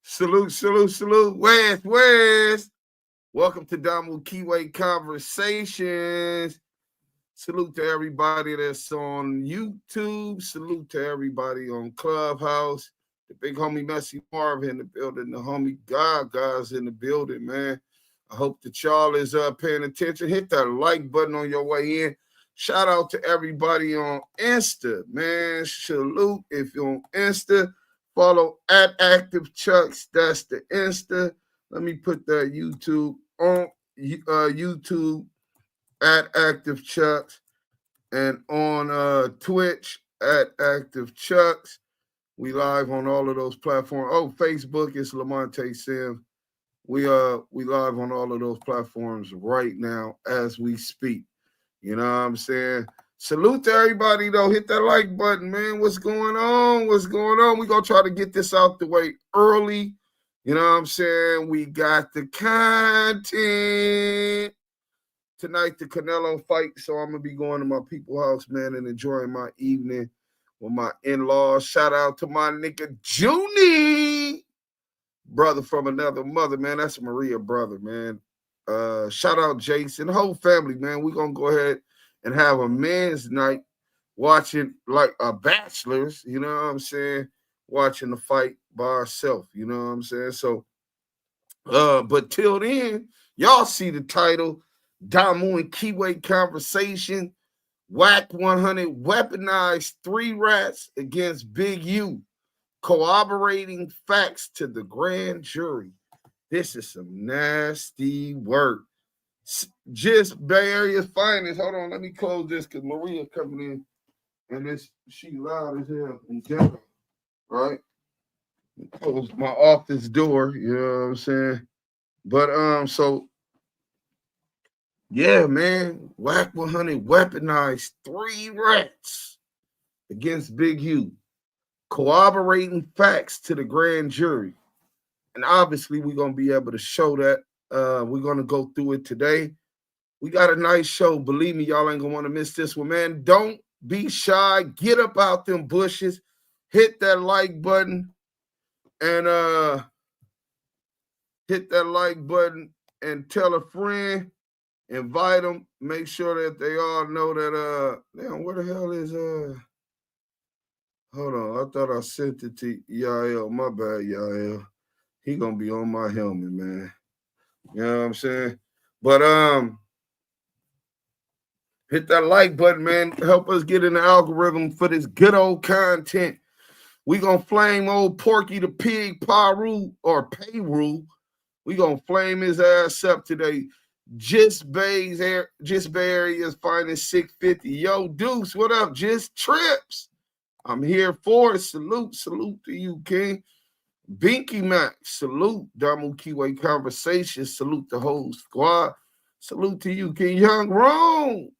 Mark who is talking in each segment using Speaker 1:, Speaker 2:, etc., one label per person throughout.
Speaker 1: Salute, salute, salute. Where's? Welcome to Damu Kiwe Conversations. Salute to everybody that's on YouTube. Salute to everybody on Clubhouse. The big homie Messy Marv in the building. The homie Gaga's in the building, man. I hope that y'all is paying attention. Hit that like button on your way in. Shout out to everybody on Insta, man. Salute if you're on Insta. Follow at Active Chucks. That's the Insta. Let me put that YouTube on YouTube at Active Chucks and on Twitch at Active Chucks. We live on all of those platforms. Oh, Facebook is Lamonte Sims. We live on all of those platforms right now as we speak. You know what I'm saying? Salute to everybody, though. Hit that like button, man. What's going on? What's going on? We're going to try to get this out the way early. You know what I'm saying? We got the content. Tonight, the Canelo fight. So I'm going to be going to my people's house, man, and enjoying my evening with my in-laws. Shout out to my nigga, Junie. Brother from another mother, man. That's Maria brother, man. Shout out Jason, the whole family, man. We're going to go ahead and have a men's night watching like a bachelors, you know what I'm saying, watching the fight by ourselves, you know what I'm saying? So, but till then, y'all see the title, Damu Kiwe Conversation, Wack 100, weaponized 3 rats against Big U, corroborating facts to the grand jury. This is some nasty work. Just Bay Area's finest. Hold on, let me close this because Maria coming in and she loud as hell in general, right? Close my office door, you know what I'm saying? But so yeah, man, Wack 100 weaponized 3 rats against Big U, corroborating facts to the grand jury. And obviously, we're gonna be able to show that. We're gonna go through it today. We got a nice show. Believe me, y'all ain't gonna want to miss this one, man. Don't be shy. Get up out them bushes. Hit that like button and hit that like button and tell a friend. Invite them. Make sure that they all know that damn, where the hell is hold on. I thought I sent it to Yael. My bad, Yael. He gonna be on my helmet, man. You know what I'm saying? But hit that like button, man. Help us get in the algorithm for this good old content. We gonna flame old Porky the Pig Paru or Payru. We gonna flame his ass up today. Just Bay Area's finest 650. Yo, Deuce, what up? Just Trips. I'm here for it. Salute to you, King. Binky Mac, salute. Damu Kiwe Conversations, salute the whole squad. Salute to you, King Young Rome,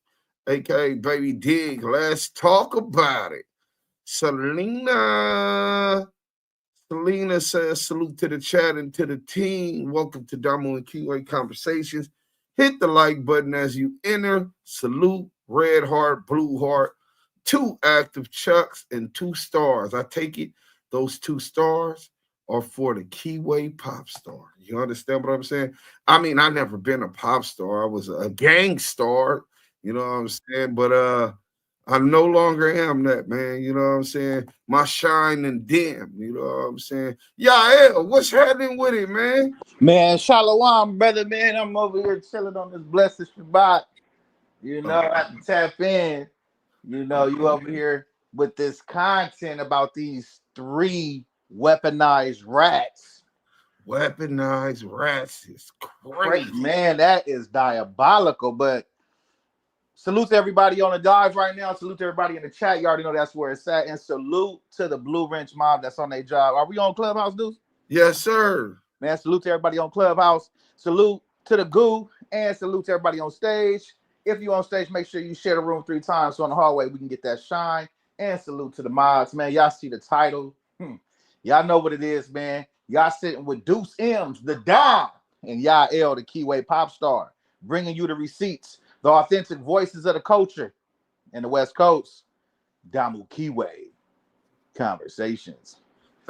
Speaker 1: aka Baby Dig. Let's talk about it. Selena says salute to the chat and to the team. Welcome to Damu and Kiwe Conversations. Hit the like button as you enter. Salute, red heart, blue heart, 2 active chucks and 2 stars. I take it those 2 stars or for the Kiwe pop star. You understand what I'm saying? I mean, I never been a pop star. I was a gang star, you know what I'm saying? But I no longer am that, man. You know what I'm saying? My shine and dim, you know what I'm saying? Yeah, what's happening with it, man?
Speaker 2: Man, shalom, brother, man. I'm over here chilling on this blessed Shabbat. You know, I have to tap in. You know, you over here with this content about these 3 weaponized rats.
Speaker 1: Weaponized rats is crazy.
Speaker 2: Man, that is diabolical. But salute to everybody on the dive right now. Salute to everybody in the chat. You already know that's where it's at. And salute to the Blue Wrench mob that's on their job. Are we on Clubhouse, dudes?
Speaker 1: Yes, sir.
Speaker 2: Man, salute to everybody on Clubhouse. Salute to the goo. And salute to everybody on stage. If you're on stage, make sure you share the room 3 times so on the hallway we can get that shine. And salute to the mods, man. Y'all see the title. Y'all know what it is, man. Y'all sitting with Deuce M's, the Dom, and Yael, the Kiwe pop star, bringing you the receipts, the authentic voices of the culture in the West Coast. Damu Kiwe Conversations.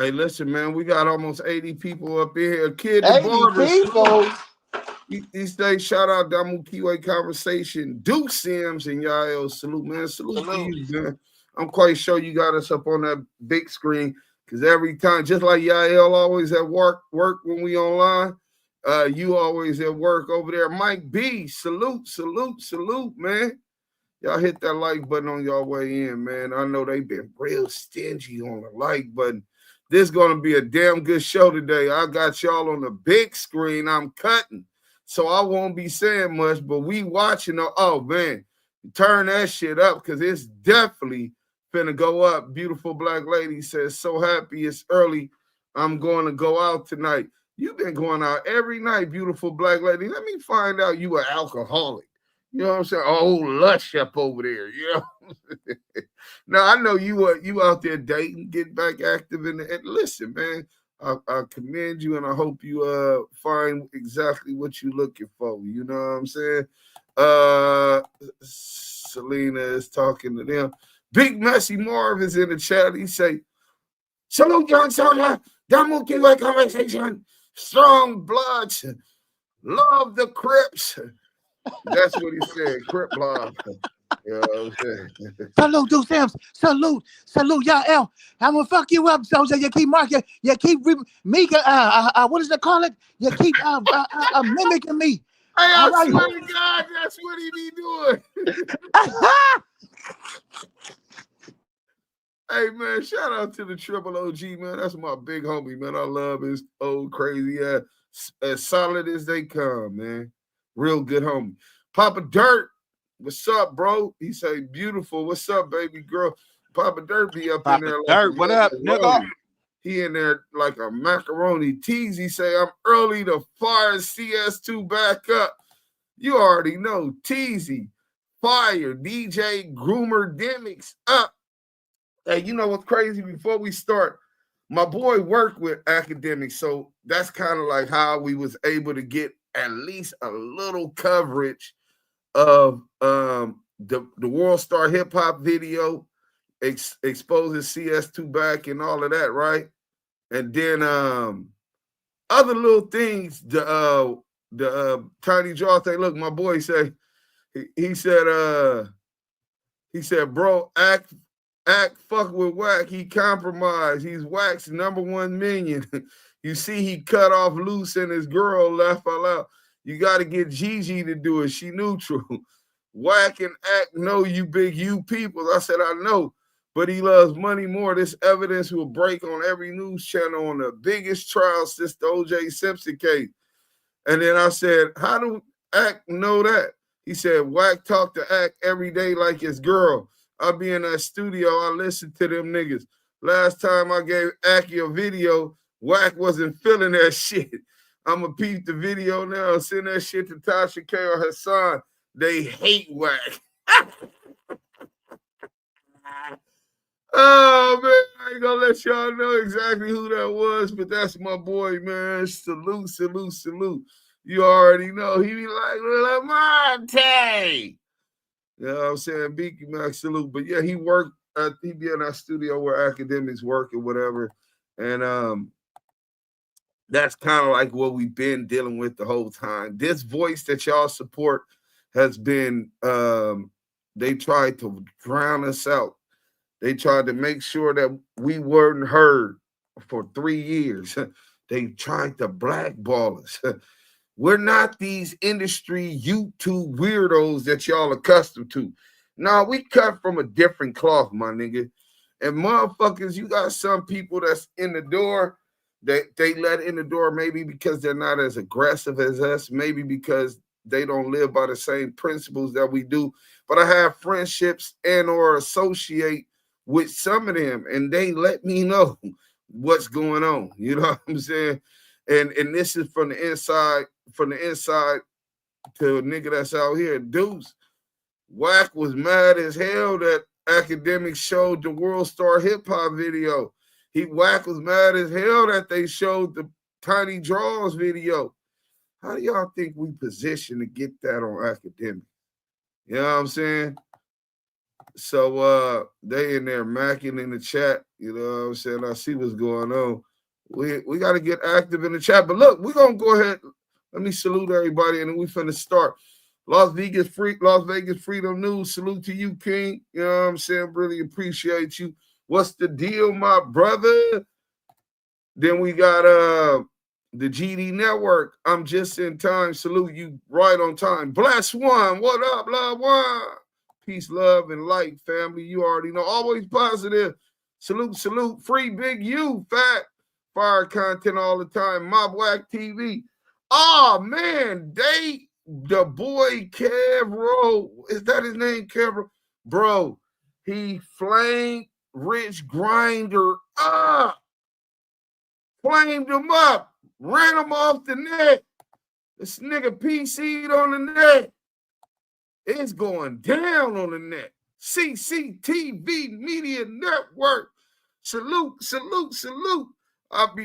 Speaker 1: Hey, listen, man, we got almost 80 people up in here. Kid the
Speaker 2: 80
Speaker 1: barber.
Speaker 2: people.
Speaker 1: These days, shout out Damu Kiwe Conversation, Duke Sims, and Yael. Salute, man. Salute to you, man. I'm quite sure you got us up on that big screen because every time, just like Yael always at work when we online, you always at work over there. Mike B, salute, man. Y'all hit that like button on y'all way in, man. I know they've been real stingy on the like button. This is going to be a damn good show today. I got y'all on the big screen. I'm cutting, so I won't be saying much, but we watching. Oh, man, turn that shit up because it's definitely finna go up. Beautiful black lady says, so happy it's early. I'm going to go out tonight. You've been going out every night, beautiful black lady. Let me find out you an alcoholic. You know what I'm saying? Oh, lush up over there. You know. Now I know you out there dating, get back active in the. And listen, man, I commend you, and I hope you find exactly what you're looking for. You know what I'm saying? Selena is talking to them. Big Messy Marv is in the chat. He say, "Salute, John Soda, Damu Kiwe Conversation, strong bloods, love the Crips." That's what he said. Crip blob. You know what I'm saying?
Speaker 2: Salute, Duke Sims. Salute, y'all. I'm gonna fuck you up, so you keep marking, you keep Meek. What does they call it? You keep mimicking me.
Speaker 1: Hey, I swear to God, that's what he be doing. Hey, man, shout out to the Triple OG, man. That's my big homie, man. I love his old crazy ass. As solid as they come, man. Real good homie. Papa Dirt, what's up, bro? He say, beautiful. What's up, baby girl? Papa Dirt be up
Speaker 2: Papa
Speaker 1: in there.
Speaker 2: Dirt, what up, nigga?
Speaker 1: He in there like a macaroni. Teasy say, I'm early to fire CS2 back up. You already know. Teasy, fire, DJ Groomer Demics up. Hey, you know what's crazy? Before we start, my boy worked with academics, so that's kind of like how we was able to get at least a little coverage of the World Star Hip Hop video exposes CS2 back and all of that, right? And then other little things, the Tiny Jaw thing. Look, my boy say he said, bro, act fuck with Wack. He compromised. He's Wack's #1 minion. You see, he cut off Luce and his girl left all out. You got to get Gigi to do it. She neutral. Wack and Act know you big you people. I said, I know, but he loves money more. This evidence will break on every news channel on the biggest trial since the O.J. Simpson case. And then I said, how do Act know that? He said, Wack talk to Act every day like his girl. I'll be in that studio. I listen to them niggas. Last time I gave Aki a video, Wack wasn't feeling that shit. I'm going to peep the video now and send that shit to Tasha K or Hassan. They hate Wack. Oh, man, I ain't going to let y'all know exactly who that was, but that's my boy, man. Salute. You already know. He be like, Lamonte. You know what I'm saying? Beaky Max, salute. But yeah, he worked, he be in that studio where academics work or whatever. And that's kind of like what we've been dealing with the whole time. This voice that y'all support has been, they tried to drown us out. They tried to make sure that we weren't heard for 3 years. They tried to blackball us. We're not these industry YouTube weirdos that y'all accustomed to. Nah, we cut from a different cloth, my nigga. And motherfuckers, you got some people that's in the door that they let in the door maybe because they're not as aggressive as us, maybe because they don't live by the same principles that we do. But I have friendships and or associate with some of them, and they let me know what's going on. You know what I'm saying? And this is from the inside to a nigga that's out here. Deuce, Wack was mad as hell that academics showed the World Star Hip Hop video. Wack was mad as hell that they showed the Tiny Draws video. How do y'all think we position to get that on academic? You know what I'm saying? So they in there macking in the chat. You know what I'm saying? I see what's going on. We got to get active in the chat. But look, we're gonna go ahead. Let me salute everybody, and then we finna start. Las Vegas Freedom News. Salute to you, King. You know what I'm saying? Really appreciate you. What's the deal, my brother? Then we got the GD Network. I'm just in time. Salute you right on time. Bless one. What up, love one? Peace, love, and light, family. You already know. Always positive. Salute. Free Big U. Fat. Fire content all the time. Mob Wack TV. Oh, man. The boy Kevro. Is that his name, Kevro? Bro, he flamed Rich Grinder up. Flamed him up. Ran him off the net. This nigga PC'd on the net. It's going down on the net. CCTV Media Network. Salute.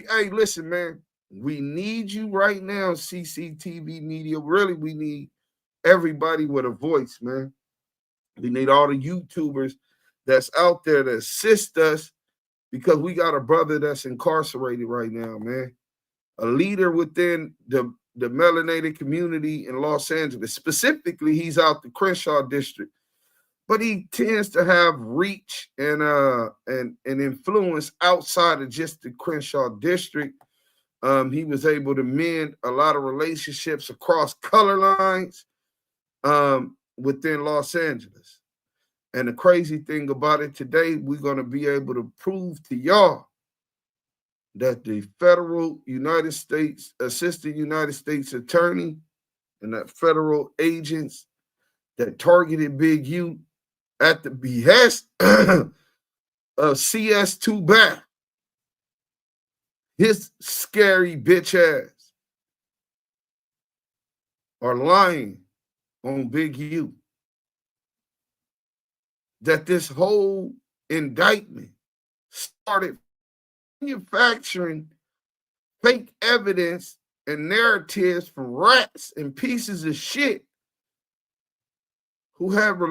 Speaker 1: Hey, listen, man. We need you right now, CCTV Media. Really, we need everybody with a voice, man. We need all the YouTubers that's out there to assist us, because we got a brother that's incarcerated right now, man. A leader within the melanated community in Los Angeles. Specifically, he's out the Crenshaw district. But he tends to have reach and influence outside of just the Crenshaw district. He was able to mend a lot of relationships across color lines within Los Angeles. And the crazy thing about it today, we're going to be able to prove to y'all that the federal United States, assistant United States attorney, and that federal agents that targeted Big U at the behest of CS2 back, his scary bitch ass, are lying on Big U. That this whole indictment started manufacturing fake evidence and narratives from rats and pieces of shit who have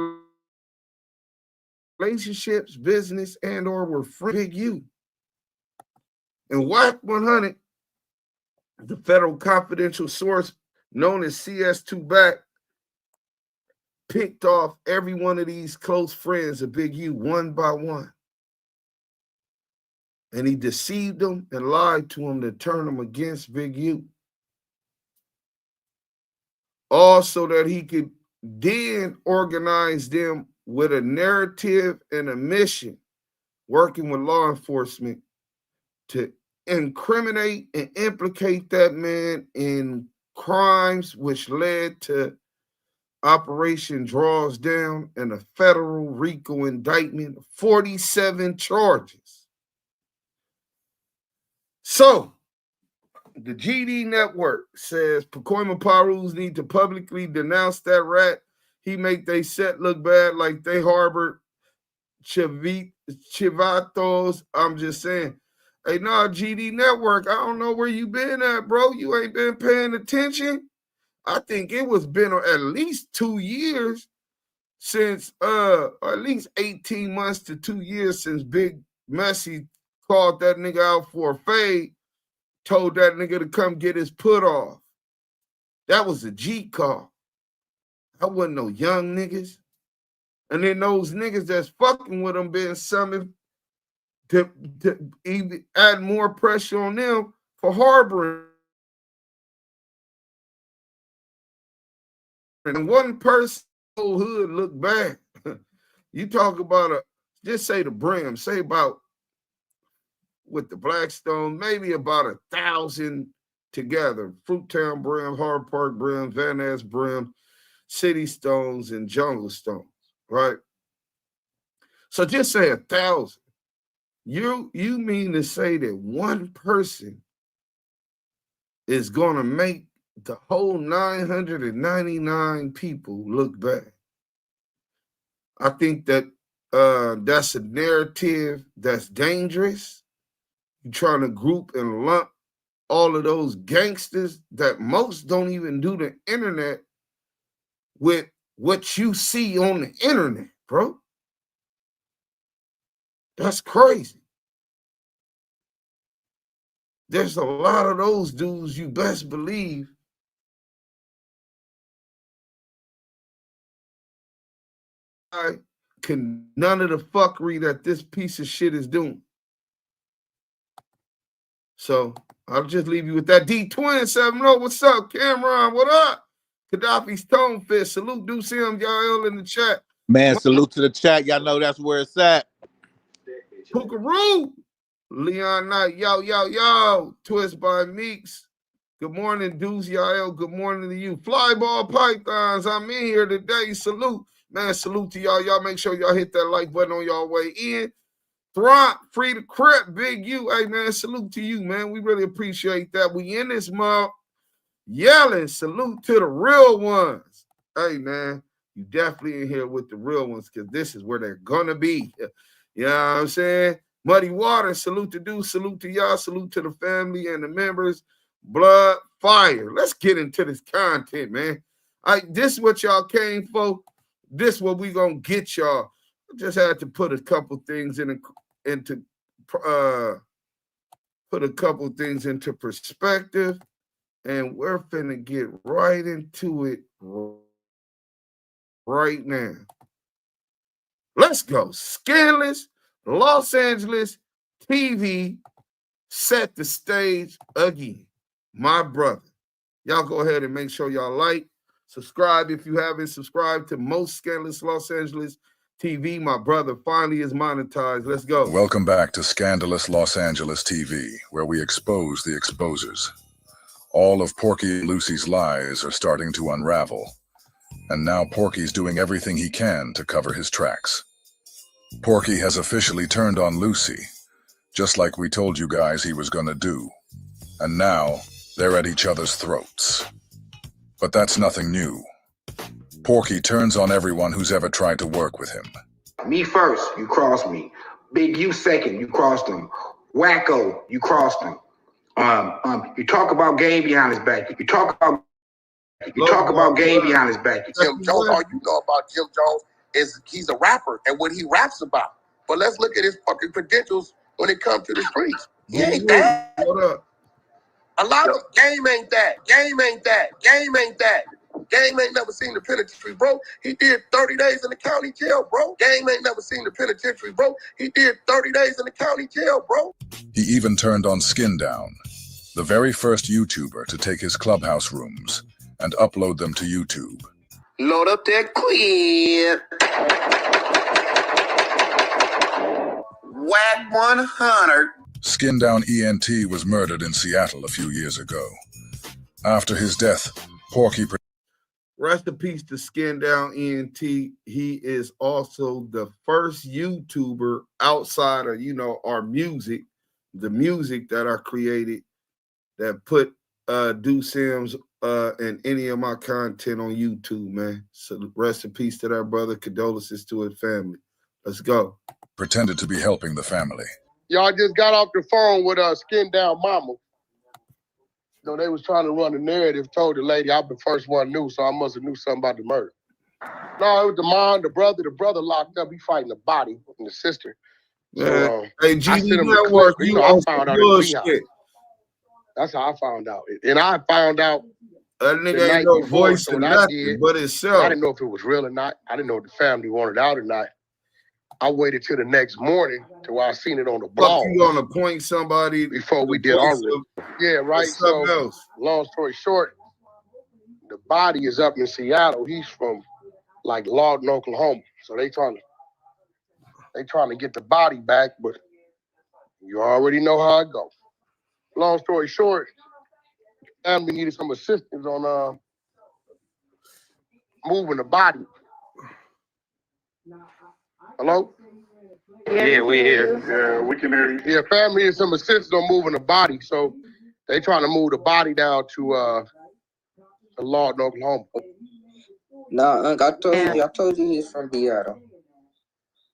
Speaker 1: relationships, business, and or were friends with Big U. And Wack 100, the federal confidential source known as CS2 back, picked off every one of these close friends of Big U one by one. And he deceived them and lied to them to turn them against Big U. All so that he could then organize them with a narrative and a mission, working with law enforcement to incriminate and implicate that man in crimes which led to Operation Draws Down and a federal RICO indictment of 47 charges. So, the GD Network says Pacoima Parus need to publicly denounce that rat. He make they set look bad like they harbored chivatos. I'm just saying. Hey, nah, GD Network, I don't know where you been at, bro. You ain't been paying attention. I think it was been at least 2 years since, or at least 18 months to 2 years since Big Messi called that nigga out for a fade, told that nigga to come get his put off. That was a G call. That wasn't no young niggas. And then those niggas that's fucking with them being summoned to even add more pressure on them for harboring. And one person whole hood look bad. You talk about just say the brim, say about with the Blackstone, maybe about 1,000 together. Fruittown brim, Hard Park brim, Van Ness brim, City Stones, and Jungle Stones, right? So just say 1,000. You mean to say that one person is going to make the whole 999 people look bad? I think that that's a narrative that's dangerous. You're trying to group and lump all of those gangsters that most don't even do the internet with what you see on the internet, bro. That's crazy. There's a lot of those dudes, you best believe. Can none of the fuckery that this piece of shit is doing. So I'll just leave you with that. D-Twin 70. What's up, Cameron? What up? Gaddafi's Tone Fist. Salute, do see him, y'all in the chat.
Speaker 2: Man, salute to the chat. Y'all know that's where it's at.
Speaker 1: Pookaroo. Leon Knight, yo. Twist by Meeks. Good morning, dudes, y'all. Good morning to you. Flyball Pythons, I'm in here today. Salute. Man, salute to y'all. Y'all make sure y'all hit that like button on y'all way in. Thront, free to crip, Big U. Hey, man, salute to you, man. We really appreciate that. We in this mob yelling. Salute to the real ones. Hey, man, you definitely in here with the real ones because this is where they're going to be. You know what I'm saying? Muddy Water, salute to dude, salute to y'all, salute to the family and the members. Blood, fire. Let's get into this content, man. This is what y'all came for. This is what we gonna get y'all. I just had to put a couple things into perspective, and we're finna get right into it right now. Let's go. Scandalous Los Angeles TV set the stage again. My brother. Y'all go ahead and make sure y'all like, subscribe if you haven't subscribed to most Scandalous Los Angeles TV. My brother finally is monetized. Let's go.
Speaker 3: Welcome back to Scandalous Los Angeles TV, where we expose the exposers. All of Porky and Lucy's lies are starting to unravel. And now Porky's doing everything he can to cover his tracks. Porky has officially turned on Lucy, just like we told you guys he was gonna do. And now, they're at each other's throats. But that's nothing new. Porky turns on everyone who's ever tried to work with him.
Speaker 4: Me first, you crossed me. Big U second, you crossed him. Wacko, you crossed him. You talk about game behind his back. You talk about game behind his back.
Speaker 5: Jim Jones, all you know about Jim Jones is he's a rapper and what he raps about. But let's look at his fucking credentials when it comes to the streets. He ain't that.
Speaker 1: What up?
Speaker 5: A lot of game ain't that. Game ain't never seen the penitentiary, bro. He did 30 days in the county jail, bro. Game ain't never seen the penitentiary, bro. He did 30 days in the county jail, bro.
Speaker 3: He even turned on Skin Down, the very first YouTuber to take his clubhouse rooms and upload them to YouTube.
Speaker 5: Load up that clip. Wack 100.
Speaker 3: Skin Down ENT was murdered in Seattle a few years ago. After his death, Porky...
Speaker 1: Rest in peace to Skin Down ENT. He is also the first YouTuber outside of, our music, the music that I created that put Do Sims and any of my content on YouTube, man. So rest in peace to that brother. Condolences to his family. Let's go.
Speaker 3: Pretended to be helping the family.
Speaker 5: Y'all just got off the phone with Skin Down Mama. They was trying to run the narrative, told the lady I'm the first one knew, so I must have knew something about the murder. No, it was the mom, the brother locked up, he fighting the body and the sister. So,
Speaker 1: hey, Gigi, network,
Speaker 5: I found out it. That's how I found out. And I found out
Speaker 1: that nigga ain't no voice or nothing but itself.
Speaker 5: I didn't know if it was real or not. I didn't know if the family wanted out or not. I waited till the next morning till I seen it on the blog.
Speaker 1: You gonna appoint somebody
Speaker 5: before we did our work. Yeah, right. So, long story short, the body is up in Seattle. He's from like Lawton, Oklahoma. So they trying to get the body back, but you already know how it goes. Long story short, family needed some assistance on moving the body. Hello?
Speaker 4: Yeah, we here.
Speaker 5: Yeah, we can hear you. Yeah, family needed some assistance on moving the body, so they trying to move the body down to Lawton, Oklahoma.
Speaker 6: Nah, Unc, I told you he's from Seattle.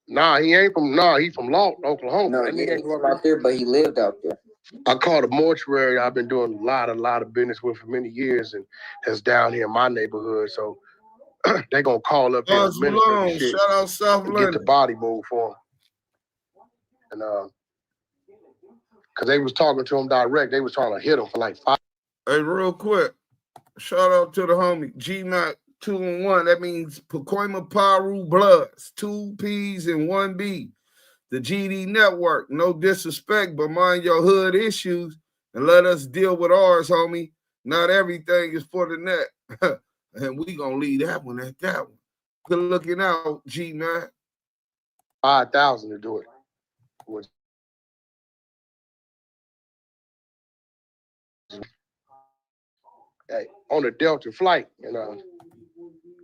Speaker 5: Nah, he ain't from. Nah, he's from Lawton, Oklahoma.
Speaker 6: No, he ain't from out there, but he lived out there.
Speaker 5: I called a mortuary. I've been doing a lot of business with for many years, and that's down here in my neighborhood. So they gonna call up there.
Speaker 1: Shout out South London.
Speaker 5: Get the body moved for him. And because they was talking to him direct, they was trying to hit him for like 5.
Speaker 1: Hey, real quick, shout out to the homie G-Mac 2-1. That means Pacoima Paru Bloods, 2 P's and 1 B. The GD Network. No disrespect, but mind your hood issues and let us deal with ours, homie. Not everything is for the net. And we gonna leave that one at that one. Good looking out, G-Mac.
Speaker 5: 5,000 to do it. Hey, on a Delta flight, and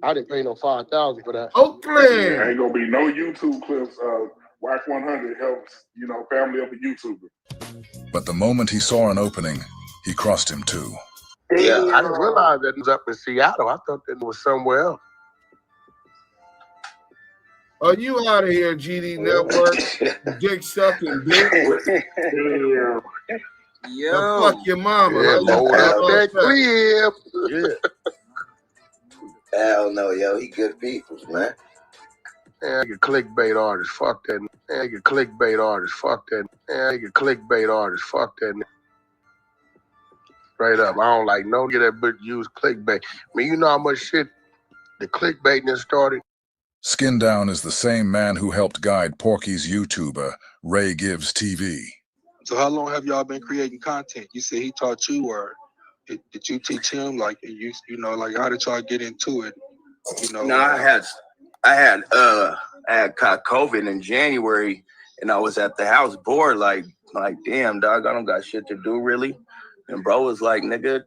Speaker 5: I didn't pay no 5,000 for that.
Speaker 1: Oakland.
Speaker 7: Yeah, ain't gonna be no YouTube clips. Wack 100 helps, family of a YouTuber.
Speaker 3: But the moment he saw an opening, he crossed him too.
Speaker 5: Yeah, I didn't realize that it was up in Seattle. I thought that it was somewhere else.
Speaker 1: Are you out of here, GD Network? Dick sucking bitch.
Speaker 6: Yo.
Speaker 1: Fuck your mama.
Speaker 5: Yeah, load up that clip.
Speaker 6: Yeah. Hell no, yo. He good people, man.
Speaker 5: Yeah, you clickbait artist. Fuck that. Yeah, you clickbait artist. Fuck that. Yeah, you clickbait artist. Fuck that. Straight up. I don't like no get that bitch use clickbait. I mean, you know how much shit the clickbaiting started?
Speaker 3: Skin Down is the same man who helped guide Porky's YouTuber, Ray Gives TV.
Speaker 8: So how long have y'all been creating content? You said he taught you, or did you teach him? Like like how did y'all get into it?
Speaker 9: No, I had caught COVID in January, and I was at the house bored, like damn dog, I don't got shit to do really. And bro was like, nigga,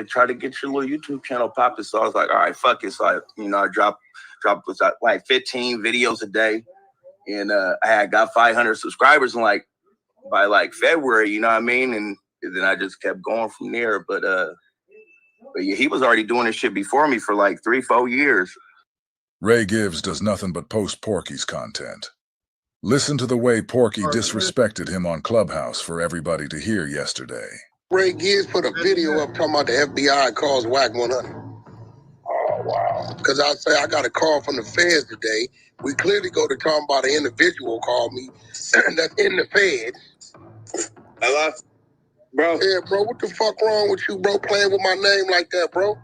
Speaker 9: try to get your little YouTube channel popping. So I was like, all right, fuck it. So I dropped like 15 videos a day, and I had got 500 subscribers in by February, you know what I mean? And then I just kept going from there. But yeah, he was already doing this shit before me for like 3-4 years.
Speaker 3: Ray Gives does nothing but post Porky's content. Listen to the way Porky disrespected him on Clubhouse for everybody to hear yesterday.
Speaker 5: Ray Gibbs put a video up talking about the FBI calls Wack 100. Oh, wow. Because I say I got a call from the feds today. We clearly go to talking about an individual called me that's in the feds.
Speaker 9: Hello? Bro?
Speaker 5: Yeah, bro, what the fuck wrong with you, bro, playing with my name like that, bro?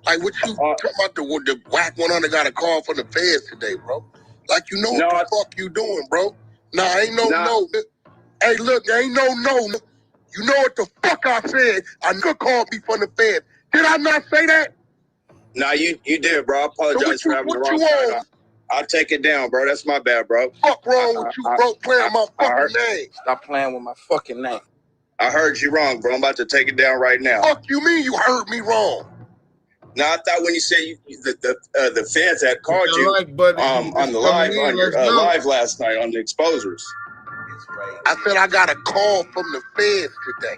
Speaker 5: Like, what you talking about the Wack 100 got a call from the feds today, bro? Like, you know what the fuck you doing, bro? Nah, ain't no. Hey, look, ain't no. You know what the fuck I said? I could call me from the feds. Did I not say that?
Speaker 9: Nah, you did, bro. I apologize for having the wrong side. I'll take it down, bro. That's my bad, bro.
Speaker 5: Fuck wrong with you, bro? Playing my fucking name.
Speaker 9: Stop playing with my fucking name. I heard you wrong, bro. I'm about to take it down right now.
Speaker 5: Fuck you mean you heard me wrong?
Speaker 9: No, I thought when you said the feds had called you on the live last night on the exposers.
Speaker 5: I said I got a call from the feds today.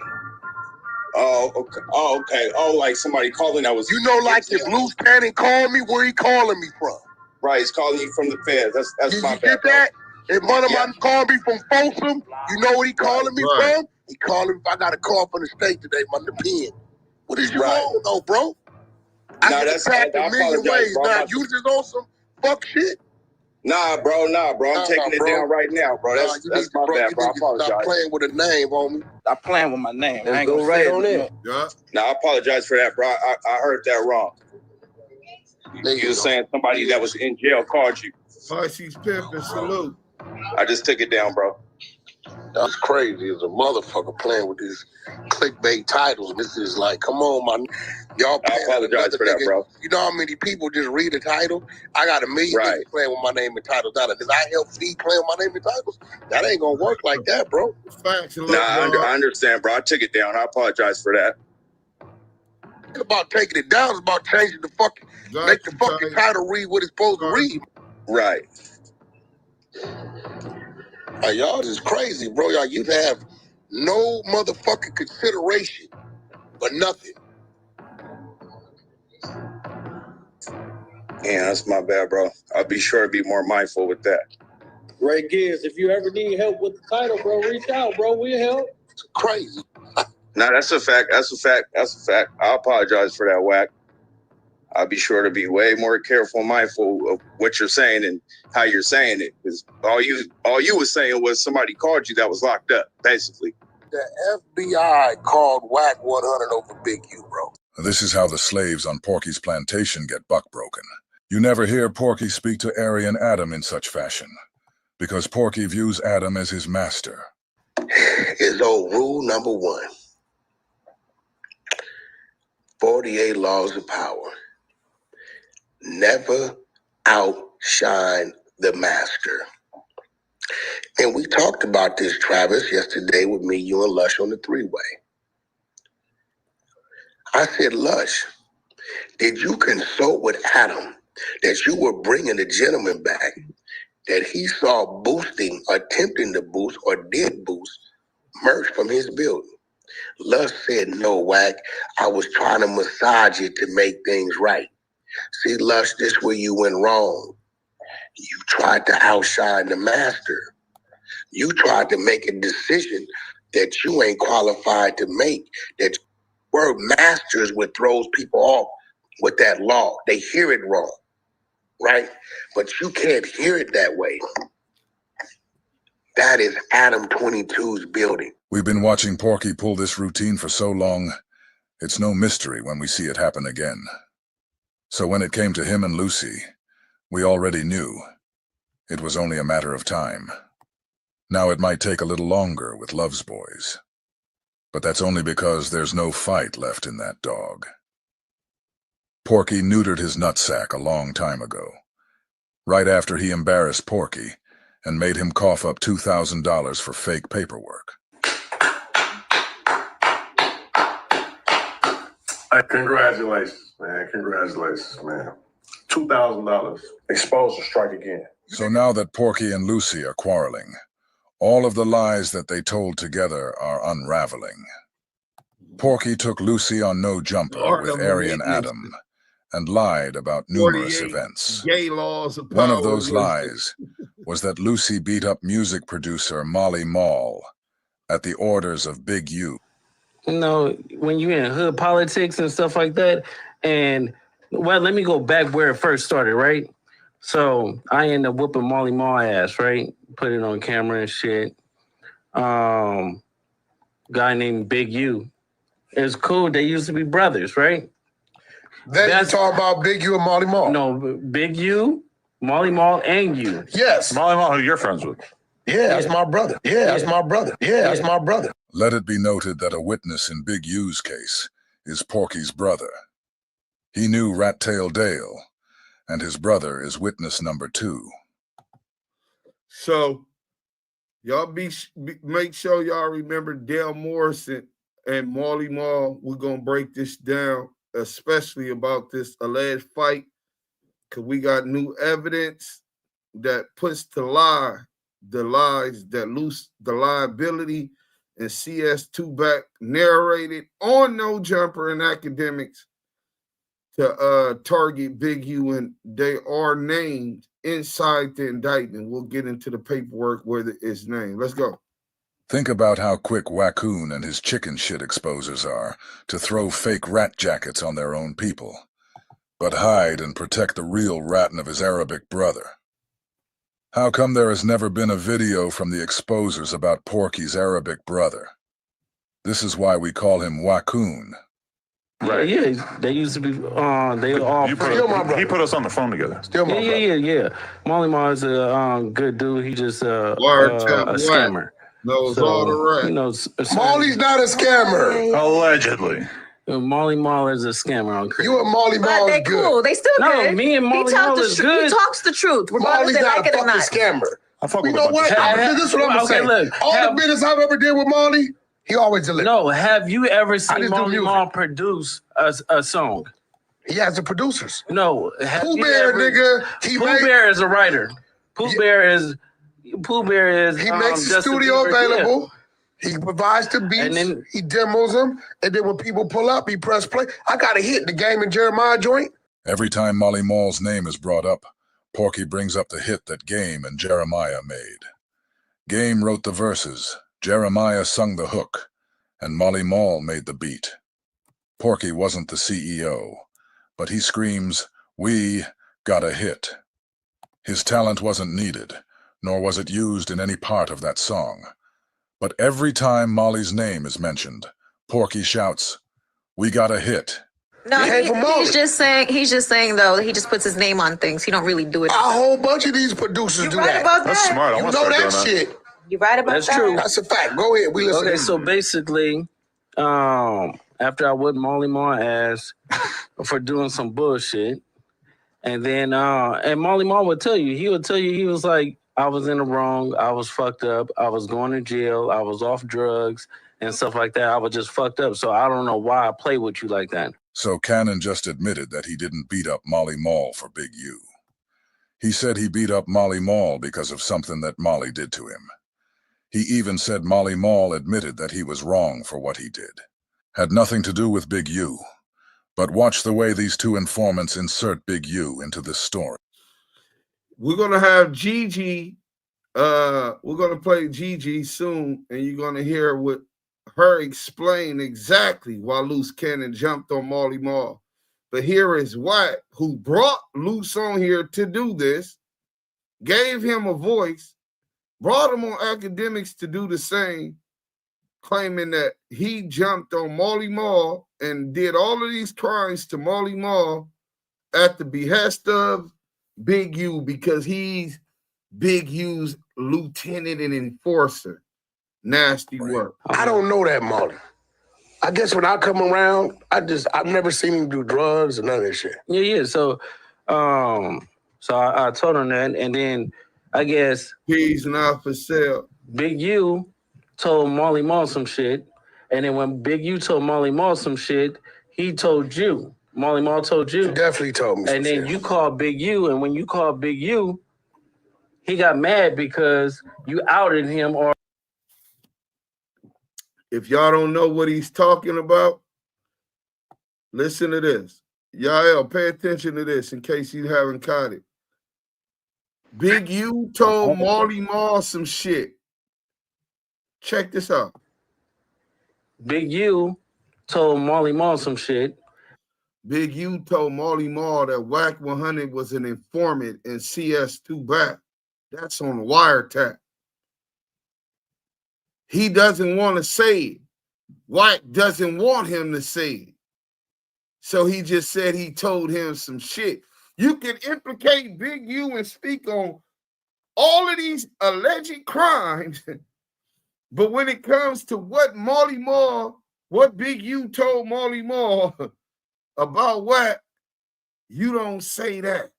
Speaker 9: Oh, okay. Oh, like somebody calling that was...
Speaker 5: You know, like if Luce Cannon called me, where he calling me from?
Speaker 9: Right, he's calling you from the feds. That's my bad.
Speaker 5: You get that? If one of mine called me from Folsom, you know what he calling me from? He calling me if I got a call from the state today, my pen. What is you on though, bro? I get attacked a million ways. Now you just on some fuck shit.
Speaker 9: Nah, bro. I'm taking it down right now, bro. That's my bad, bro. I apologize.
Speaker 5: Stop playing with a name, homie.
Speaker 9: Stop playing with my name.
Speaker 6: Let's go right on it.
Speaker 1: Yeah.
Speaker 9: Nah, I apologize for that, bro. I heard that wrong. You were saying somebody that was in jail called you.
Speaker 1: Pisces pimping, salute.
Speaker 9: I just took it down, bro.
Speaker 5: That's crazy as a motherfucker playing with these clickbait titles. This is like, come on, man. Y'all
Speaker 9: I apologize for that, bro.
Speaker 5: You know how many people just read the title? I got a million niggas playing with my name and titles. Now, did I help feed playing with my name and titles? That ain't gonna work like that, bro.
Speaker 1: Facts.
Speaker 9: Nah, I understand, bro. I took it down. I apologize for that.
Speaker 5: It's about taking it down. It's about changing the fucking, make the fucking title read what it's supposed to read.
Speaker 9: Right.
Speaker 5: Y'all just crazy, bro. Y'all used to have no motherfucking consideration for nothing.
Speaker 9: Yeah, that's my bad, bro. I'll be sure to be more mindful with that.
Speaker 10: Ray Gibbs, if you ever need help with the title, bro, reach out, bro. We'll help.
Speaker 5: It's crazy.
Speaker 9: Nah, that's a fact. I apologize for that, Wack. I'll be sure to be way more careful and mindful of what you're saying and how you're saying it. Because all you was saying was somebody called you that was locked up, basically.
Speaker 5: The FBI called Wack 100 over Big U, bro.
Speaker 3: This is how the slaves on Porky's plantation get buck broken. You never hear Porky speak to Aryan Adam in such fashion, because Porky views Adam as his master.
Speaker 5: Is old rule number 1. 48 laws of power. Never outshine the master. And we talked about this, Travis, yesterday with me, you, and Lush on the 3-way. I said, Lush, did you consult with Adam that you were bringing the gentleman back that he saw boosting, attempting to boost, or did boost merch from his building? Lush said, no, Wack, I was trying to massage it to make things right. See, Lush, this where you went wrong. You tried to outshine the master. You tried to make a decision that you ain't qualified to make. That word master is what throws people off with that law. They hear it wrong, right? But you can't hear it that way. That is Adam 22's building.
Speaker 3: We've been watching Porky pull this routine for so long, it's no mystery when we see it happen again. So when it came to him and Lucy, we already knew. It was only a matter of time. Now it might take a little longer with Love's boys. But that's only because there's no fight left in that dog. Porky neutered his nutsack a long time ago, right after he embarrassed Porky and made him cough up $2,000 for fake paperwork.
Speaker 7: Congratulations, man. Congratulations, man. $2,000. Exposure strike again.
Speaker 3: So now that Porky and Lucy are quarreling, all of the lies that they told together are unraveling. Porky took Lucy on No Jumper with Aryan Adam and lied about numerous events.
Speaker 1: Gay laws of
Speaker 3: One
Speaker 1: power.
Speaker 3: of those lies was that Lucy beat up music producer Molly Mall at the orders of Big U.
Speaker 10: You know, when you're in hood politics and stuff like that, and, well, let me go back where it first started, right? So I ended up whooping Molly Mall ass, right? Put it on camera and shit. Guy named Big U. It was cool. They used to be brothers, right?
Speaker 5: That's you talk about Big U and Molly Mall.
Speaker 10: No, Big U, Molly Mall, and you.
Speaker 5: Yes.
Speaker 7: Molly Mall, who you're friends with.
Speaker 5: Yeah, that's my brother. Yeah, that's my brother. Yeah, that's my brother.
Speaker 3: Let it be noted that a witness in Big U's case is Porky's brother. He knew Rat Tail Dale, and his brother is witness number 2.
Speaker 1: So, y'all make sure y'all remember Dale Morrison and Molly Mall. We're going to break this down, especially about this alleged fight, because we got new evidence that puts to lie the lies that Luce, the liability, and CS2 back narrated on No Jumper and Academics to target Big U, and they are named inside the indictment. We'll get into the paperwork where it's named. Let's go.
Speaker 3: Think about how quick Wackoon and his chicken shit exposers are to throw fake rat jackets on their own people, but hide and protect the real ratting of his Arabic brother. How come there has never been a video from the exposers about Porky's Arabic brother? This is why we call him Wackoon.
Speaker 10: Right. Yeah, they used to be, they all...
Speaker 7: He put us on the phone together.
Speaker 5: Still my brother.
Speaker 10: Yeah. Molly Mall is a good dude. He just a scammer.
Speaker 1: Knows all the rest.
Speaker 10: He knows.
Speaker 5: Molly's not a scammer.
Speaker 7: Allegedly.
Speaker 10: Molly Mall is a scammer on Chris.
Speaker 5: You and Molly
Speaker 11: But
Speaker 5: Mall
Speaker 11: they
Speaker 5: is good.
Speaker 11: cool. They still good.
Speaker 10: No, me and Molly Mall is good.
Speaker 11: He talks the truth, regardless
Speaker 5: Molly's
Speaker 11: if they
Speaker 5: not
Speaker 11: like
Speaker 5: a
Speaker 11: it or
Speaker 5: fucking
Speaker 11: not.
Speaker 5: scammer.
Speaker 7: I fuck
Speaker 5: You
Speaker 7: with
Speaker 5: know what? This is what I'm
Speaker 10: okay,
Speaker 5: saying.
Speaker 10: look,
Speaker 5: All the business I've ever did with Molly, he always delivered.
Speaker 10: No, have you ever
Speaker 5: just
Speaker 10: seen
Speaker 5: do
Speaker 10: Molly
Speaker 5: music.
Speaker 10: Mall produce a song?
Speaker 5: He has the producers.
Speaker 10: No.
Speaker 5: Pooh Bear, nigga.
Speaker 10: Pooh Bear is a writer. Pooh Bear is.
Speaker 5: He makes the studio available. He provides the beats. He demos them. And then when people pull up, he press play. I got a hit, the Game and Jeremiah joint.
Speaker 3: Every time Molly Mall's name is brought up, Porky brings up the hit that Game and Jeremiah made. Game wrote the verses, Jeremiah sung the hook, and Molly Mall made the beat. Porky wasn't the CEO, but he screams, "We got a hit." His talent wasn't needed, nor was it used in any part of that song. But every time Molly's name is mentioned, Porky shouts, "We got a hit."
Speaker 11: No, he's just saying though, he just puts his name on things. He don't really do it.
Speaker 5: A whole bunch of these producers do that.
Speaker 12: That's smart.
Speaker 5: You know that shit.
Speaker 11: You right about
Speaker 10: That's
Speaker 11: that?
Speaker 10: true.
Speaker 5: That's a fact. Go ahead. We listen.
Speaker 10: Okay, so basically, after I whipped Molly Ma's ass for doing some bullshit, and then and Molly Ma would tell you, he was like, I was in the wrong, I was fucked up, I was going to jail, I was off drugs and stuff like that. I was just fucked up. So I don't know why I play with you like that.
Speaker 3: So Cannon just admitted that he didn't beat up Molly Mall for Big U. He said he beat up Molly Mall because of something that Molly did to him. He even said Molly Mall admitted that he was wrong for what he did. Had nothing to do with Big U. But watch the way these two informants insert Big U into this story.
Speaker 1: We're going to have Gigi. We're going to play Gigi soon, and you're going to hear what her explain exactly why Luce Cannon jumped on Molly Mall. But here is Wack, who brought Luce on here to do this, gave him a voice, brought him on academics to do the same, claiming that he jumped on Molly Mall and did all of these crimes to Molly Mall at the behest of Big U because he's Big U's lieutenant and enforcer. Nasty work.
Speaker 5: I don't know that Molly. I guess when I come around, I've never seen him do drugs or none of that shit.
Speaker 10: Yeah. So, I told him that, and then I guess
Speaker 1: he's not for sale.
Speaker 10: Big U told Molly Mall some shit, and then when Big U told Molly Mall some shit, he told you. Molly Mall told you.
Speaker 5: He definitely told me.
Speaker 10: And then you called Big U, and when you called Big U, he got mad because you outed him. Or
Speaker 1: if y'all don't know what he's talking about, listen to this. Y'all pay attention to this in case you haven't caught it. Big U told Molly Mall some shit. Check this out.
Speaker 10: Big U told Molly Mall some shit.
Speaker 1: Big U told Molly Mall that Wack 100 was an informant and CS2 back. That's on the wiretap. He doesn't want to say it. Wack doesn't want him to say it. So he just said he told him some shit. You can implicate Big U and speak on all of these alleged crimes, but when it comes to what Big U told Molly Mall about Wack, you don't say that.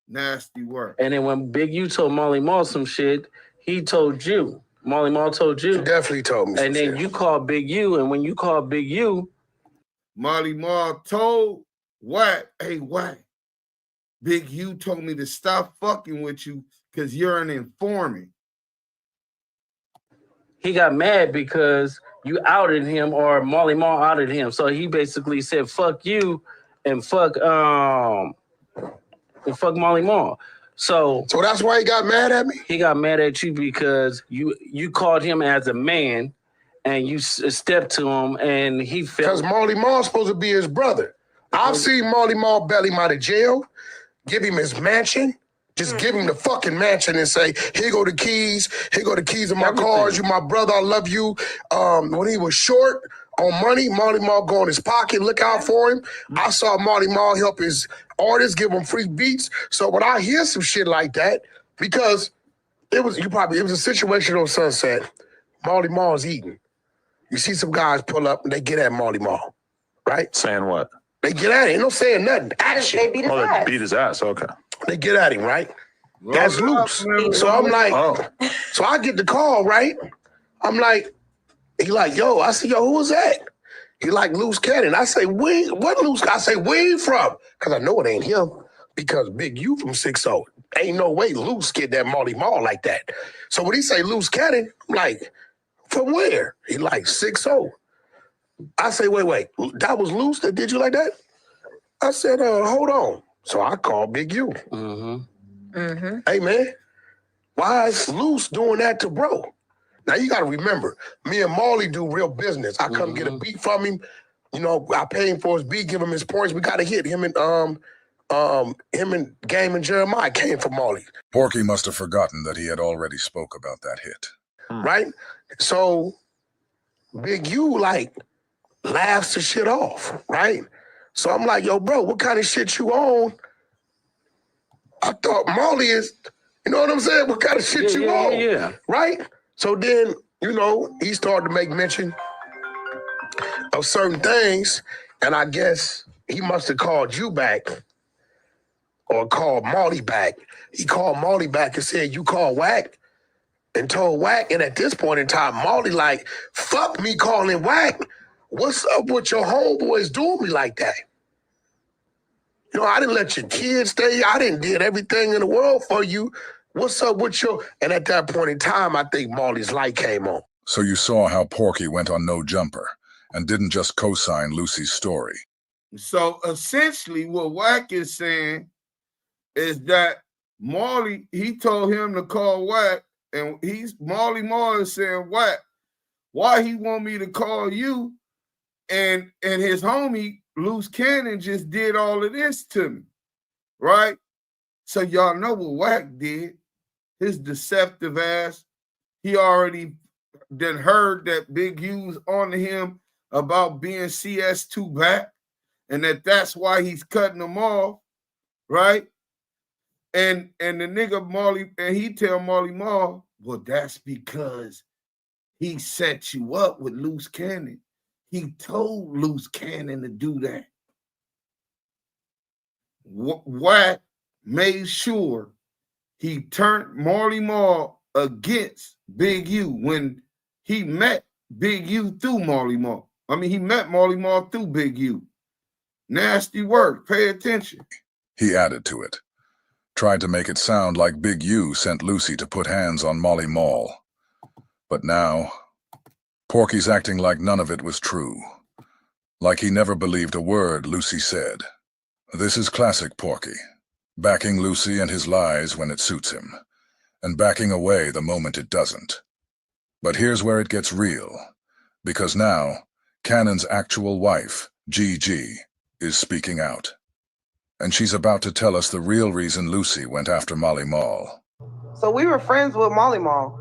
Speaker 1: Nasty work.
Speaker 10: And then when Big U told Molly Mall some shit, he told you. Molly Mall told you.
Speaker 5: He definitely told me.
Speaker 10: And then you called Big U, and when you called Big U,
Speaker 1: Molly Mall told Wack, hey, Wack, Big U told me to stop fucking with you because you're an informant.
Speaker 10: He got mad because you outed him, or Molly Mall outed him. So he basically said, fuck you and fuck Molly Mall. So
Speaker 5: that's why he got mad at me?
Speaker 10: He got mad at you because you called him as a man and you stepped to him and he felt...
Speaker 5: Because Molly Mall's supposed to be his brother. I've seen Molly Mall bail him out of jail, give him his mansion, just give him the fucking mansion and say, here go the keys of my cars, you my brother, I love you. When he was short on money, Molly Mall go in his pocket, look out for him. I saw Molly Mall help his artists, give him free beats. So when I hear some shit like that, because it was a situation on Sunset, Molly Mall's eating. You see some guys pull up and they get at Molly Mall, right?
Speaker 12: Saying what?
Speaker 5: They get at him. Ain't no saying nothing. Action.
Speaker 11: They beat his ass.
Speaker 12: They beat his ass. Okay.
Speaker 5: They get at him, right? That's Luce. So I'm like, so I get the call, right? I'm like, he like, yo, I say, yo, who was that? He like, Luce Cannon. I say, what Luce? I say, where you from? Because I know it ain't him. Because Big U from 6-0. Ain't no way Luce get that Molly Mall like that. So when he say Luce Cannon, I'm like, from where? He like 6-0. I say, wait, that was Luce that did you like that? I said, hold on. So I called Big U. Hey, man, why is Luce doing that to bro? Now, you got to remember, me and Molly do real business. I come get a beat from him. You know, I paid him for his beat, give him his points. We got a hit. Him and Game and Jeremiah came from Molly.
Speaker 3: Porky must have forgotten that he had already spoke about that hit.
Speaker 5: Right? So Big U like laughs the shit off, right? So I'm like, yo, bro, what kind of shit you on? I thought Molly is, you know what I'm saying? What kind of shit you on?
Speaker 10: Yeah.
Speaker 5: Right? So then, you know, he started to make mention of certain things, and I guess he must have called you back or called Molly back. He called Molly back and said, you called Wack? And told Wack, and at this point in time, Molly like, fuck me calling Wack. What's up with your homeboys doing me like that? You know, I didn't let your kids stay. I didn't did everything in the world for you. What's up with your... And at that point in time, I think Molly's light came on.
Speaker 3: So you saw how Porky went on no jumper and didn't just co-sign Lucy's story.
Speaker 1: So essentially what Wack is saying is that Molly, he told him to call Wack, and Molly Moore is saying, Wack, why he want me to call you? And his homie, Luce Cannon, just did all of this to me, right? So y'all know what Wack did. His deceptive ass, he already then heard that Big U's on to him about being CS2 back, and that's why he's cutting them off, right? And the nigga Molly, and he tell Molly Moore, well, that's because he set you up with Luce Cannon. He told Luce Cannon to do that. Wack made sure he turned Molly Moore against Big U when he met Big U through Molly Moore. I mean, he met Molly Moore through Big U. Nasty work. Pay attention.
Speaker 3: He added to it. Tried to make it sound like Big U sent Lucy to put hands on Molly Mall. But now, Porky's acting like none of it was true. Like he never believed a word Lucy said. This is classic Porky. Backing Lucy and his lies when it suits him, and backing away the moment it doesn't. But here's where it gets real. Because now, Cannon's actual wife, Gigi, is speaking out. And she's about to tell us the real reason Lucy went after Molly Mall.
Speaker 12: So we were friends with Molly Mall.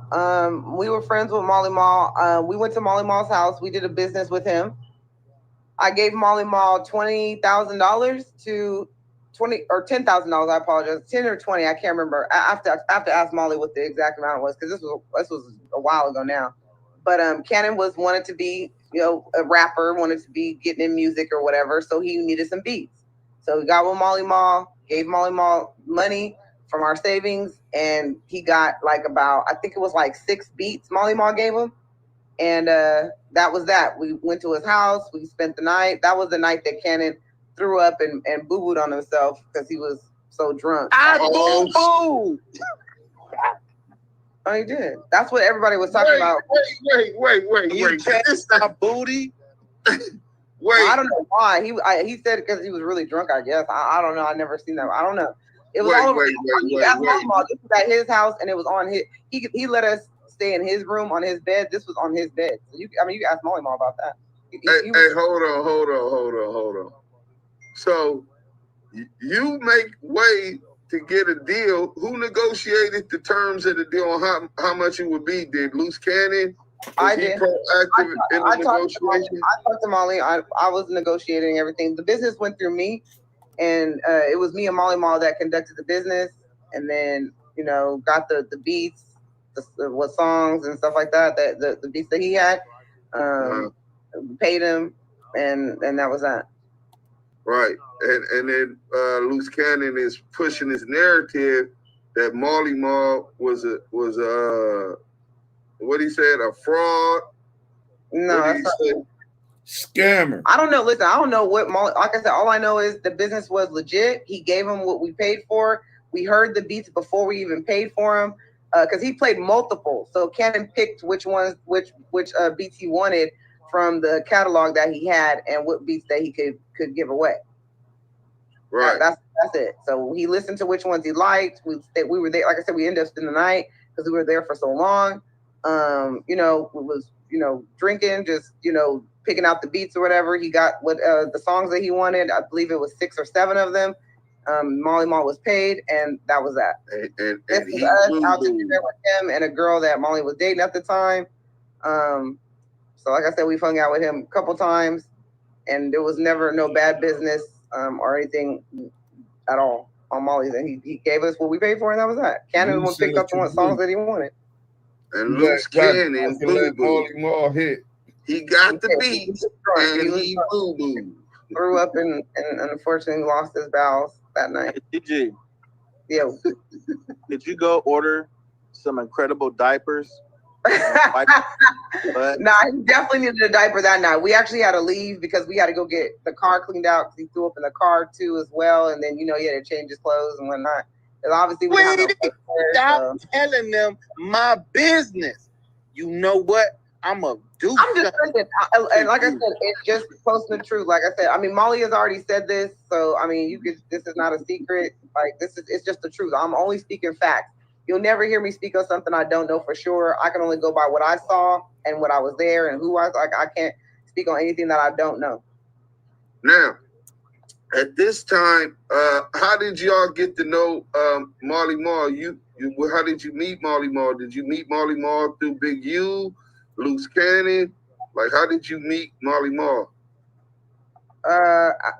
Speaker 12: We went to Molly Mall's house. We did a business with him. I gave Molly Mall $20,000 to $10,000. I apologize, 10 or 20. I can't remember. I have to ask Molly what the exact amount was because this was a while ago now. But Cannon wanted to be, you know, a rapper, wanted to be getting in music or whatever. So he needed some beats. So we got with Molly Mall, gave Molly Mall money from our savings, and he got like about, I think it was like 6 beats Molly Mall gave him. And that was that. We went to his house, we spent the night. That was the night that Cannon threw up and boo-booed on himself because he was so drunk. Oh, he did. That's what everybody was talking about.
Speaker 5: Wait. You can't stop booty?
Speaker 12: I don't know why. He said because he was really drunk, I guess. I don't know. I never seen that. I don't know. It was This was at his house, and it was on his. He let us stay in his room on his bed. This was on his bed. So you can ask Molly Mall about that.
Speaker 1: Hold on. So you make way to get a deal. Who negotiated the terms of the deal on how much it would be? Did Luce Cannon?
Speaker 12: I did. I talked
Speaker 1: to
Speaker 12: Molly. I was negotiating everything. The business went through me, and it was me and Molly Mall that conducted the business, and then got the beats, what songs and stuff like that. The beats that he had, paid him, and that was that.
Speaker 1: Right, and then Luce Cannon is pushing his narrative that Molly Mall was what he said, a fraud.
Speaker 12: No,
Speaker 1: scammer.
Speaker 12: I don't know. Listen, I don't know what Molly. Like I said, all I know is the business was legit. He gave him what we paid for. We heard the beats before we even paid for him, because he played multiple. So Cannon picked which beats he wanted from the catalog that he had and what beats that he could give away.
Speaker 1: Right.
Speaker 12: That's it. So he listened to which ones he liked. We were there. Like I said, we ended up spending the night because we were there for so long. We was drinking, just picking out the beats or whatever. He got what the songs that he wanted. I believe it was 6 or 7 of them. Molly Mall was paid, and that was that.
Speaker 1: And
Speaker 12: this was us out to dinner with him and a girl that Molly was dating at the time. So like I said, we've hung out with him a couple times, and there was never no bad business or anything at all on Molly's. And he gave us what we paid for, and that was that. Cannon picked up the songs that he wanted.
Speaker 1: And Luce Cannon, Molly Mall hit. He got the beats, and he boo-boo.
Speaker 12: Grew up and unfortunately lost his bowels that night.
Speaker 13: Gigi.
Speaker 12: Yeah.
Speaker 13: Did you go order some incredible diapers?
Speaker 12: Nah, he definitely needed a diaper that night. We actually had to leave because we had to go get the car cleaned out because he threw up in the car too as well. And then, you know, he had to change his clothes and whatnot. And obviously we
Speaker 13: stop telling them my business. You know what? I'm just
Speaker 12: saying, and like I said, it's just posting the truth. Like I said, I mean, Molly has already said this, so I mean, this is not a secret. Like it's just the truth. I'm only speaking facts. You'll never hear me speak on something I don't know for sure. I can only go by what I saw and what I was there and who I was. Like I can't speak on anything that I don't know.
Speaker 1: Now, at this time, how did y'all get to know Molly Mall? How did you meet Molly Mall? Did you meet Molly Mall through Big U, Luce Cannon? Like, how did you meet Molly Mall?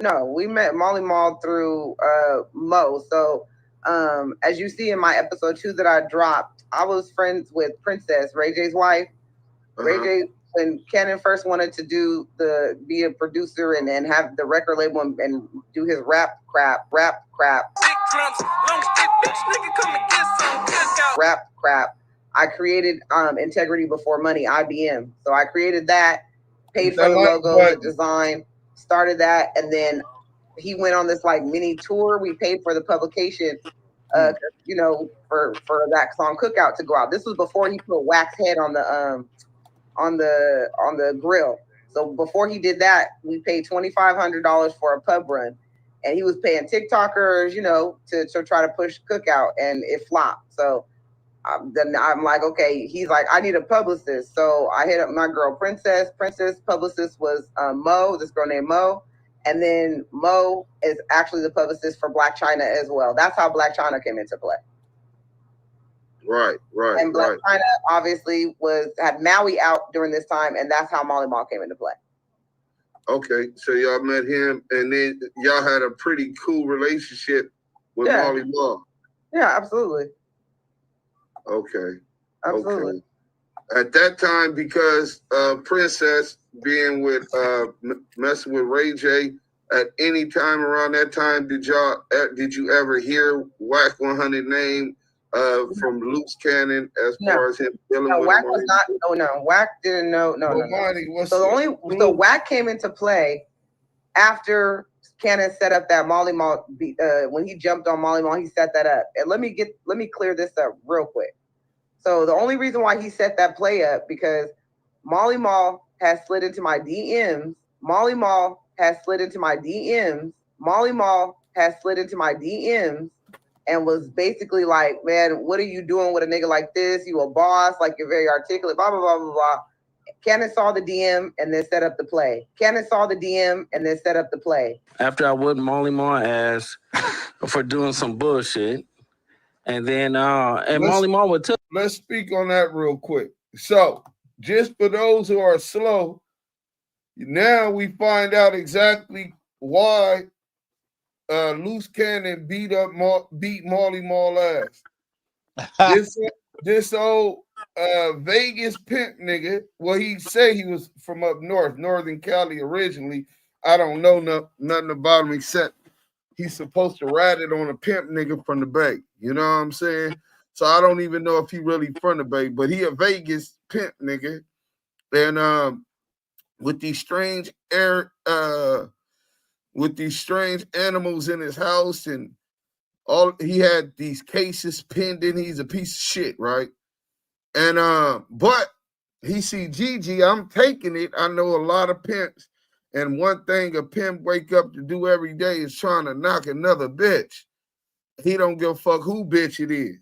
Speaker 12: No, we met Molly Mall through Mo. So, as you see in my episode 2 that I dropped, I was friends with Princess, Ray J's wife. Ray J, when Cannon first wanted to be a producer and have the record label and do his rap crap. I created Integrity Before Money, IBM. So I created that, paid for the logo, the design, started that, and then he went on this like mini tour. We paid for the publication, you know, for that song Cookout to go out. This was before he put Wack's head on the grill. So before he did that, we paid $2,500 for a pub run, and he was paying TikTokers, you know, to try to push Cookout, and it flopped. So then I'm like, okay, he's like, I need a publicist. So I hit up my girl Princess. Princess publicist was Mo, this girl named Mo. And then Mo is actually the publicist for Black China as well. That's how Black China came into play.
Speaker 1: Right.
Speaker 12: And Black China obviously had Maui out during this time, and that's how Molly Mall came into play.
Speaker 1: Okay, so y'all met him, and then y'all had a pretty cool relationship with Molly Mall.
Speaker 12: Yeah, absolutely.
Speaker 1: Okay.
Speaker 12: Absolutely.
Speaker 1: Okay. At that time, because Princess being with messing with Ray J, at any time around that time, did you ever hear Wack 100 name from Luce Cannon as far as him dealing with
Speaker 12: Wack was not. No, Wack didn't know. No. So Wack came into play after Cannon set up that Molly Mall. When he jumped on Molly Mall, he set that up. And let me clear this up real quick. So the only reason why he set that play up because Molly Mall has slid into my DMs. Molly Mall has slid into my DMs. Molly Mall has slid into my DMs and was basically like, man, what are you doing with a nigga like this? You a boss, like you're very articulate, blah, blah, blah, blah, blah. Cannon saw the DM and then set up the play. Cannon saw the DM and then set up the play.
Speaker 10: After I whooped Molly Mall ass for doing some bullshit. And then, Molly Mall would tell.
Speaker 1: Let's speak on that real quick. So, just for those who are slow, now we find out exactly why Luce Cannon beat Molly Mall ass. This old Vegas pimp nigga. Well, he say he was from up north, Northern Cali originally. I don't know nothing about him except he's supposed to ride it on a pimp nigga from the Bay. You know what I'm saying? So I don't even know if he really from the Bay, but he a Vegas pimp nigga. And with these strange animals in his house and all, he had these cases pending. He's a piece of shit, right? And but he see Gigi, I'm taking it. I know a lot of pimps, and one thing a pimp wake up to do every day is trying to knock another bitch. He don't give a fuck who bitch it is.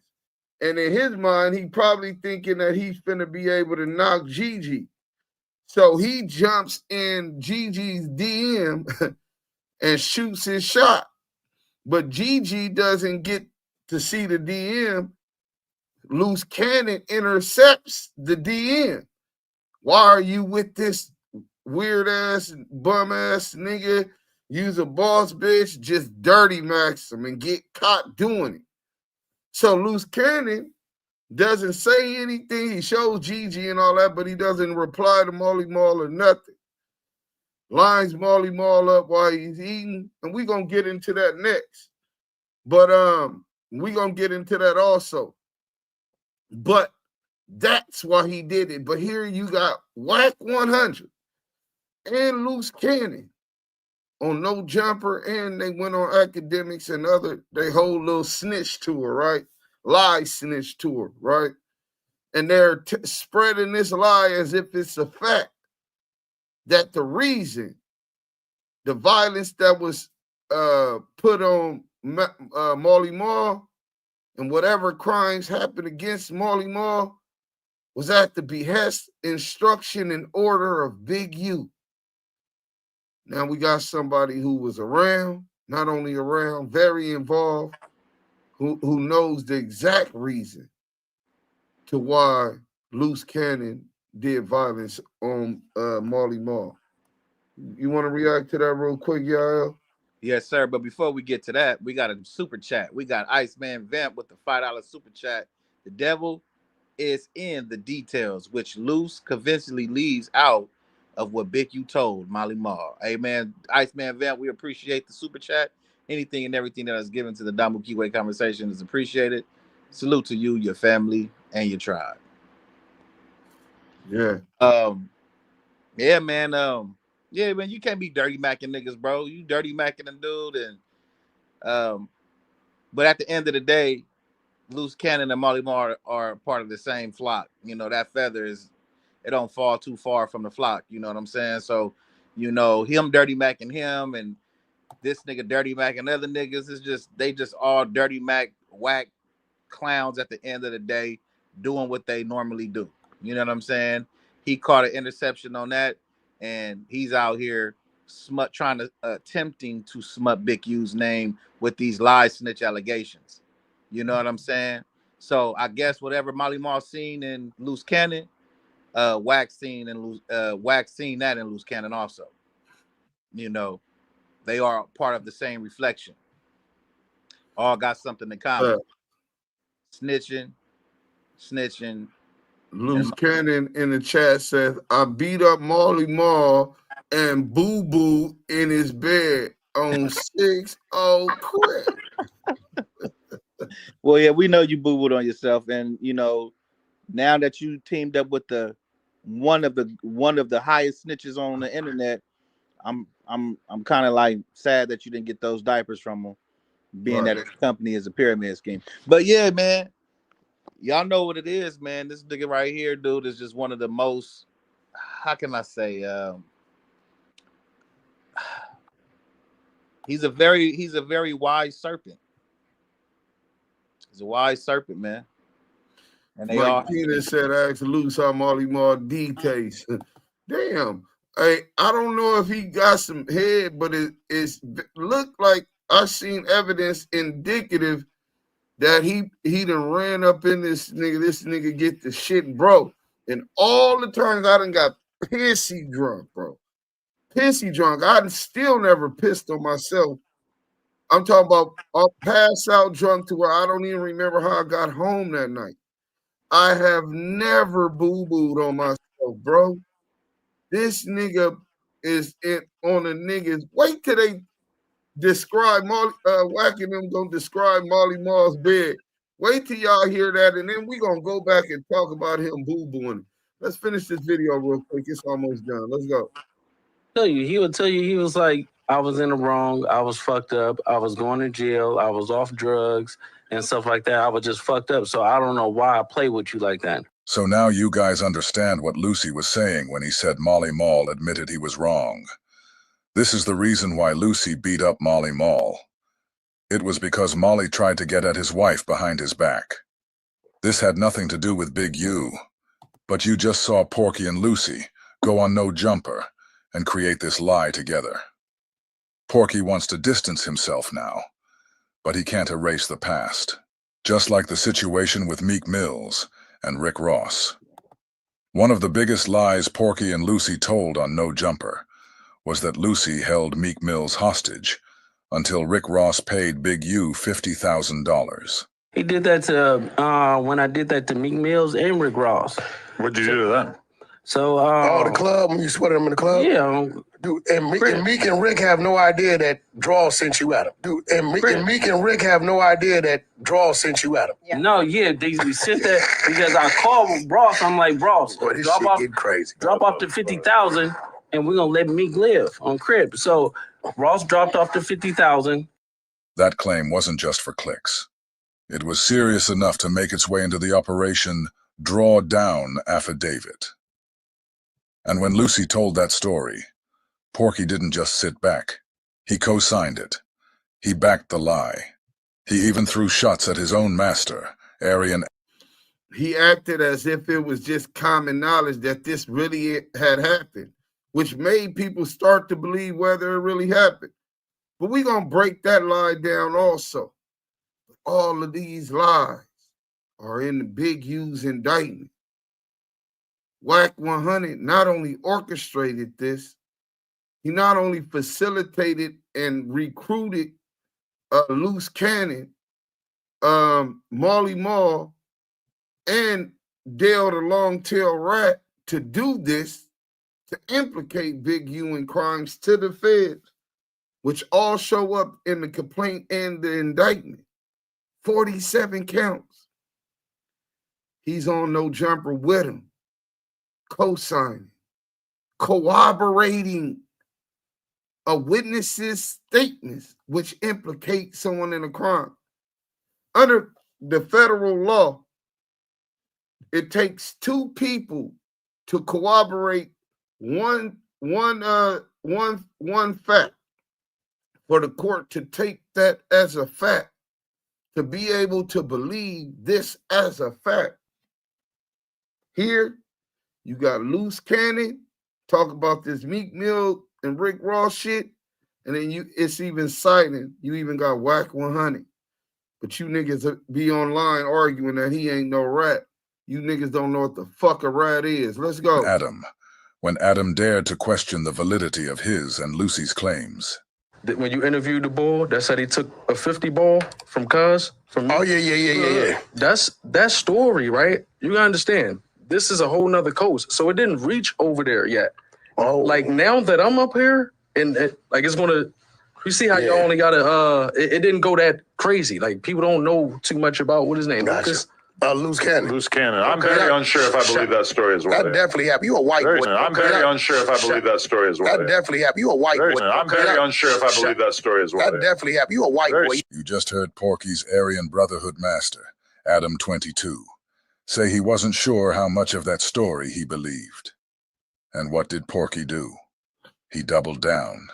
Speaker 1: And in his mind, he probably thinking that he's finna be able to knock Gigi. So he jumps in Gigi's DM and shoots his shot. But Gigi doesn't get to see the DM. Luce Cannon intercepts the DM. Why are you with this weird ass, bum ass nigga? Use a boss bitch, just dirty max him and get caught doing it. So Luce Cannon doesn't say anything. He shows Gigi and all that, but he doesn't reply to Molly Mall or nothing. Lines Molly Mall up while he's eating, and we're gonna get into that next. But we're gonna get into that also. But that's why he did it. But here you got Wack 100 and Luce Cannon on No Jumper, and they went on Academics and they whole little snitch tour, right? Lie snitch tour, right? And they're spreading this lie as if it's a fact that the reason the violence that was put on Molly Mall and whatever crimes happened against Molly Mall was at the behest, instruction, and order of Big U. Now we got somebody who was around, not only around, very involved, who knows the exact reason to why Luce Cannon did violence on Molly Mall. You want to react to that real quick, y'all?
Speaker 2: Yes, sir. But before we get to that, we got a super chat. We got Iceman Vamp with the $5 super chat. The devil is in the details, which Luce convincingly leaves out of what Big U told Molly Mall. Hey, man, Iceman Vamp, we appreciate the super chat. Anything and everything that is given to the Damu Kiwe Conversation is appreciated. Salute to you, your family, and your tribe.
Speaker 1: Yeah.
Speaker 2: Yeah, man. Yeah, man, you can't be dirty macking niggas, bro. You dirty macking them, dude. And but at the end of the day, Luce Cannon and Molly Mall are part of the same flock. You know, that feather it don't fall too far from the flock. You know what I'm saying? So, you know, him dirty macking him and this nigga dirty macking other niggas. They just all dirty mac whack clowns at the end of the day doing what they normally do. You know what I'm saying? He caught an interception on that, and he's out here attempting to smut Big U's name with these lie snitch allegations. You know what I'm saying? So I guess whatever Molly Mall seen in Luce Cannon, Wack seen that in Luce Cannon also. You know, they are part of the same reflection. All got something in common. Snitching.
Speaker 1: Luce Cannon in the chat says, I beat up Molly Mall and Boo Boo in his bed on 6-0 quit.
Speaker 2: Well, yeah, we know you boo-booed on yourself, and you know, now that you teamed up with one of the highest snitches on the internet, I'm kind of like sad that you didn't get those diapers from him, being that his company is a pyramid scheme. But yeah, man, y'all know what it is, man. This nigga right here, dude, is just one of the most, how can I say, he's a very wise serpent. He's a wise serpent, man. And they
Speaker 1: Mike Keenan said, ask Luce how Molly Mall details. Damn. I don't know if he got some head, but it's looked like I seen evidence indicative that he done ran up in this nigga get the shit broke. And all the times I done got pissy drunk, bro. Pissy drunk. I still never pissed on myself. I'm talking about passed out drunk to where I don't even remember how I got home that night. I have never boo-booed on myself, bro. This nigga is on the niggas. Wait till they describe Molly, Wack and them gonna describe Molly Mall's bed. Wait till y'all hear that, and then we gonna go back and talk about him boo-booing. Let's finish this video real quick. It's almost done. Let's go.
Speaker 10: He would tell you, he was like, I was in the wrong, I was fucked up, I was going to jail, I was off drugs and stuff like that. I was just fucked up. So I don't know why I play with you like that.
Speaker 3: So now you guys understand what Lucy was saying when he said Molly Mall admitted he was wrong. This is the reason why Lucy beat up Molly Mall. It was because Molly tried to get at his wife behind his back. This had nothing to do with Big U. But you just saw Porky and Lucy go on No Jumper, and create this lie together. Porky wants to distance himself now, but he can't erase the past, just like the situation with Meek Mills and Rick Ross. One of the biggest lies Porky and Lucy told on No Jumper was that Lucy held Meek Mills hostage until Rick Ross paid Big U $50,000.
Speaker 10: He did that to, when I did that to Meek Mills and Rick Ross.
Speaker 14: What'd you do to them?
Speaker 10: So,
Speaker 5: the club, when you sweated them in the club?
Speaker 10: Yeah.
Speaker 5: Dude, and Meek and Rick have no idea that Draw sent you at him. Dude, and Meek and Rick have no idea that Draw sent you at him.
Speaker 10: Yeah. No, yeah, they sent that because I called Ross. I'm like, Ross, drop off the 50,000 and we're gonna let Meek live on Crib. So Ross dropped off the 50,000.
Speaker 3: That claim wasn't just for clicks. It was serious enough to make its way into the Operation Drawdown affidavit. And when Lucy told that story, Porky didn't just sit back. He co-signed it. He backed the lie. He even threw shots at his own master, Arian.
Speaker 1: He acted as if it was just common knowledge that this really had happened, which made people start to believe whether it really happened. But we're going to break that lie down also. All of these lies are in the Big U's indictment. Wack 100 not only orchestrated this, he not only facilitated and recruited Luce Cannon, Marley Marl, and Dale the Long-Tail Rat to do this, to implicate Big U in crimes to the feds, which all show up in the complaint and the indictment. 47 counts. He's on No Jumper with him, co-signing, corroborating a witness's statements which implicate someone in a crime. Under the federal law, it takes two people to corroborate one fact for the court to take that as a fact, to be able to believe this as a fact. Here, you got Luce Cannon talk about this Meek Mill and Rick Ross shit, and then it's even citing, you even got Wack 100. But you niggas be online arguing that he ain't no rat. You niggas don't know what the fuck a rat is. Let's go.
Speaker 3: When Adam dared to question the validity of his and Lucy's claims.
Speaker 15: When you interviewed the boy that said he took a 50 ball from Cuz?
Speaker 5: Oh, yeah.
Speaker 15: That's that story, right? You gotta understand. This is a whole nother coast, so it didn't reach over there yet.
Speaker 5: Oh.
Speaker 15: Like, now that I'm up here, and it's gonna, you see how y'all only gotta, it didn't go that crazy. Like, people don't know too much about what his name is.
Speaker 5: Luce Cannon.
Speaker 14: Luce Cannon. I'm very unsure if I believe that story as well.
Speaker 5: That definitely happened. You a white boy.
Speaker 14: I'm very unsure if I believe that story as well.
Speaker 5: That definitely happened. You a white boy.
Speaker 14: I'm very unsure if I believe that story as well.
Speaker 5: That definitely happened. You a white boy.
Speaker 3: You just heard Porky's Aryan Brotherhood master, Adam 22, say he wasn't sure how much of that story he believed. And what did Porky do? He doubled down.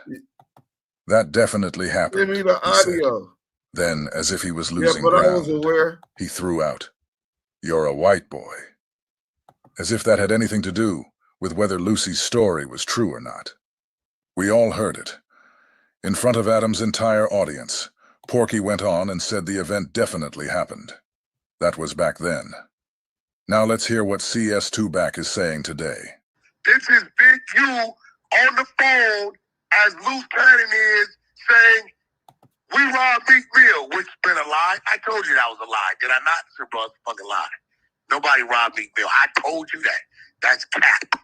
Speaker 3: That definitely happened.
Speaker 1: Give me the audio.
Speaker 3: Then, as if he was losing
Speaker 1: but
Speaker 3: ground,
Speaker 1: I was aware.
Speaker 3: He threw out, "You're a white boy." As if that had anything to do with whether Lucy's story was true or not. We all heard it. In front of Adam's entire audience, Porky went on and said the event definitely happened. That was back then. Now let's hear what CS2 Back is saying today.
Speaker 5: This is Big U on the phone as Luce Cannon is saying, we robbed Meek Mill, which has been a lie. I told you that was a lie. Did I not? It's a fucking lie. Nobody robbed Meek Mill. I told you that. That's cap.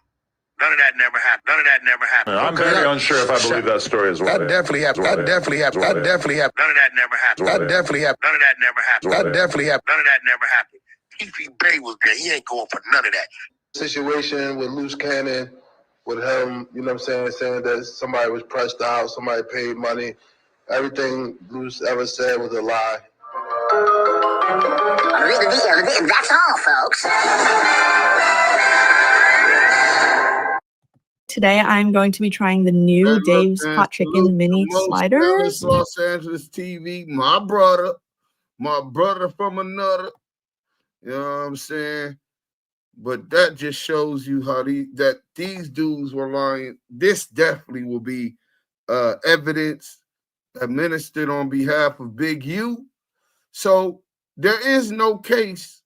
Speaker 5: None of that never happened.
Speaker 14: I'm very unsure if I believe that story as well.
Speaker 5: That definitely happened. That definitely happened. None of that never happened. That definitely happened. None of that never happened. That definitely happened. None of that never happened. T.P. Bay was there. He ain't going for none of that.
Speaker 16: Situation with Luce Cannon, with him, you know what I'm saying that somebody was pressed out, somebody paid money. Everything Luce ever said was a lie.
Speaker 17: That's all, folks.
Speaker 18: Today, I'm going to be trying the new Dave's Hot Chicken Mini Sliders.
Speaker 1: Los Angeles TV, my brother from another. You know what I'm saying? But that just shows you how these dudes were lying. This definitely will be evidence administered on behalf of Big U. So there is no case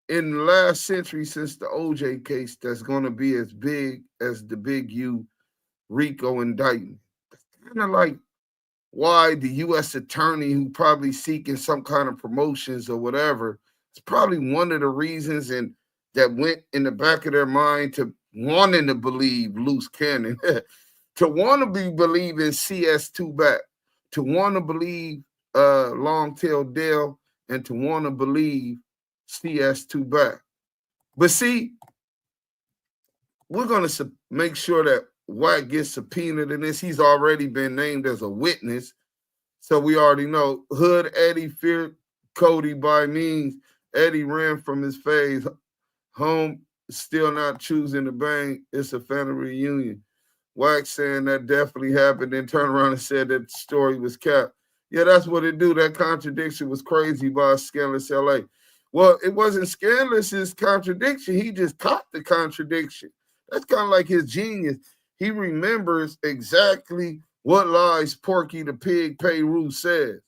Speaker 1: in the last century since the OJ case that's going to be as big as the Big U RICO indictment. It's kind of like why the U.S. attorney, who probably seeking some kind of promotions or whatever, it's probably one of the reasons and that went in the back of their mind to wanting to believe Luce Cannon, to want to be believing CS2 back, to want to believe Long-Tail Dale, and to want to believe CS2 back. But see, we're going to make sure that Wack gets subpoenaed in this. He's already been named as a witness. So we already know Hood Eddie feared Cody by means. Eddie ran from his phase. Home still not choosing to bang. It's a family reunion. Wack saying that definitely happened, then turned around and said that the story was capped. Yeah, that's what it do. That contradiction was crazy by Scandalous LA. Well, it wasn't Scandalous's contradiction. He just caught the contradiction. That's kind of like his genius. He remembers exactly what lies Porky the Pig Payru says.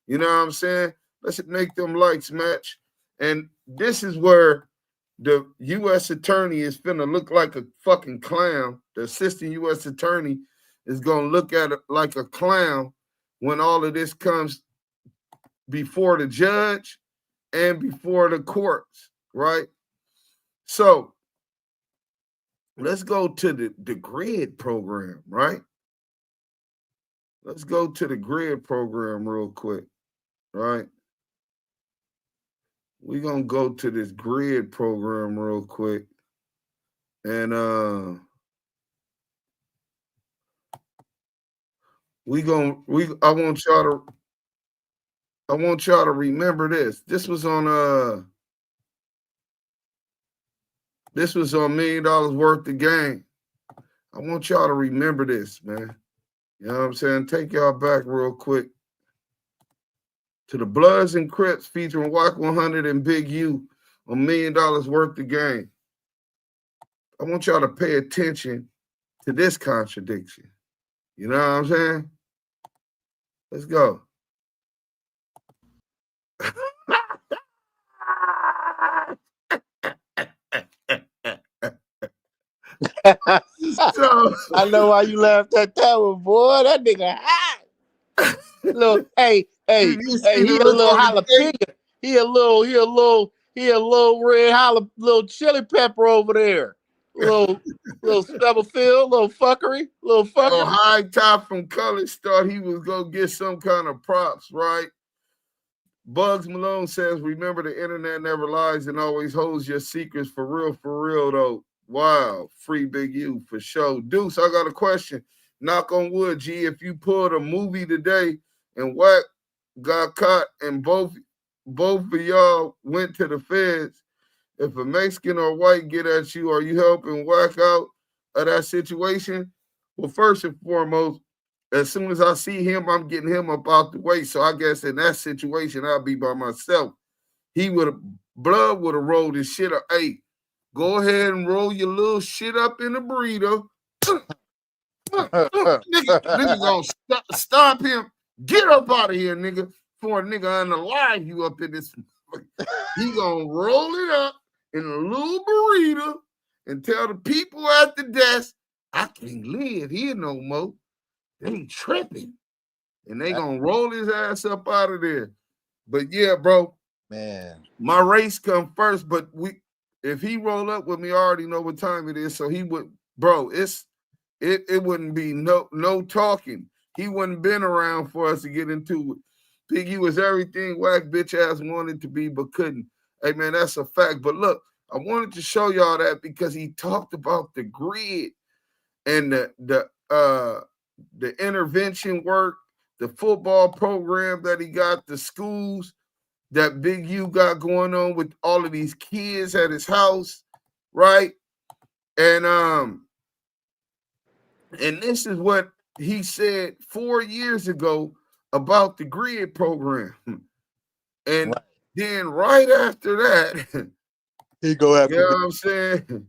Speaker 1: You know what I'm saying? Let's make them likes match. And this is where the U.S. attorney is finna look like a fucking clown. The assistant U.S. attorney is going to look at it like a clown when all of this comes before the judge and before the courts, right? So let's go to the GRID program, right? Let's go to the GRID program real quick, right? We're going to go to this GRID program real quick. And I want y'all to remember this. This was on $1 million worth of game. I want y'all to remember this, man. You know what I'm saying? Take y'all back real quick to the Bloods and Crips featuring Wack 100 and Big U on $1 million worth of game. I want y'all to pay attention to this contradiction. You know what I'm saying? Let's go.
Speaker 19: So, I know why you laughed at that one, boy. That nigga hot. Look, hey, he a little jalapeno. He a little red little chili pepper over there. Little Stubblefield, little fuckery.
Speaker 1: Oh, High Top from College thought he was gonna get some kind of props, right? Bugs Malone says, remember the internet never lies and always holds your secrets for real though. Wow, free Big U for sure. Deuce, I got a question. Knock on wood, G, if you pulled a movie today and Wack got caught and both of y'all went to the feds, if a Mexican or white get at you, are you helping Wack out of that situation? Well, first and foremost, as soon as I see him, I'm getting him up out the way. So I guess in that situation, I'll be by myself. Blood would have rolled his shit up. Hey, go ahead and roll your little shit up in the burrito. nigga gonna stop him. Get up out of here, nigga. For a nigga unalive you up in this. He gonna roll it up in a little burrito and tell the people at the desk, I can't live here no more. They tripping. And they gonna roll his ass up out of there. But yeah, bro.
Speaker 19: Man.
Speaker 1: My race come first, but if he roll up with me, I already know what time it is. So he would, bro, it wouldn't be no talking. He wouldn't been around for us to get into it. Big U was everything Wack bitch ass wanted to be, but couldn't. Hey man, that's a fact. But look, I wanted to show y'all that because he talked about the grid and the intervention work, the football program that he got, the schools that Big U got going on with all of these kids at his house, right? And this is what he said 4 years ago about the grid program. And then right after that,
Speaker 19: He go after
Speaker 1: you know what I'm saying?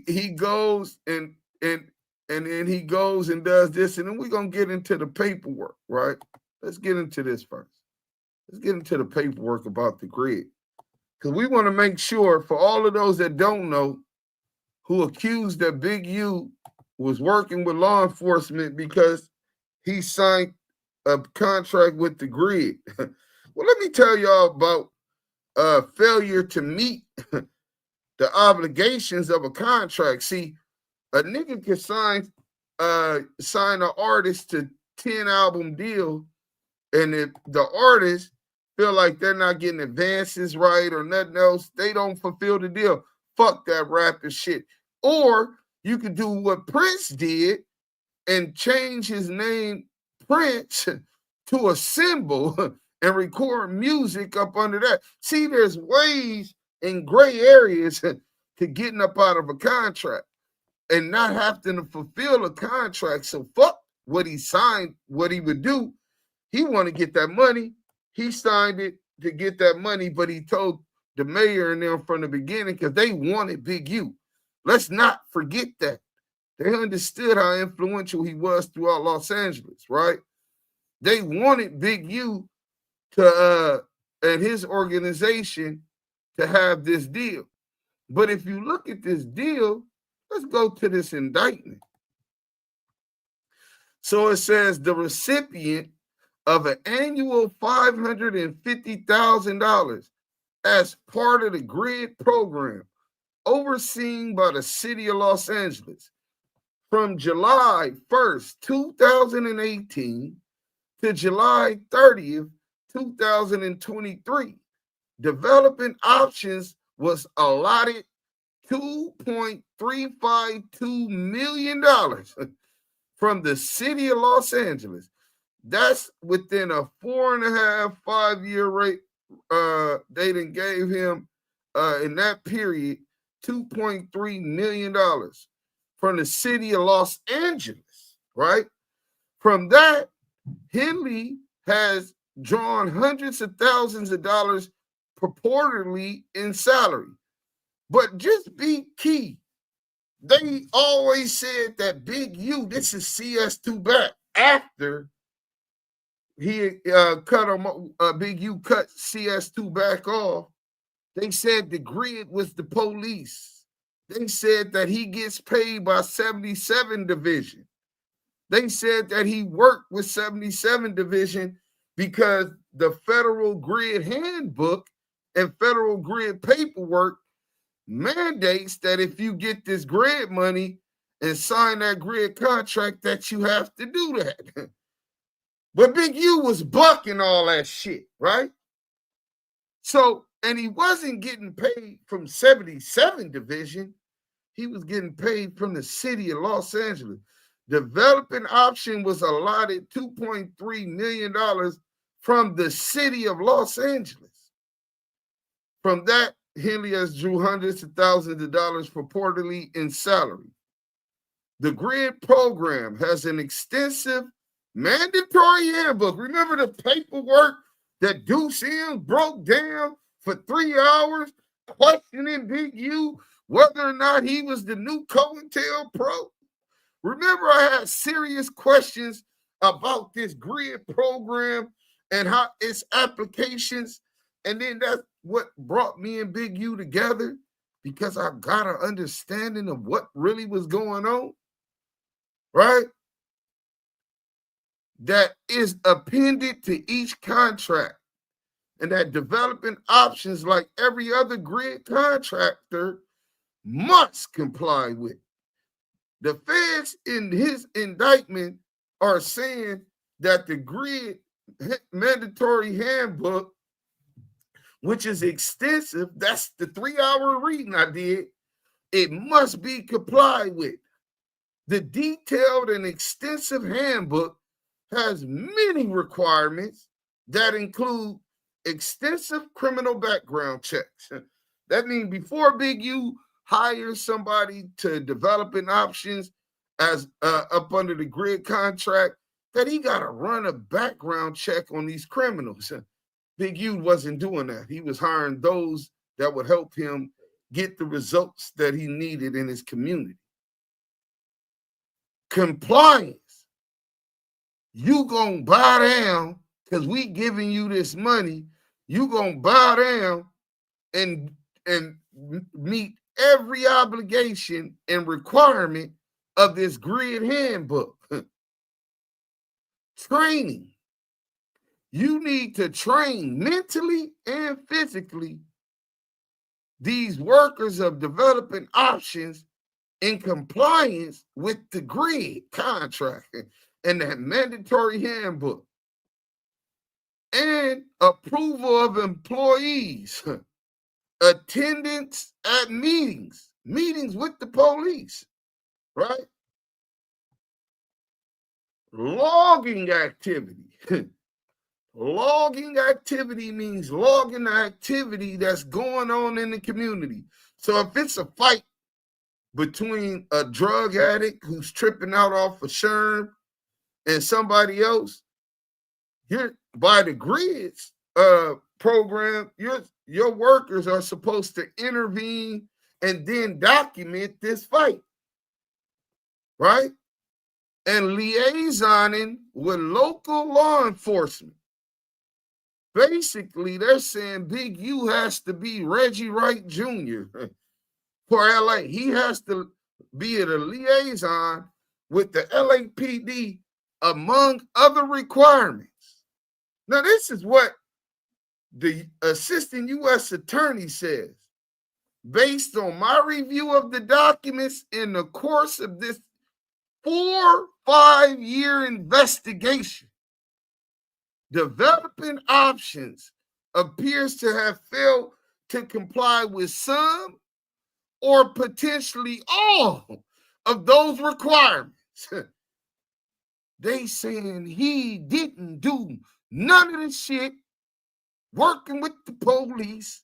Speaker 1: He goes and then he goes and does this, and then we're gonna get into the paperwork, right? Let's get into this first. Let's get into the paperwork about the grid. Because we want to make sure for all of those that don't know, who accused that Big U was working with law enforcement because he signed a contract with the grid. Well, let me tell y'all about failure to meet the obligations of a contract. See, a nigga can sign an artist to 10-album deal, and if the artist feel like they're not getting advances right or nothing else, they don't fulfill the deal. Fuck that rapping shit. Or you could do what Prince did and change his name Prince to a symbol and record music up under that. See, there's ways in gray areas to getting up out of a contract and not having to fulfill a contract. So fuck what he signed, what he would do. He want to get that money. He signed it to get that money, but he told the mayor and them from the beginning because they wanted Big U. Let's not forget that. They understood how influential he was throughout Los Angeles, right? They wanted Big U to and his organization to have this deal. But if you look at this deal, let's go to this indictment. So it says the recipient of an annual $550,000 as part of the GRID program overseen by the city of Los Angeles from July 1st, 2018 to July 30th, 2023. Developing options was allotted $2.352 million from the city of Los Angeles. That's within a 4.5, 5-year rate. They done gave him in that period $2.3 million from the city of Los Angeles, right? From that, Henley has drawn hundreds of thousands of dollars purportedly in salary. But just be key. They always said that Big U, this is CS2 back after he cut him. Big U cut CS2 back off. They said the grid was the police. They said that he gets paid by 77 Division. They said that he worked with 77 Division because the federal grid handbook and federal grid paperwork mandates that if you get this grid money and sign that grid contract, that you have to do that. But Big U was bucking all that shit, right? So, and he wasn't getting paid from 77 Division. He was getting paid from the city of Los Angeles. Developing option was allotted $2.3 million from the city of Los Angeles. From that, Henley has drew hundreds of thousands of dollars purportedly in salary. The GRID program has an extensive mandatory handbook. Remember the paperwork that Deuce M broke down for 3 hours, questioning Big U whether or not he was the new COINTELPRO? Remember, I had serious questions about this GRID program and how its applications, and then that's what brought me and Big U together, because I got an understanding of what really was going on, right? That is appended to each contract, and that developing options, like every other grid contractor, must comply with. The feds in his indictment are saying that the grid mandatory handbook, which is extensive, that's the 3-hour reading I did, it must be complied with. The detailed and extensive handbook has many requirements that include extensive criminal background checks. That means before Big U hires somebody to developing options as up under the grid contract, that he got to run a background check on these criminals. Big U wasn't doing that. He was hiring those that would help him get the results that he needed in his community. Compliance. You gonna bow down because we giving you this money. You gonna bow down and meet every obligation and requirement of this grid handbook. Training. You need to train mentally and physically these workers of developing options in compliance with the grid contract and that mandatory handbook, and approval of employees, attendance at meetings with the police, right? Logging activity. Logging activity means logging the activity that's going on in the community. So if it's a fight between a drug addict who's tripping out off a sherm and somebody else, you're by the grids program, your workers are supposed to intervene and then document this fight, right? And liaisoning with local law enforcement. Basically, they're saying Big U has to be Reggie Wright Jr. for LA. He has to be a liaison with the LAPD, among other requirements. Now, this is what the assistant U.S. attorney says. Based on my review of the documents in the course of this 4-5-year investigation, developing options appears to have failed to comply with some or potentially all of those requirements. They saying he didn't do none of the shit working with the police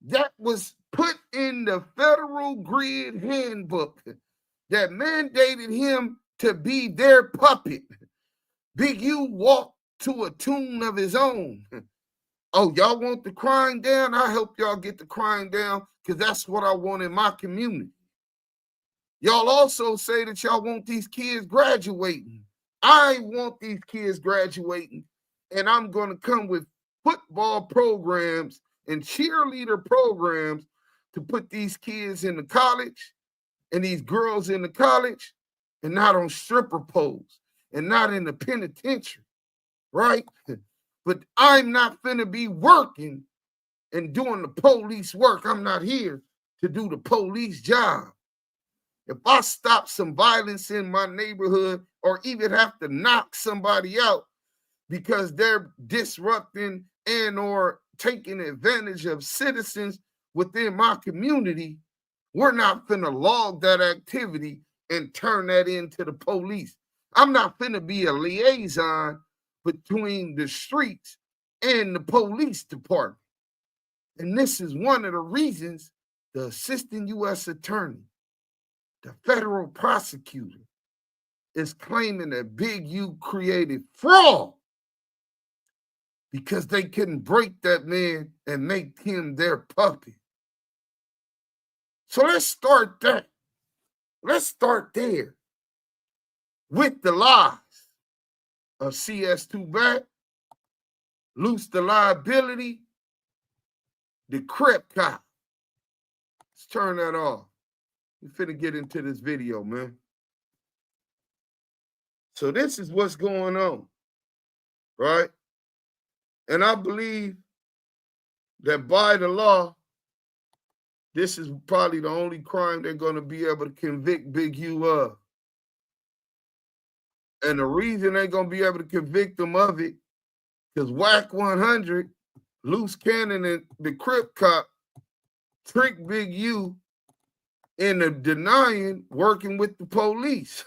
Speaker 1: that was put in the federal grid handbook that mandated him to be their puppet. Big U walked to a tune of his own. Oh, y'all want the crime down? I help y'all get the crime down because that's what I want in my community. Y'all also say that y'all want these kids graduating. I want these kids graduating, and I'm going to come with football programs and cheerleader programs to put these kids in the college and these girls in the college and not on stripper poles and not in the penitentiary, right? But I'm not finna be working and doing the police work. I'm not here to do the police job. If I stop some violence in my neighborhood or even have to knock somebody out because they're disrupting and or taking advantage of citizens within my community, we're not finna log that activity and turn that into the police. I'm not finna be a liaison between the streets and the police department. And this is one of the reasons the assistant U.S. attorney, the federal prosecutor, is claiming that Big U created fraud because they couldn't break that man and make him their puppet. So let's start that. Let's start there with the lies of CS2 back, Luce the liability, the Crip cop. Let's turn that off. We finna get into this video, man. So this is what's going on, right? And I believe that by the law, this is probably the only crime they're going to be able to convict Big U of. And the reason they're going to be able to convict them of it, because Wack 100, Luce Cannon, and the Crip cop tricked Big U into denying working with the police,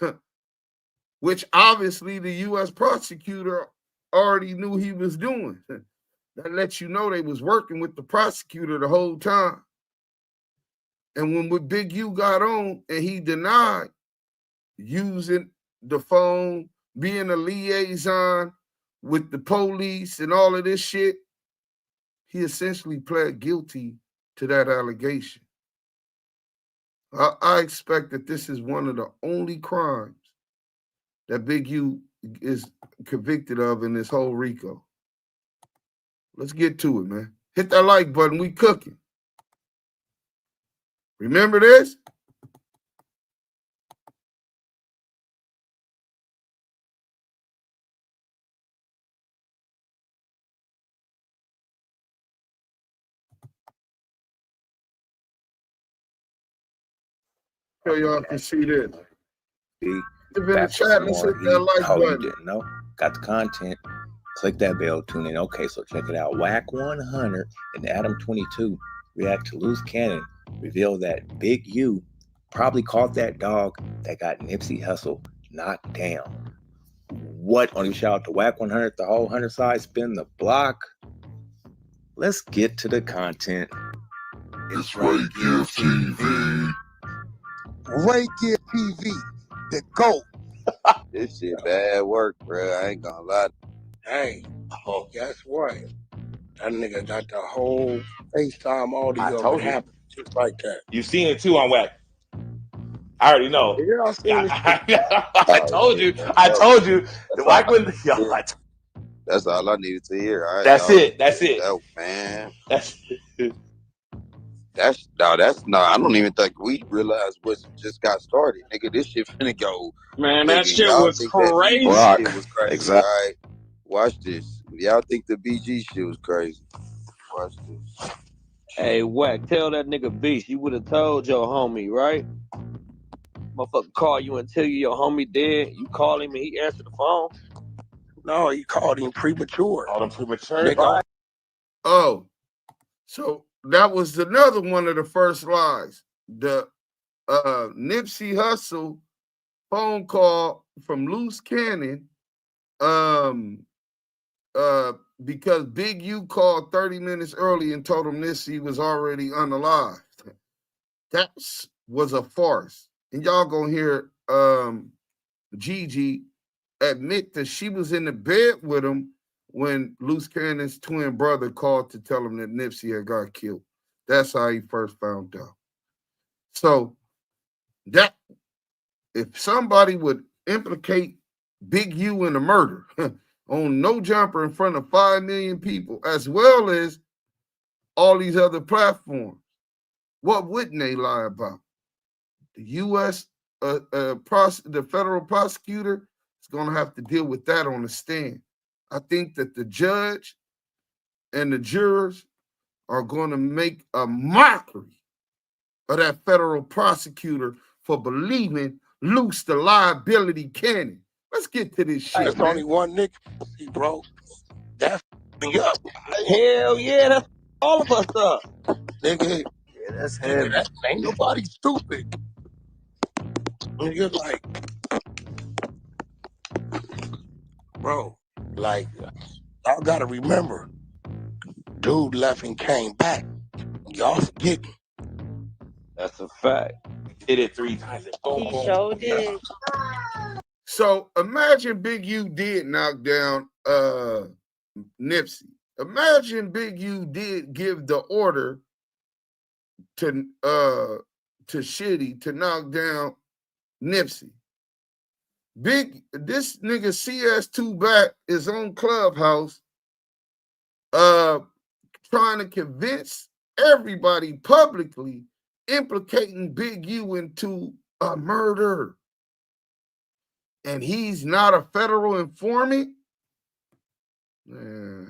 Speaker 1: which obviously the U.S. prosecutor already knew he was doing. That lets you know they was working with the prosecutor the whole time. And when Big U got on and he denied using the phone, being a liaison with the police and all of this shit, he essentially pled guilty to that allegation. I expect that this is one of the only crimes that Big U is convicted of in this whole RICO. Let's get to it, man. Hit that like button. We cooking. Remember this? So y'all can see this. If in the chat, let's hit that like button.
Speaker 20: You didn't know? Got the content. Click that bell, tune in. Okay, so check it out. Wack 100 and Adam 22 react to Luce Cannon, reveal that Big U probably caught that dog that got Nipsy Hustle knocked down. What? On you shout out to Wack 100, the whole 100 side, spin the block. Let's get to the content.
Speaker 21: It's Ray Give TV. Ray Give TV, the GOAT.
Speaker 22: This shit bad work, bro. I ain't gonna lie.
Speaker 5: Hey, guess what? That nigga got the whole FaceTime audio that happened just like that.
Speaker 23: You seen it too on Wack. I already know.
Speaker 5: Yeah, I seen it.
Speaker 23: I told you. The Wack one.
Speaker 22: That's all I needed to hear.
Speaker 23: That's it.
Speaker 22: Man.
Speaker 23: That's
Speaker 22: I don't even think we realized what just got started. Nigga, this shit finna go.
Speaker 10: Man, that shit was crazy.
Speaker 22: That shit was crazy.
Speaker 23: Exactly.
Speaker 22: All right. Watch this. Y'all think the BG shit was crazy. Watch this.
Speaker 24: Hey, Wack, tell that nigga Beast, you would have told your homie, right? Motherfucker call you and tell you your homie dead. You call him and he answered the phone.
Speaker 5: No, he called him premature.
Speaker 23: Called him premature.
Speaker 1: Oh, so that was another one of the first lies. The Nipsey Hustle phone call from Luce Cannon, because Big U called 30 minutes early and told him Nipsey was already unalived. That was a farce. And y'all gonna hear Gigi admit that she was in the bed with him when Luce Cannon's twin brother called to tell him that Nipsey had got killed. That's how he first found out. So that if somebody would implicate Big U in a murder on No Jumper in front of 5 million people, as well as all these other platforms, what wouldn't they lie about? The U.S. The federal prosecutor is going to have to deal with that on the stand. I think that the judge and the jurors are going to make a mockery of that federal prosecutor for believing Luce the liability Cannon. Let's get to this shit.
Speaker 5: There's only one nigga, bro. That's me up.
Speaker 24: Hell yeah, that's all of us up.
Speaker 5: Nigga,
Speaker 24: Yeah, that's
Speaker 5: nigga, that ain't nobody stupid. Nigga, like, bro, like, y'all gotta remember, dude left and came back. Y'all forgetting.
Speaker 24: That's a fact.
Speaker 23: Did it 3 times.
Speaker 25: He sure did.
Speaker 1: So imagine Big U did knock down Nipsey. Imagine Big U did give the order to Shitty to knock down Nipsey. This nigga CS2 back is on Clubhouse trying to convince everybody publicly implicating Big U into a murder. And he's not a federal informant? Yeah.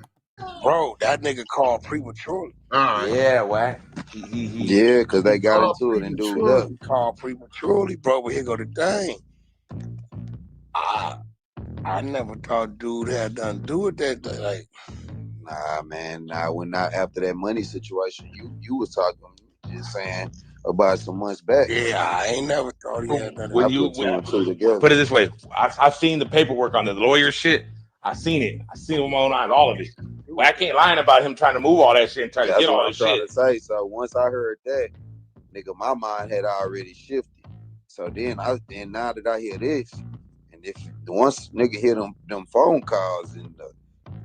Speaker 5: Bro, that nigga called prematurely.
Speaker 23: Yeah, Wack.
Speaker 22: Yeah, because they got into it and dude left.
Speaker 5: He called prematurely, bro, but here go the thing. I never thought dude had nothing to do with that. Like,
Speaker 22: nah, man. Nah, when not after that money situation, you was talking, just saying about some months back.
Speaker 5: Yeah, I ain't never thought he had nothing.
Speaker 23: When you put it this way, I've seen the paperwork on the lawyer shit. I seen it. I seen him online, all of it. Well, I can't lying about him trying to move all that shit and try to get all this shit.
Speaker 22: That's what I'm trying to say. So once I heard that, nigga, my mind had already shifted. So then now that I hear this, and if once nigga hear them phone calls and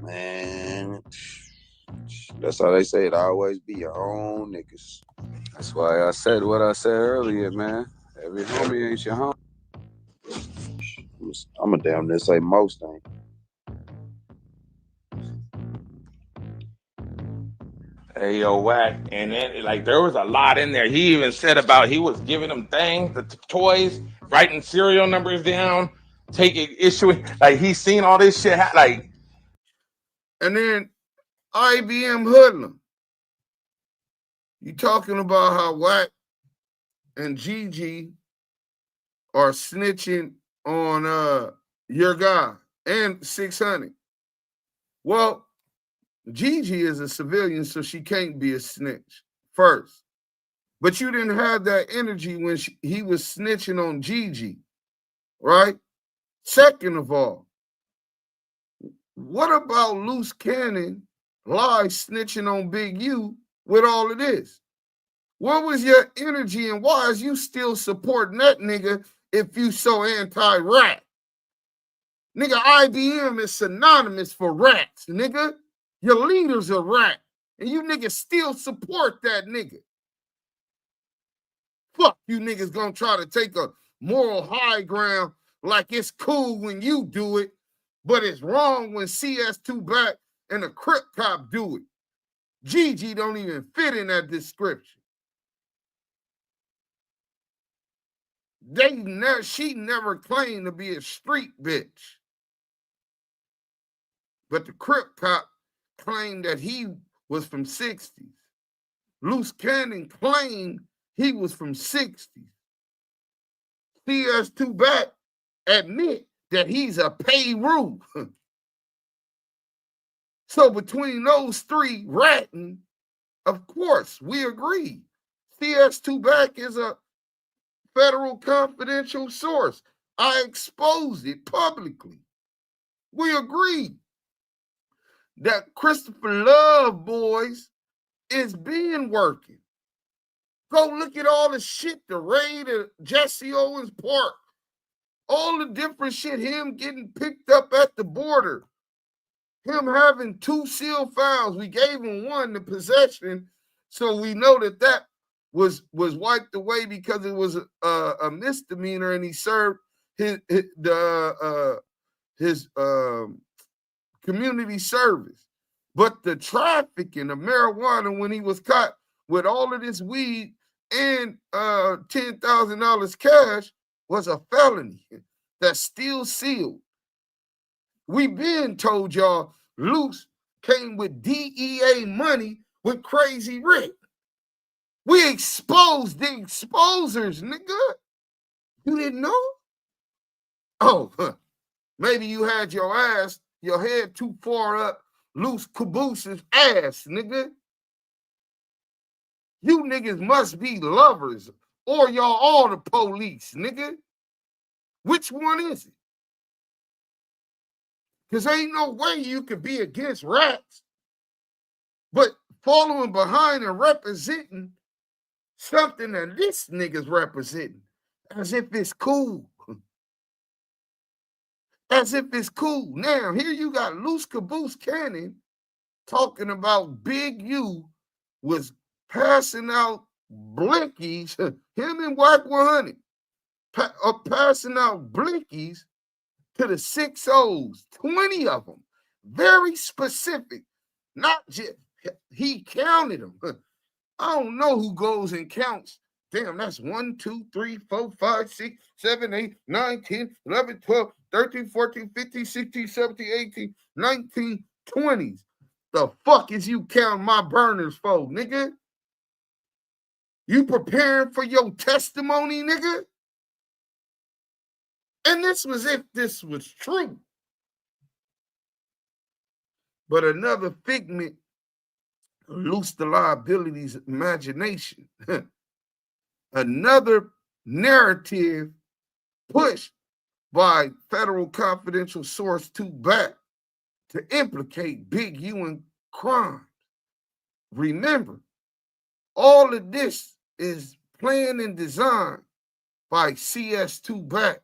Speaker 22: man, That's how they say it. Always be your own niggas.
Speaker 4: That's why I said what I said earlier, man. Every homie ain't your homie.
Speaker 22: I'm a damn near say most ain't.
Speaker 23: Hey, yo, Wack. And then, like, there was a lot in there. He even said about he was giving them things, the toys, writing serial numbers down, taking issuing. Like, he's seen all this shit. Like,
Speaker 1: and then IBM hoodlum. You talking about how Wack and Gigi are snitching on your guy and 600. Well, Gigi is a civilian, so she can't be a snitch first. But you didn't have that energy when he was snitching on Gigi, right? Second of all, what about Luce Cannon live snitching on Big U with all of this? Where was your energy and why is you still supporting that nigga if you so anti-rat? Nigga, IBM is synonymous for rats, nigga. Your leader's a rat, and you niggas still support that nigga. Fuck you niggas gonna try to take a moral high ground like it's cool when you do it, but it's wrong when CS2 back and a Crip cop do it. Gigi don't even fit in that description. She never claimed to be a street bitch. But the Crip cop claimed that he was from 60s. Luce Cannon claimed he was from 60s. CS2 back admit that he's a Peru. So between those three ratting, of course, we agree. CS2 back is a federal confidential source. I exposed it publicly. We agree that Christopher Love boys is being working. Go look at all the shit, the raid at Jesse Owens Park, all the different shit, him getting picked up at the border, him having 2 sealed files. We gave him one, the possession, so we know that that was wiped away because it was a misdemeanor and he served his community service. But the trafficking of marijuana when he was caught with all of this weed and $10,000 cash was a felony that's still sealed. We been told y'all Luce came with DEA money with Crazy Rick. We exposed the exposers, nigga. You didn't know? Oh, maybe you had your head too far up Luce Caboose's ass, nigga. You niggas must be lovers or y'all all the police, nigga. Which one is it? Because ain't no way you could be against rats, but following behind and representing something that this nigga's representing as if it's cool. As if it's cool. Now, here you got Luce Cannon talking about Big U was passing out blinkies, him and Wack 100, passing out blinkies to the 6-0s, 20 of them, very specific. Not just, he counted them. I don't know who goes and counts. Damn, that's 1, 2, 3, 4, 5, 6, 7, 8, 9, 10, 11, 12, 13, 14, 15, 16, 17, 18, 19, 20s. The fuck is you counting my burners for, nigga? You preparing for your testimony, nigga? And this was if this was true. But another figment of Luce the Liability's imagination. Another narrative pushed by federal confidential source 2 back to implicate Big U in crimes. Remember, all of this is planned and designed by CS2 back.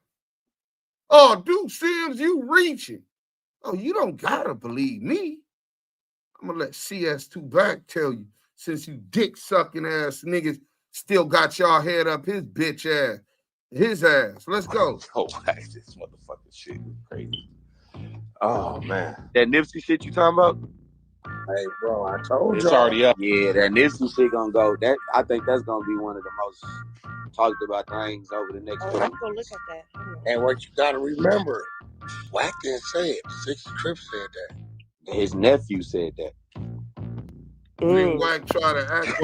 Speaker 1: Oh, dude, Sims, you reaching. Oh, you don't gotta believe me. I'm gonna let CS2 back tell you, since you dick sucking ass niggas still got y'all head up his bitch ass, his ass. Let's go.
Speaker 23: Oh, this motherfucking shit is crazy. Oh man,
Speaker 22: That Nipsey shit you talking about?
Speaker 21: Hey, bro, I told
Speaker 23: it's
Speaker 21: y'all.
Speaker 23: already up.
Speaker 22: Yeah, that Nipsey shit gonna go. That I think that's gonna be one of the most talked about things over the next.
Speaker 6: Oh, I'm gonna look at that.
Speaker 21: And what you gotta remember, Wack didn't say it. 60 Trips said that.
Speaker 22: His nephew said that.
Speaker 1: Then Wack try to act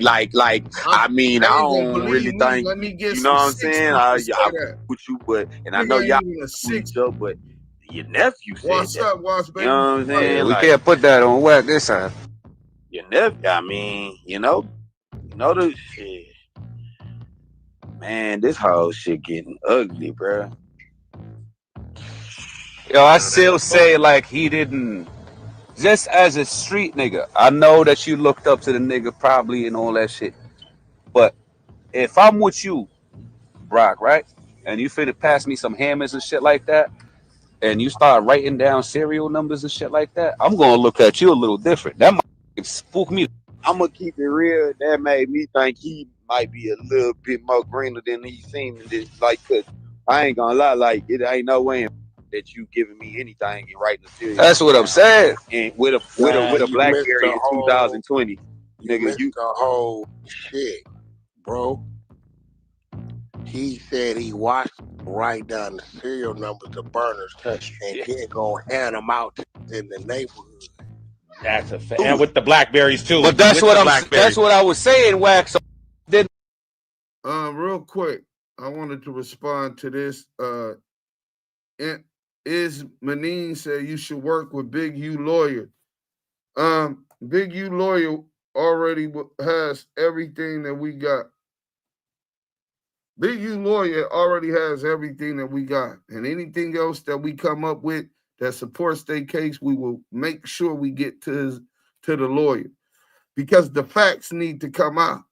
Speaker 1: like
Speaker 22: I mean, I
Speaker 1: ain't gonna
Speaker 22: don't
Speaker 1: believe
Speaker 22: really
Speaker 1: me.
Speaker 22: think
Speaker 1: Let me get
Speaker 22: you know what I'm
Speaker 1: some
Speaker 22: saying.
Speaker 1: 60
Speaker 22: I
Speaker 1: to say that.
Speaker 22: with you, but and I
Speaker 1: Nigga
Speaker 22: know
Speaker 1: ain't
Speaker 22: y'all
Speaker 1: even a
Speaker 22: switch
Speaker 1: 60.
Speaker 22: up, but your nephew said
Speaker 1: What's
Speaker 22: that.
Speaker 1: up, Watch Baby?
Speaker 22: You know what I'm saying?
Speaker 4: Yeah, we
Speaker 22: Like,
Speaker 4: can't put that on Wack this time.
Speaker 22: your nephew. I mean, you know the shit. Man, this whole shit getting ugly, bro.
Speaker 4: Yo, I still say like he didn't. Just as a street nigga, I know that you looked up to the nigga probably and all that shit. But if I'm with you, Brock, right, and you finna pass me some hammers and shit like that, and you start writing down serial numbers and shit like that, I'm gonna look at you a little different. That might spook me.
Speaker 22: I'm gonna keep it real. That made me think he might be a little bit more greener than he seemed. Like, cause I ain't gonna lie, like it ain't no way that you giving me anything and writing a serial.
Speaker 4: That's what I'm saying.
Speaker 22: And with a
Speaker 21: You missed
Speaker 22: BlackBerry
Speaker 21: the
Speaker 22: in
Speaker 21: whole,
Speaker 22: 2020,
Speaker 21: you
Speaker 22: nigga,
Speaker 21: missed the whole shit, bro. He said he watched write down the serial numbers to burners and then go hand them out in the neighborhood.
Speaker 23: That's a fact. And with the Blackberries too.
Speaker 4: But that's
Speaker 23: with
Speaker 4: what
Speaker 23: the
Speaker 4: I'm.
Speaker 23: Blackberries.
Speaker 4: That's what I was saying, Wax. So then,
Speaker 1: real quick, I wanted to respond to this. Is Manine said you should work with Big U Lawyer. Big U Lawyer already has everything that we got. Big U Lawyer already has everything that we got. And anything else that we come up with that supports their case, we will make sure we get to the lawyer. Because the facts need to come out.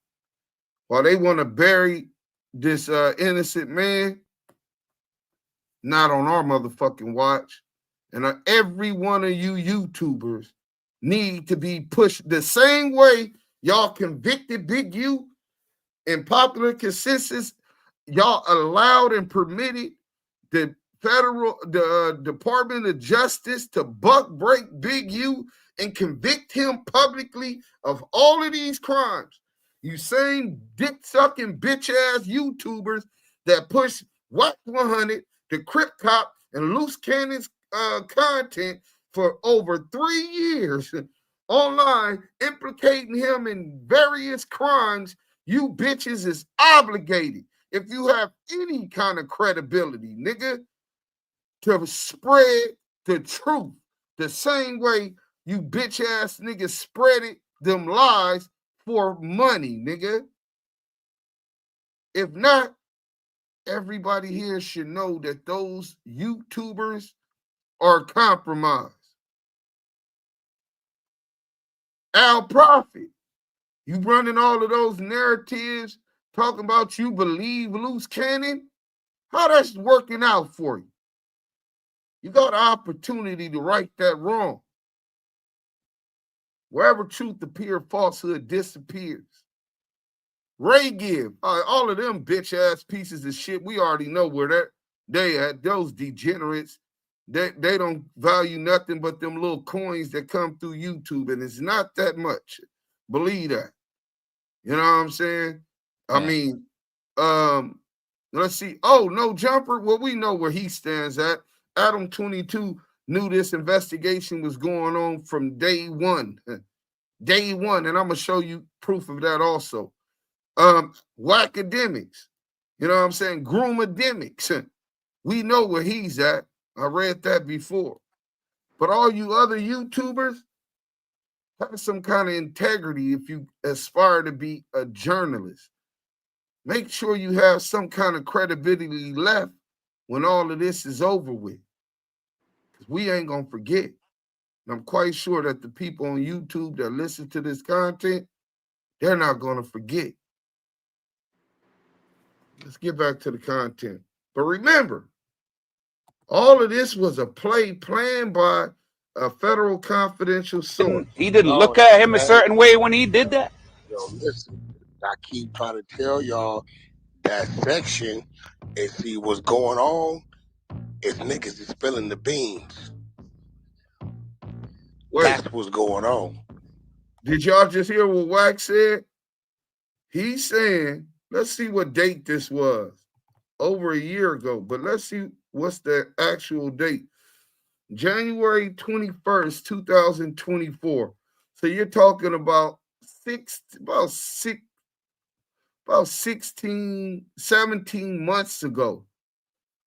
Speaker 1: While they want to bury this innocent man, not on our motherfucking watch. And every one of you YouTubers need to be pushed the same way y'all convicted Big U in popular consensus. Y'all allowed and permitted the Department of Justice to buck break Big U and convict him publicly of all of these crimes. You same dick-sucking bitch-ass YouTubers that push Wack 100, the Crip Cop, and Luce Cannon's content for over 3 years online, implicating him in various crimes. You bitches is obligated, if you have any kind of credibility, nigga, to spread the truth the same way you bitch-ass niggas spread it, them lies, for money, nigga. If not, everybody here should know that those YouTubers are compromised. Al Prophet, you running all of those narratives talking about you believe Luce Cannon? How that's working out for you? You got an opportunity to right that wrong. Wherever truth appears, falsehood disappears. Ray Give, all of them bitch ass pieces of shit, we already know where they at. Those degenerates, they don't value nothing but them little coins that come through YouTube, and it's not that much. Believe that. You know what I'm saying? Yeah. I mean, let's see. Oh, No Jumper. Well, we know where he stands at. Adam 22 knew this investigation was going on from day one. Day one, and I'm gonna show you proof of that also. Wackademics, you know what I'm saying? Groomademics. We know where he's at. I read that before. But all you other YouTubers, have some kind of integrity if you aspire to be a journalist. Make sure you have some kind of credibility left when all of this is over with. Because we ain't going to forget. And I'm quite sure that the people on YouTube that listen to this content, they're not going to forget. Let's get back to the content. But remember, all of this was a play planned by a federal confidential source.
Speaker 4: He didn't look at him a certain way when he did that.
Speaker 21: Yo, listen, I keep trying to tell y'all that section and see what's going on is niggas is spilling the beans.
Speaker 1: Wait,
Speaker 21: that's what's going on.
Speaker 1: Did y'all just hear what Wack said? He's saying, let's see what date this was. Over a year ago, but let's see what's the actual date. January 21st, 2024. So you're talking about 16, 17 months ago.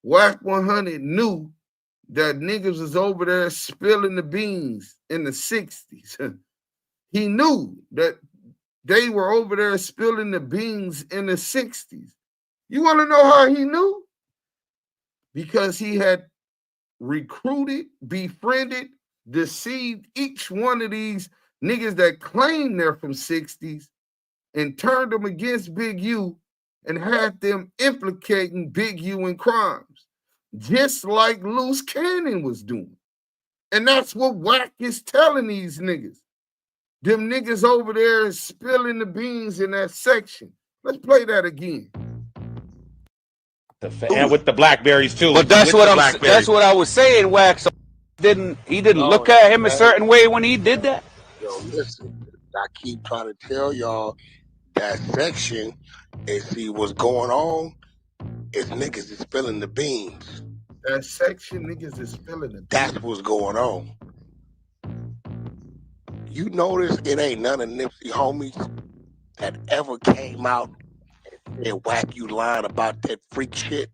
Speaker 1: Wack 100 knew that niggas was over there spilling the beans in the 60s. He knew that they were over there spilling the beans in the 60s. You want to know how he knew? Because he had recruited, befriended, deceived each one of these niggas that claim they're from 60s and turned them against Big U and had them implicating Big U in crimes, just like Luce Cannon was doing. And that's what Wack is telling these niggas. Them niggas over there is spilling the beans in that section. Let's play that again.
Speaker 23: And with the blackberries too.
Speaker 4: But that's what I was saying, Wax. So he didn't look at him a certain way when he did that.
Speaker 21: Yo, listen, I keep trying to tell y'all that section and see what's going on is niggas is spilling the beans.
Speaker 1: That section niggas is spilling the beans.
Speaker 21: That's what's going on. You notice it ain't none of Nipsey homies that ever came out and Wack, you lying about that freak shit.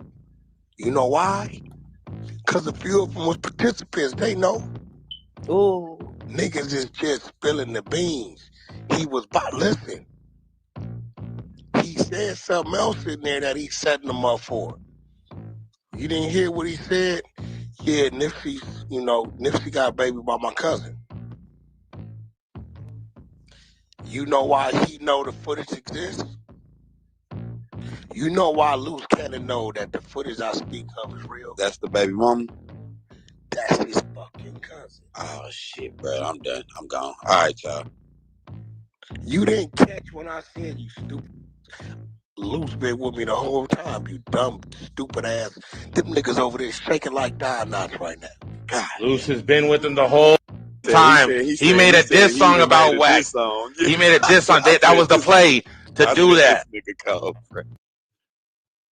Speaker 21: You know why? Because a few of them was participants. They know.
Speaker 24: Ooh.
Speaker 21: Niggas is just spilling the beans. He was about, listen, he said something else in there that he's setting them up for. You didn't hear what he said? Yeah, Nipsey got a baby by my cousin. You know why he know the footage exists? You know why Luce Cannon know that the footage I speak of is real?
Speaker 22: That's the baby mama?
Speaker 21: That's his fucking cousin.
Speaker 22: Oh, shit, bro. I'm done. I'm gone. All right, y'all.
Speaker 21: You didn't catch when I said, you stupid. Luce been with me the whole time, you dumb, stupid ass. Them niggas over there shaking like Knots right now. God.
Speaker 23: Luce has been with him the whole time. He made a diss song about Wack. He made a diss song. That was the play to do that.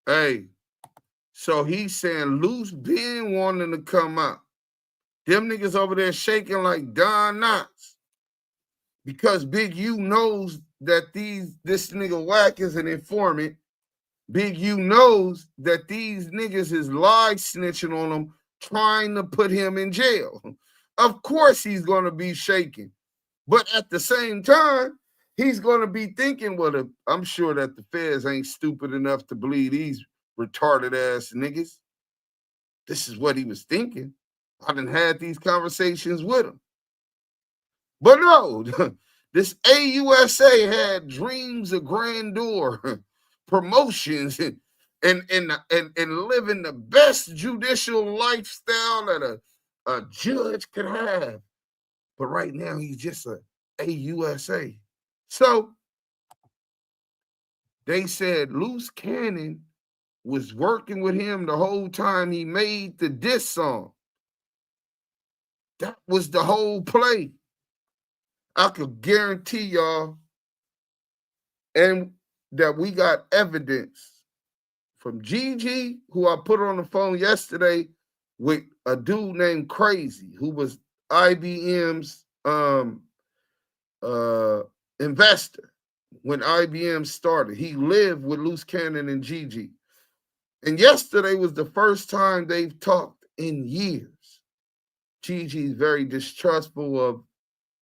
Speaker 1: Hey, so he's saying Luce been wanting to come out. Them niggas over there shaking like Knots. Because Big U knows that this nigga Wack is an informant. Big U knows that these niggas is lie snitching on him, trying to put him in jail. Of course he's going to be shaking. But at the same time, he's going to be thinking, well, I'm sure that the feds ain't stupid enough to believe these retarded ass niggas. This is what he was thinking. I done had these conversations with him. But no, this AUSA had dreams of grandeur, promotions, and living the best judicial lifestyle that a judge could have. But right now, he's just a AUSA. So they said Luce Cannon was working with him the whole time he made the diss song. That was the whole play. I could guarantee y'all, and that we got evidence from Gigi, who I put on the phone yesterday with a dude named Crazy, who was IBM's investor when IBM started. He lived with Luce Cannon and Gigi. And yesterday was the first time they've talked in years. Gigi's very distrustful of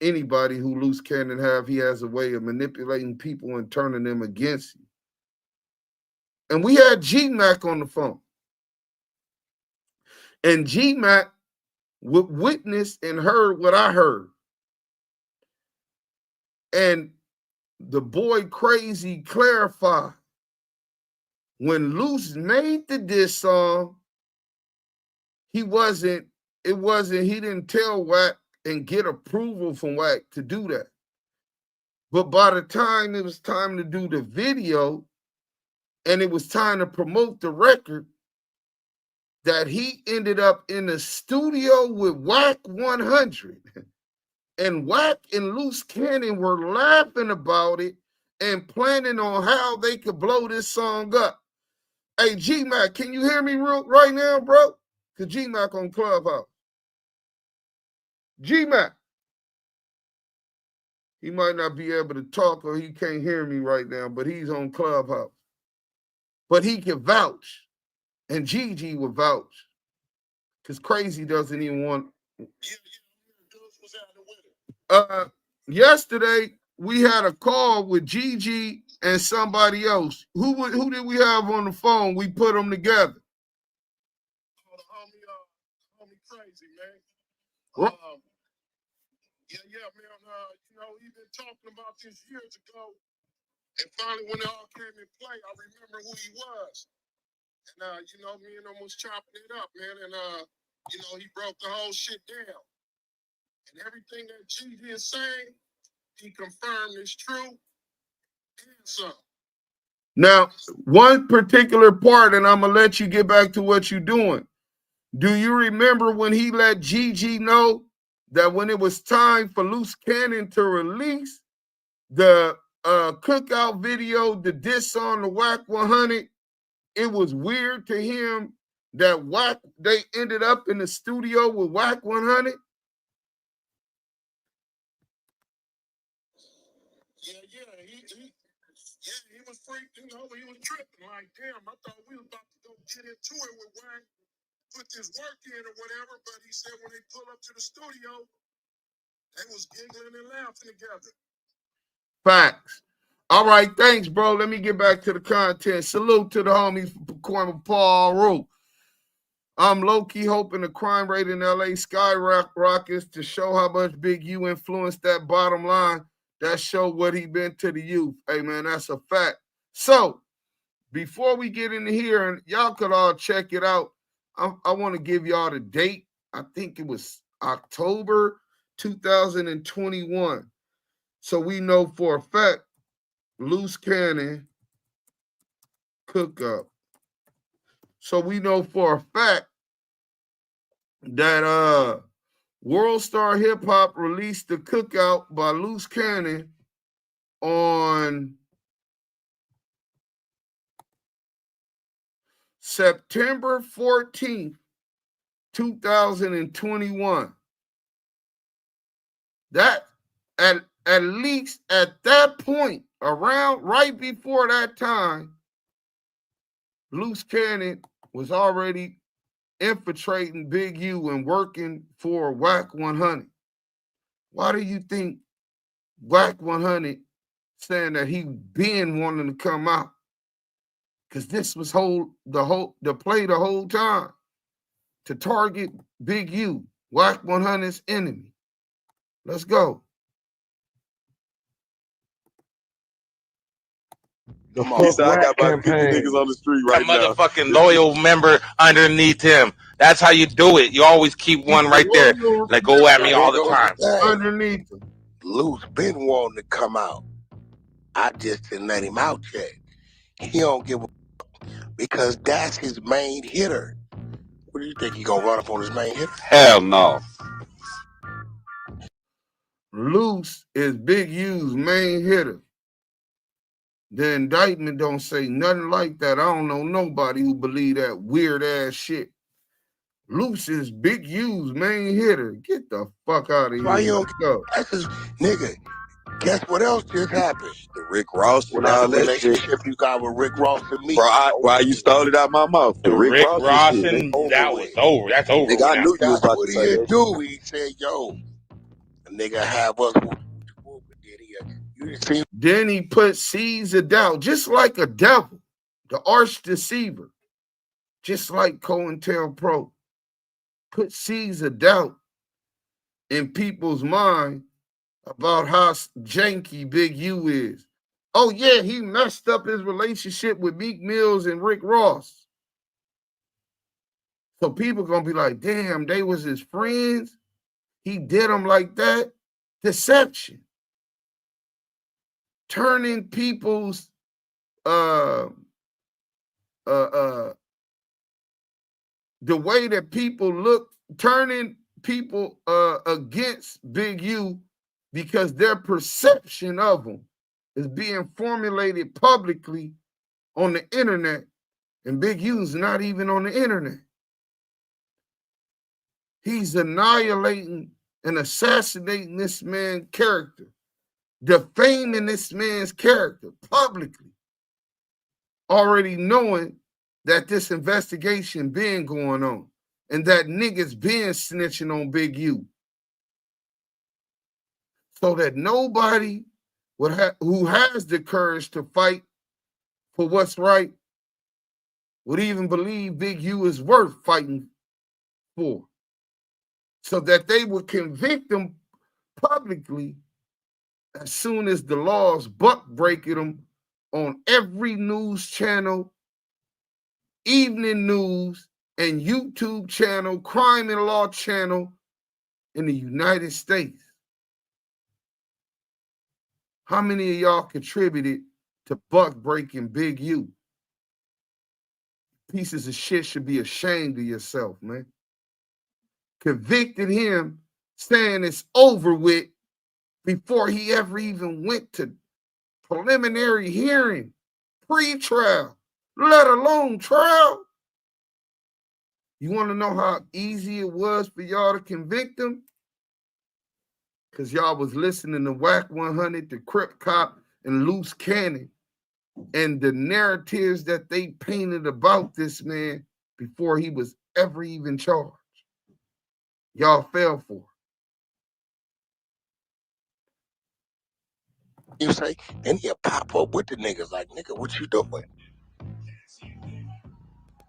Speaker 1: anybody who Luce Cannon have. He has a way of manipulating people and turning them against you. And we had G-Mac on the phone. And G-Mac witnessed and heard what I heard. And the boy Crazy clarified. When Luce made the diss song, he didn't tell Wack, and get approval from Wack to do that. But by the time it was time to do the video and it was time to promote the record, that he ended up in the studio with Wack 100. And Wack and Luce Cannon were laughing about it and planning on how they could blow this song up. Hey, G-Mac, can you hear me right now, bro? Because G-Mac on Clubhouse. G-Mac. He might not be able to talk or he can't hear me right now, but he's on Clubhouse. But he can vouch. And Gigi will vouch. Because Crazy doesn't even want... Yesterday, we had a call with Gigi and somebody else. Who did we have on the phone? We put them together.
Speaker 5: Homie Crazy, man. Yeah, man. He's been talking about this years ago. And finally, when it all came in play, I remember who he was. And, me and him was chopping it up, man. And, he broke the whole shit down. And everything that Gigi is saying, he confirmed is true and some.
Speaker 1: Now, one particular part, and I'm going to let you get back to what you're doing. Do you remember when he let Gigi know that when it was time for Luce Cannon to release the cookout video, the diss on the Wack 100, it was weird to him that they ended up in the studio with Wack 100?
Speaker 5: He was freaked, he was tripping. Like, damn, I thought we were about to go get into it with Wack, put this work in or whatever, but he said when they pull up to the studio, they was giggling and laughing together.
Speaker 1: Facts. All right, thanks, bro. Let me get back to the content. Salute to the homies for Paul Root. I'm low-key hoping the crime rate in LA skyrockets to show how much Big U influenced that bottom line. That showed what he been to the youth. Hey, man, that's a fact. So, before we get into here, and y'all could all check it out, I want to give y'all the date. I think it was October 2021. So we know for a fact, Luce Cannon cookup. So we know for a fact that World Star Hip Hop released the cookout by Luce Cannon on September 14th, 2021. That at least at that point, around right before that time, Luce Cannon was already infiltrating Big U and working for Wack 100. Why do you think Wack 100 saying that he been wanting to come out? Because this was the play the whole time to target Big U, Wack 100's enemy. Let's go.
Speaker 22: He said, I got about 50 niggas on the street right now.
Speaker 23: Motherfucking loyal member underneath him. That's how you do it. You always keep one right there. Like, go at me all the time.
Speaker 1: Underneath him.
Speaker 21: Luce been wanting to come out. I just didn't let him out yet. He don't give a because that's his main hitter. What do you think, he gonna run up on his main hitter?
Speaker 23: Hell no.
Speaker 1: Luce is Big U's main hitter. The indictment don't say nothing like that. I don't know nobody who believe that weird ass shit. Luce is Big U's main hitter. Get the fuck out of here.
Speaker 21: Why you
Speaker 1: Let's go.
Speaker 21: That's his nigga. Guess what else just happened?
Speaker 22: The Rick Ross and
Speaker 21: Whatever
Speaker 22: all that shit.
Speaker 21: relationship you got with Rick Ross and Meek.
Speaker 22: Bro, why you stole it out my mouth?
Speaker 23: The Rick Ross and that was over. That's over.
Speaker 22: Nigga, I knew you was
Speaker 21: That's
Speaker 22: about
Speaker 21: what
Speaker 22: to say
Speaker 21: he
Speaker 22: that.
Speaker 21: do. He said, yo, a nigga have us.
Speaker 1: Then he put seeds of doubt, just like a devil, the arch deceiver, just like COINTELPRO. Put seeds of doubt in people's mind about how janky Big U is. Oh, yeah, he messed up his relationship with Meek Mills and Rick Ross. So people going to be like, damn, they was his friends. he did them like that? Deception. Turning people's the way that people look, turning people against Big U because their perception of him is being formulated publicly on the internet, and Big U's not even on the internet. He's annihilating and assassinating this man's character, defaming this man's character publicly, already knowing that this investigation been going on and that niggas been snitching on Big U. So that nobody who has the courage to fight for what's right would even believe Big U is worth fighting for. So that they would convict him publicly as soon as the laws buck breaking them on every news channel, evening news, and YouTube channel, crime and law channel in the United States. How many of y'all contributed to buck breaking Big U? Pieces of shit should be ashamed of yourself, man. Convicted him, saying it's over with before he ever even went to preliminary hearing, pre-trial, let alone trial. You want to know how easy it was for y'all to convict him? Because y'all was listening to Wack 100, the Crip Cop, and Luce Cannon, and the narratives that they painted about this man before he was ever even charged. Y'all fell for it.
Speaker 21: You say, and he'll pop up with the niggas like, nigga, what you doing?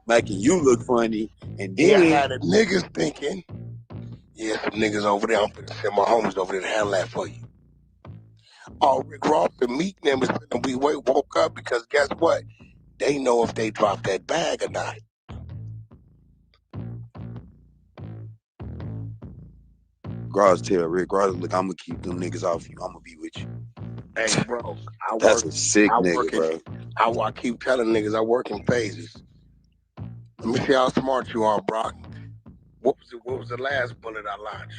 Speaker 22: Making you look funny, and
Speaker 21: Yeah,
Speaker 22: then
Speaker 21: I had the niggas thinking, yeah, some niggas over there, I'm gonna send my homies over there to handle that for you. All Rick Ross and Meek members, we woke up because guess what? They know if they drop that bag or not.
Speaker 22: Gross tell Rick Ross, look, I'm gonna keep them niggas off you. I'm gonna be with you.
Speaker 21: Hey, bro,
Speaker 22: That's a sick nigga, bro.
Speaker 21: I keep telling niggas I work in phases. Let me see how smart you are, Brock. What was the last bullet I launched?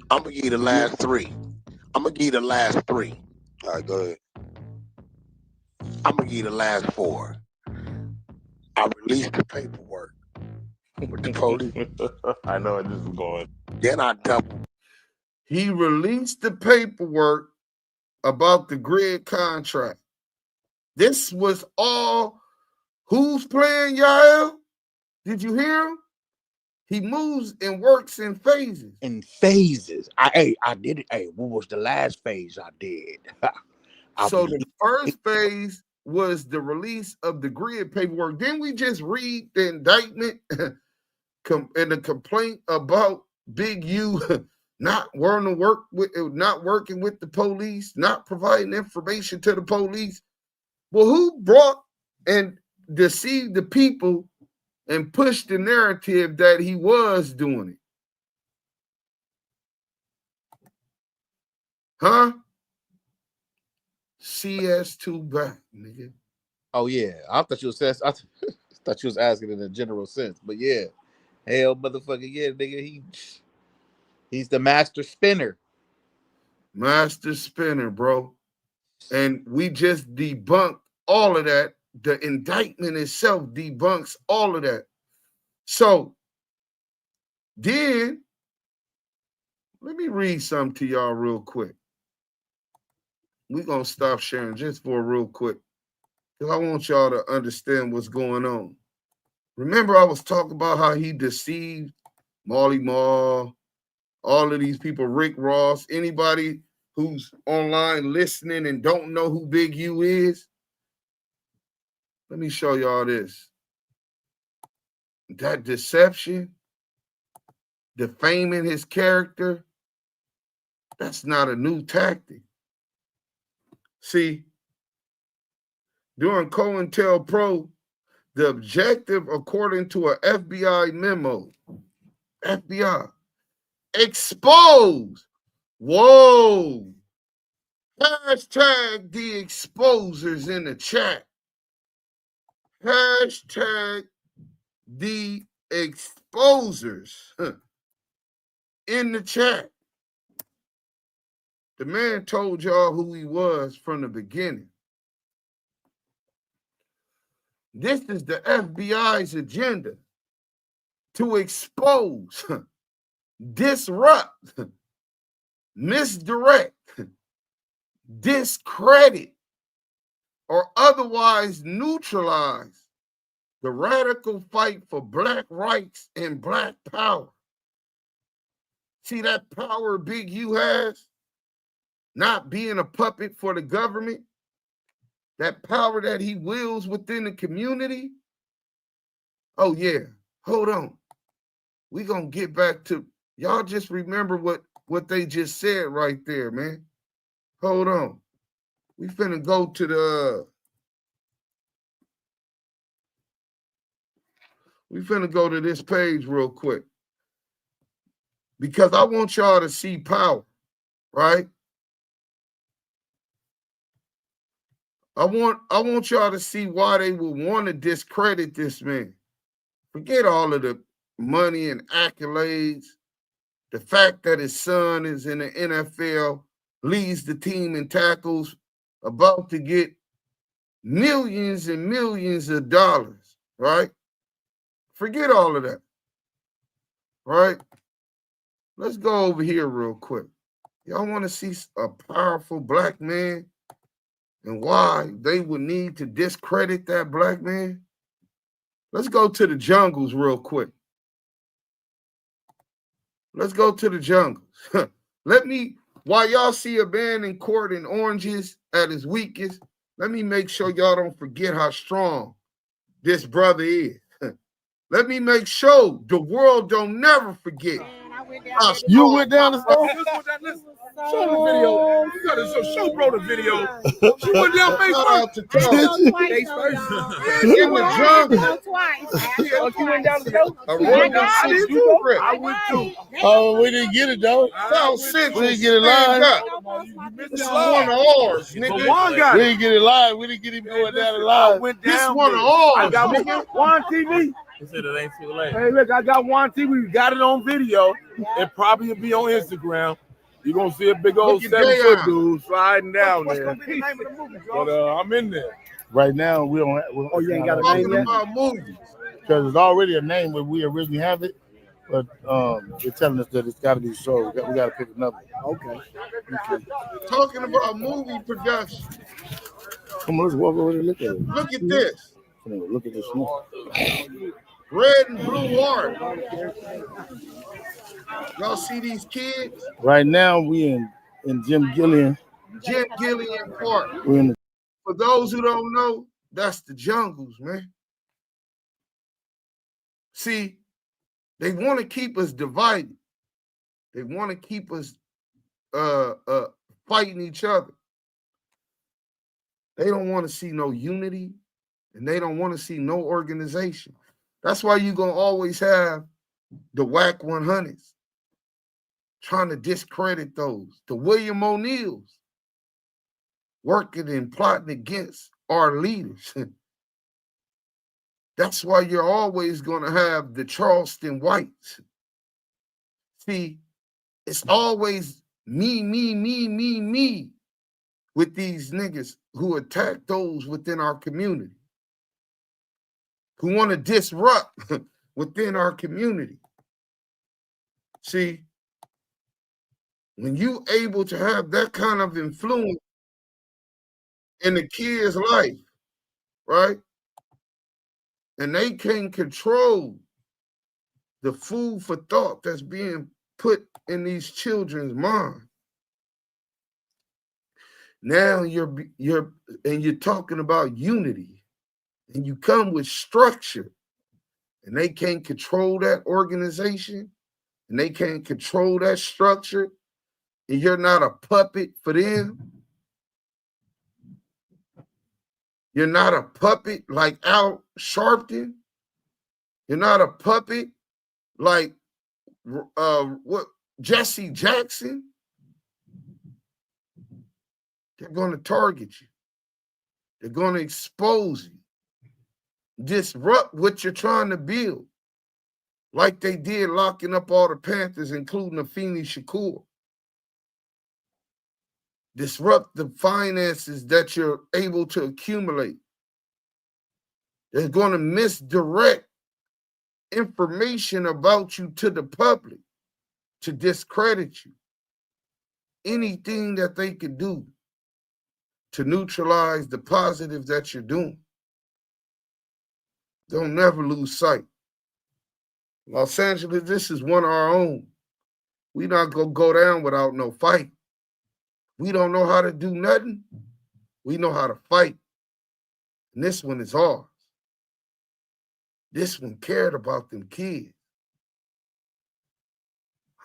Speaker 21: I'm gonna give you the last three. All
Speaker 22: right, go ahead.
Speaker 21: I'm gonna give you the last four. I released the paperwork with the police.
Speaker 23: I know where this is going.
Speaker 21: Then I doubled.
Speaker 1: He released the paperwork about the grid contract. This was all who's playing Yael? Did you hear him? He moves and works in phases.
Speaker 19: In phases. I did it. Hey, what was the last phase I did?
Speaker 1: So the first phase was the release of the grid paperwork. Didn't we just read the indictment and the complaint about Big U not working with the police, not providing information to the police? Well, who brought and deceived the people and pushed the narrative that he was doing it? Huh? CS2 back, nigga.
Speaker 2: Oh yeah, I thought you was asking in a general sense, but yeah, hell, motherfucker, yeah, nigga, he's the master spinner.
Speaker 1: Master spinner, bro. And we just debunked all of that. The indictment itself debunks all of that. So then, let me read something to y'all real quick. We're going to stop sharing just for real quick, because I want y'all to understand what's going on. Remember, I was talking about how he deceived Marley Marl, all of these people, Rick Ross, anybody who's online listening and don't know who Big U is. Let me show y'all this. That deception, defaming his character, that's not a new tactic. See, during COINTELPRO, the objective, according to an FBI memo, FBI. Expose. Whoa. Hashtag the exposers in the chat. Hashtag the exposers in the chat. The man told y'all who he was from the beginning. This is the FBI's agenda: to expose, disrupt, misdirect, discredit, or otherwise neutralize the radical fight for Black rights and Black power. See that power Big U has? Not being a puppet for the government, that power that he wields within the community. Oh yeah, hold on. We gonna get back to, y'all just remember what they just said right there, man. Hold on. We finna go to the, we finna go to this page real quick, because I want y'all to see power, right? I want y'all to see why they would want to discredit this man. Forget all of the money and accolades. The fact that his son is in the NFL, leads the team in tackles, about to get millions and millions of dollars, right? Forget all of that, right? Let's go over here real quick. Y'all want to see a powerful Black man and why they would need to discredit that Black man? Let's go to the jungles real quick. Let's go to the jungles. Let me, while y'all see a man in court in oranges at his weakest, let me make sure y'all don't forget how strong this brother is. Let me make sure the world don't never forget.
Speaker 19: You went down the store?
Speaker 6: Show the video. You gotta show bro the video. She went down face first.
Speaker 19: Face
Speaker 6: first.
Speaker 1: In the jungle.
Speaker 6: Oh, she went down the store?
Speaker 1: I
Speaker 6: went too.
Speaker 19: Oh, we didn't get it though.
Speaker 1: South Central.
Speaker 19: We didn't get it live.
Speaker 1: This is one of ours, nigga.
Speaker 6: Juan got
Speaker 19: We
Speaker 6: it.
Speaker 19: didn't get it live. We didn't get him going down the
Speaker 6: I
Speaker 19: live.
Speaker 6: went
Speaker 1: This
Speaker 6: down.
Speaker 1: one of ours.
Speaker 6: I got Juan TV.
Speaker 7: He said it ain't too late.
Speaker 6: Hey, look, I got Juan TV. We got it on video. It probably will be on Instagram. You're going to see a big old 7-foot dude sliding down there. What's going to be the name of the movie, Joe? But I'm in there.
Speaker 19: Right now, we don't.
Speaker 6: Oh, you ain't got a name yet?
Speaker 1: About movies.
Speaker 19: Because it's already a name when we originally have it, but they're telling us that it's got to be sold. We got to pick another.
Speaker 6: Okay.
Speaker 1: Talking about movie production.
Speaker 19: Come on, let's walk over there and look at it.
Speaker 1: Look at this.
Speaker 19: Look at this one.
Speaker 1: Red and blue heart. Y'all see these kids?
Speaker 19: Right now, we in Jim Gillian.
Speaker 1: Jim Gillian Park.
Speaker 19: We're in the,
Speaker 1: For those who don't know, that's the jungles, man. See, they want to keep us divided. They want to keep us fighting each other. They don't want to see no unity, and they don't want to see no organization. That's why you're going to always have the Wack 100s trying to discredit those. The William O'Neills working and plotting against our leaders. That's why you're always going to have the Charleston Whites. See, it's always me with these niggas who attack those within our community, who want to disrupt within our community. See, when you able to have that kind of influence in the kid's life, right? And they can control the food for thought that's being put in these children's mind. Now you're talking about unity, and you come with structure, and they can't control that organization, and they can't control that structure, and you're not a puppet for them. You're not a puppet like Al Sharpton. You're not a puppet like what Jesse Jackson, they're going to target you. They're going to expose you, disrupt what you're trying to build, like they did locking up all the Panthers, including Afeni Shakur. Disrupt the finances that you're able to accumulate. They're going to misdirect information about you to the public to discredit you. Anything that they could do to neutralize the positive that you're doing. Don't never lose sight. Los Angeles, this is one of our own. We not gonna go down without no fight. We don't know how to do nothing. We know how to fight. And this one is ours. This one cared about them kids.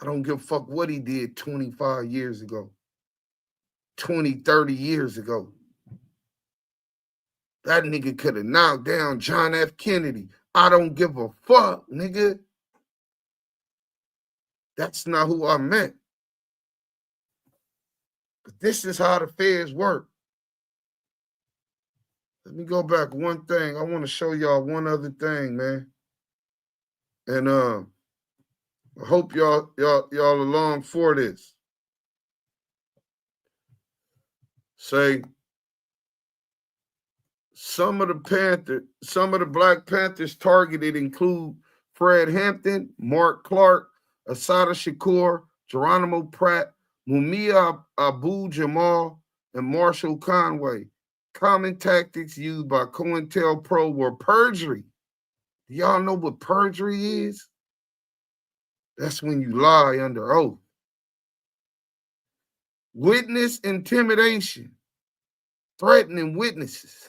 Speaker 1: I don't give a fuck what he did 25 years ago, 20, 30 years ago. That nigga could have knocked down John F. Kennedy. I don't give a fuck, nigga. That's not who I meant. But this is how the feds work. Let me go back one thing. I want to show y'all one other thing, man. And I hope y'all along for this. Say some of the Black Panthers targeted include Fred Hampton, Mark Clark, Assata Shakur, Geronimo Pratt, Mumia Abu Jamal, and Marshall Conway. Common tactics used by COINTELPRO were perjury. Do y'all know what perjury is? That's when you lie under oath. Witness intimidation. Threatening witnesses.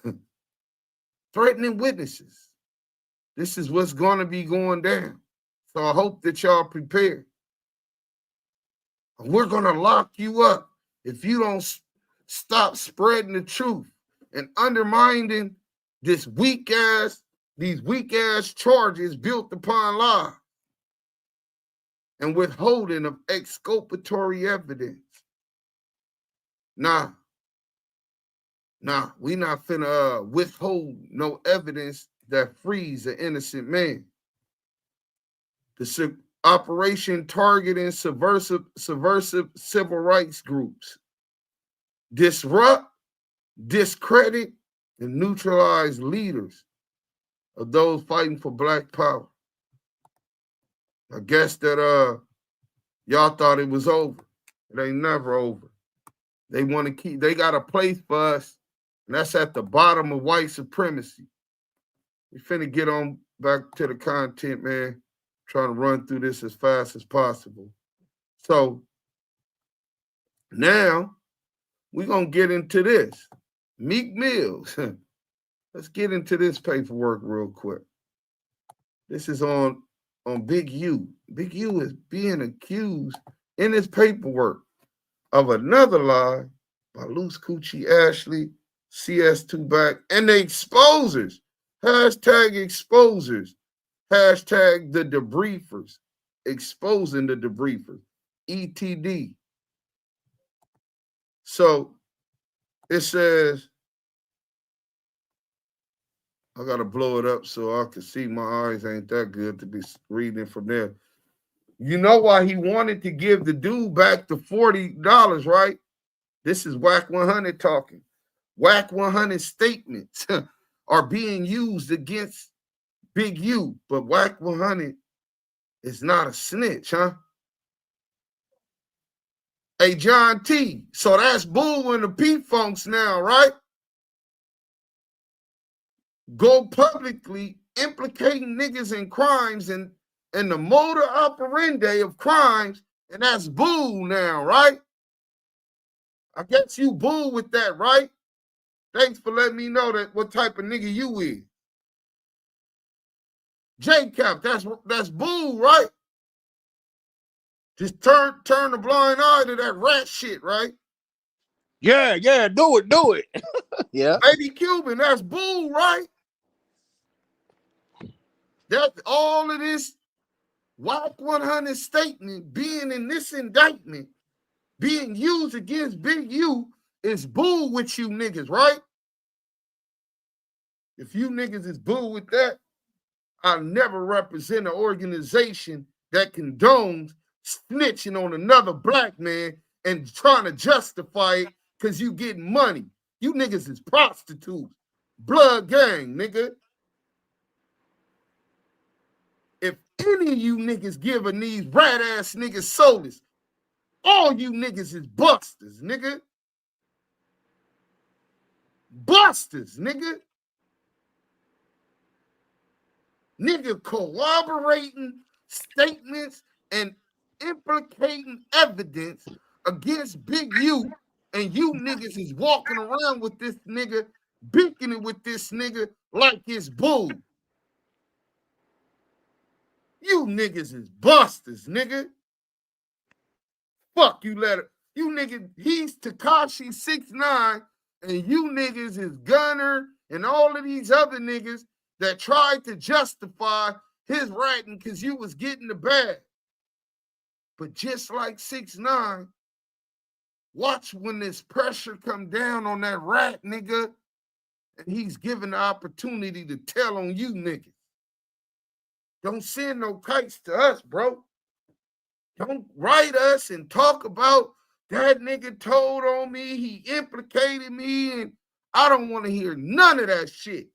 Speaker 1: Threatening witnesses. This is what's going to be going down. So I hope that y'all prepared. We're going to lock you up if you don't stop spreading the truth and undermining these weak ass charges built upon lies and withholding of exculpatory evidence. Nah, we not finna withhold no evidence that frees an innocent man. The operation targeting subversive civil rights groups. Disrupt, discredit, and neutralize leaders of those fighting for Black power. I guess that y'all thought it was over. It ain't never over. They want to they got a place for us, and that's at the bottom of white supremacy. We finna get on back to the content, man. Trying to run through this as fast as possible. So now we're gonna get into this. Meek Mills. Let's get into this paperwork real quick. This is on Big U. Big U is being accused in his paperwork of another lie by Luce Coochie Ashley, CS2 Back, and the exposers. Hashtag exposers. Hashtag the debriefers. Exposing the debriefers. ETD. So it says, I got to blow it up so I can see. My eyes ain't that good to be reading from there. You know why he wanted to give the dude back the $40, right? This is Wack 100 talking. Wack 100 statements are being used against Big U, but Wack 100 is not a snitch, huh? Hey, John T. So that's Bull and the P-Funks now, right? Go publicly implicating niggas in crimes and the motor operandi of crimes, and that's Bull now, right? I guess you Bull with that, right? Thanks for letting me know that what type of nigga you is. J-Cap, that's Bull, right? Just turn the blind eye to that rat shit, right?
Speaker 19: Yeah, do it. Yeah.
Speaker 1: Lady Cuban, that's Bull, right? That's all of this Wack 100 statement being in this indictment, being used against Big U is bull with you niggas, right? If you niggas is bull with that, I'll never represent an organization that condones snitching on another black man and trying to justify it because you getting money. You niggas is prostitutes. Blood gang, nigga. If any of you niggas giving these rat-ass niggas solace, all you niggas is busters, nigga. Busters, nigga. Nigga corroborating statements and implicating evidence against Big U, and you niggas is walking around with this nigga, beaking with this nigga like it's bull. You niggas is busters, nigga. Fuck you, letter. You niggas, he's Tekashi 6ix9ine, and you niggas is Gunner and all of these other niggas that tried to justify his writing because you was getting the bag. But just like 6ix9ine, watch when this pressure come down on that rat nigga, and he's given the opportunity to tell on you niggas. Don't send no kites to us, bro. Don't write us and talk about that nigga told on me, he implicated me, and I don't want to hear none of that shit.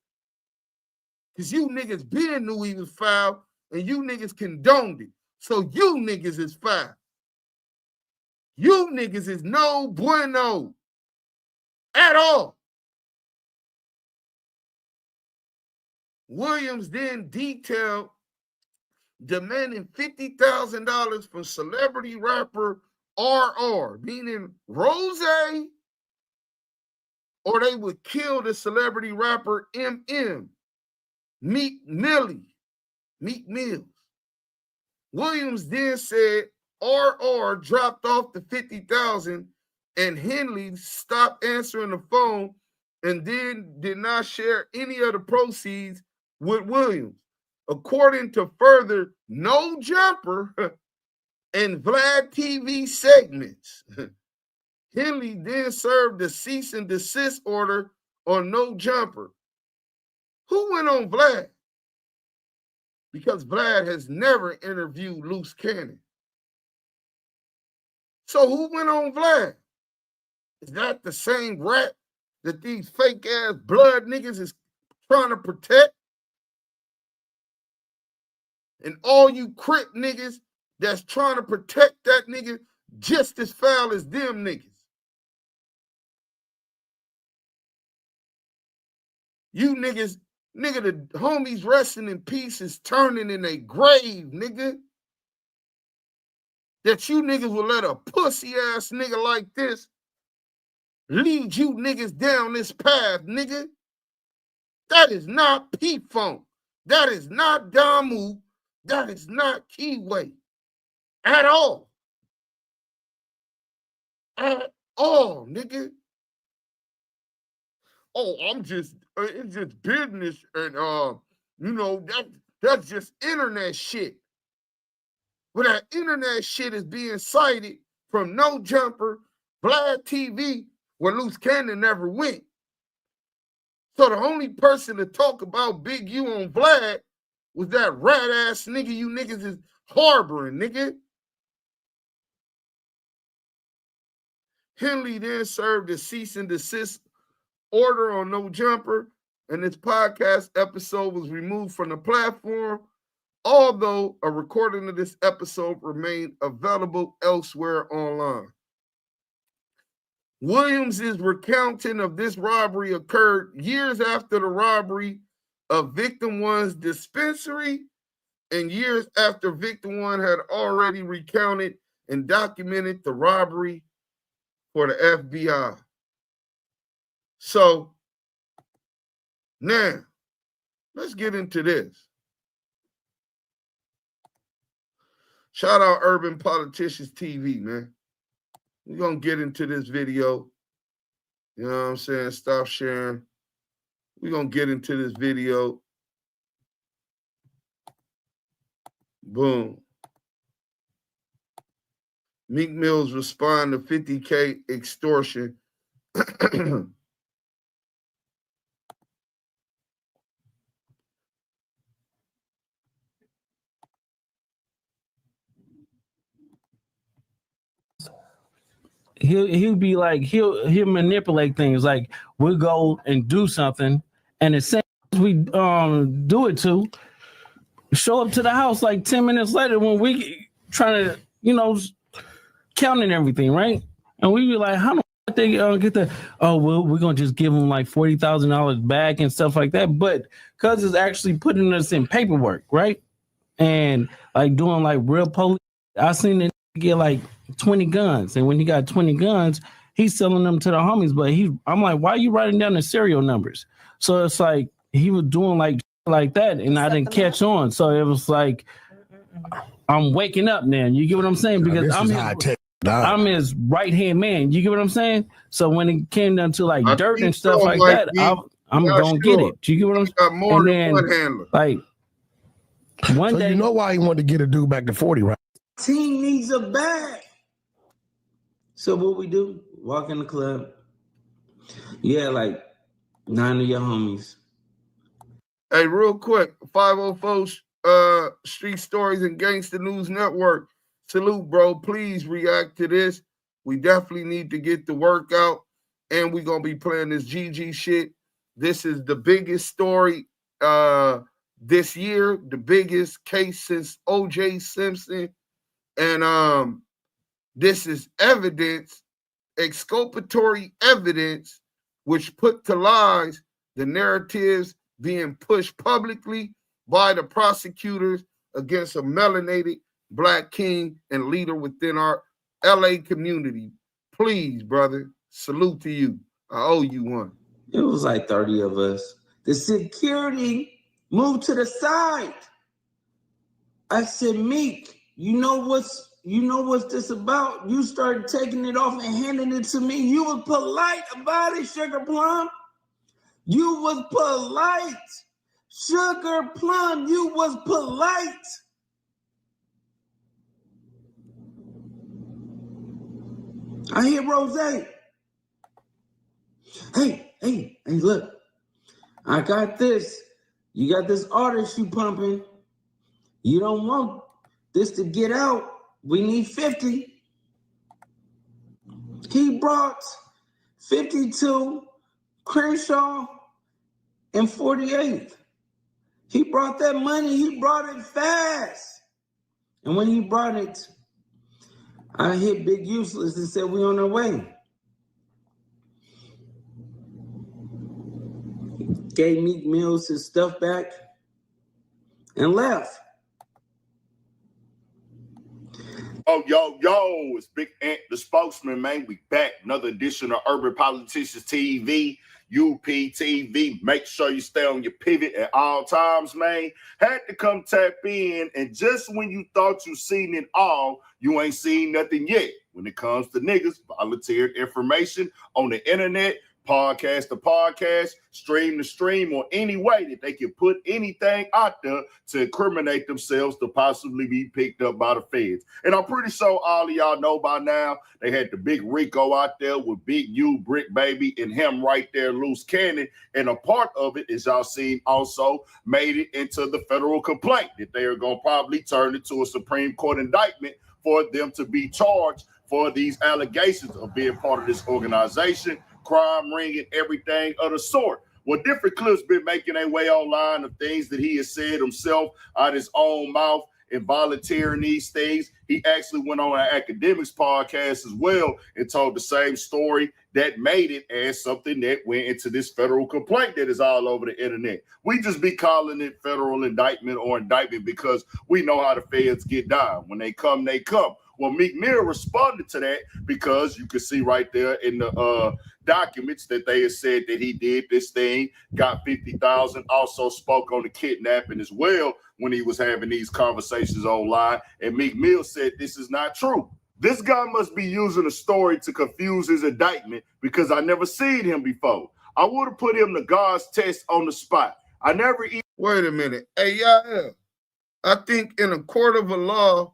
Speaker 1: Because you niggas been knew he was foul, and you niggas condoned it. So you niggas is foul. You niggas is no bueno at all. Williams then detailed demanding $50,000 from celebrity rapper RR, meaning Rose, or they would kill the celebrity rapper Meek Mills. Williams then said RR dropped off the $50,000 and Henley stopped answering the phone and then did not share any of the proceeds with Williams. According to further No Jumper and Vlad TV segments, Henley then served a cease and desist order on No Jumper. Who went on Vlad? Because Vlad has never interviewed Luce Cannon. So who went on Vlad? Is that the same rat that these fake ass blood niggas is trying to protect? And all you Crip niggas that's trying to protect that nigga just as foul as them niggas. You niggas, nigga, the homies resting in peace is turning in a grave, nigga. That you niggas will let a pussy ass nigga like this lead you niggas down this path, nigga. That is not P-Funk. That is not Damu. That is not Kiwe. At all. At all, nigga. Oh, it's just business, and you know, that's just internet shit. But that internet shit is being cited from No Jumper, Vlad TV, where Luce Cannon never went. So the only person to talk about Big U on Vlad was that rat ass nigga you niggas is harboring, nigga. Henley then served a cease and desist order on No Jumper, and this podcast episode was removed from the platform, although a recording of this episode remained available elsewhere online. Williams' recounting of this robbery occurred years after the robbery of Victim One's dispensary and years after Victim One had already recounted and documented the robbery for the FBI. So now, let's get into this. Shout out Urban Politicians TV, man. We're going to get into this video. You know what I'm saying? Stop sharing. We're going to get into this video. Boom. Meek Mill's respond to 50K extortion.
Speaker 10: He'll be like he'll manipulate things. Like we'll go and do something, and as soon as we do it to show up to the house like 10 minutes later when we trying to counting everything, right? And we be like, how do they get that? Oh well, we're gonna just give them like $40,000 back and stuff like that. But because it's actually putting us in paperwork, right? And like doing like real police. I seen it get like 20 guns, and when he got 20 guns, he's selling them to the homies. But I'm like, why are you writing down the serial numbers? So it's like he was doing like that, and I didn't catch on. So it was like I'm waking up now. You get what I'm saying? Because I'm his right hand man. You get what I'm saying? So when it came down to like dirt and stuff like that, I'm gonna get it. You get what I'm saying?
Speaker 1: More than one handler.
Speaker 10: Like one day,
Speaker 7: you know why he wanted to get a dude back to 40, right?
Speaker 10: Team needs a bag. So what we do? Walk in the club. Yeah, like 9 of your homies.
Speaker 1: Hey, real quick, 504 Street Stories and Gangster News Network. Salute, bro. Please react to this. We definitely need to get the work out, and we're gonna be playing this Gigi shit. This is the biggest story this year, the biggest case since O.J. Simpson. And this is evidence, exculpatory evidence, which put to lies the narratives being pushed publicly by the prosecutors against a melanated Black king and leader within our LA community. Please, brother, salute to you. I owe you one.
Speaker 10: It was like 30 of us. The security moved to the side. I said, Meek, you know what's this about? You started taking it off and handing it to me. You was polite about it, Sugar Plum. You was polite. Sugar Plum, you was polite. I hear Rose. Hey, look. I got this. You got this artist you pumping. You don't want this to get out. We need 50. He brought 52, Crenshaw, and 48. He brought that money. He brought it fast. And when he brought it, I hit Big Useless and said, we on our way. Gave Meek Mills his stuff back and left.
Speaker 8: Oh, yo, it's Big Ant, the spokesman, man. We back. Another edition of Urban Politicians TV, UPTV. Make sure you stay on your pivot at all times, man. Had to come tap in, and just when you thought you seen it all, you ain't seen nothing yet. When it comes to niggas, volunteered information on the internet, podcast to podcast, stream to stream, or any way that they can put anything out there to incriminate themselves to possibly be picked up by the feds. And I'm pretty sure all of y'all know by now, they had the big RICO out there with Big U, Brick Baby, and him right there, Luce Cannon. And a part of it, as y'all seen, also made it into the federal complaint that they are going to probably turn into a Supreme Court indictment for them to be charged for these allegations of being part of this organization, crime ring, and everything of the sort. Well, different clips been making their way online of things that he has said himself out his own mouth and volunteering these things. He actually went on an academics podcast as well and told the same story that made it as something that went into this federal complaint that is all over the internet. We just be calling it federal indictment or indictment because we know how the feds get down. When they come, they come. Well, Meek Mill responded to that because you can see right there in the documents that they have said that he did this thing, got 50,000, also spoke on the kidnapping as well when he was having these conversations online. And Meek Mill said this is not true. This guy must be using a story to confuse his indictment because I never seen him before. I would have put him to God's test on the spot. I never even...
Speaker 1: Wait a minute. Hey, y'all, I think in a court of law,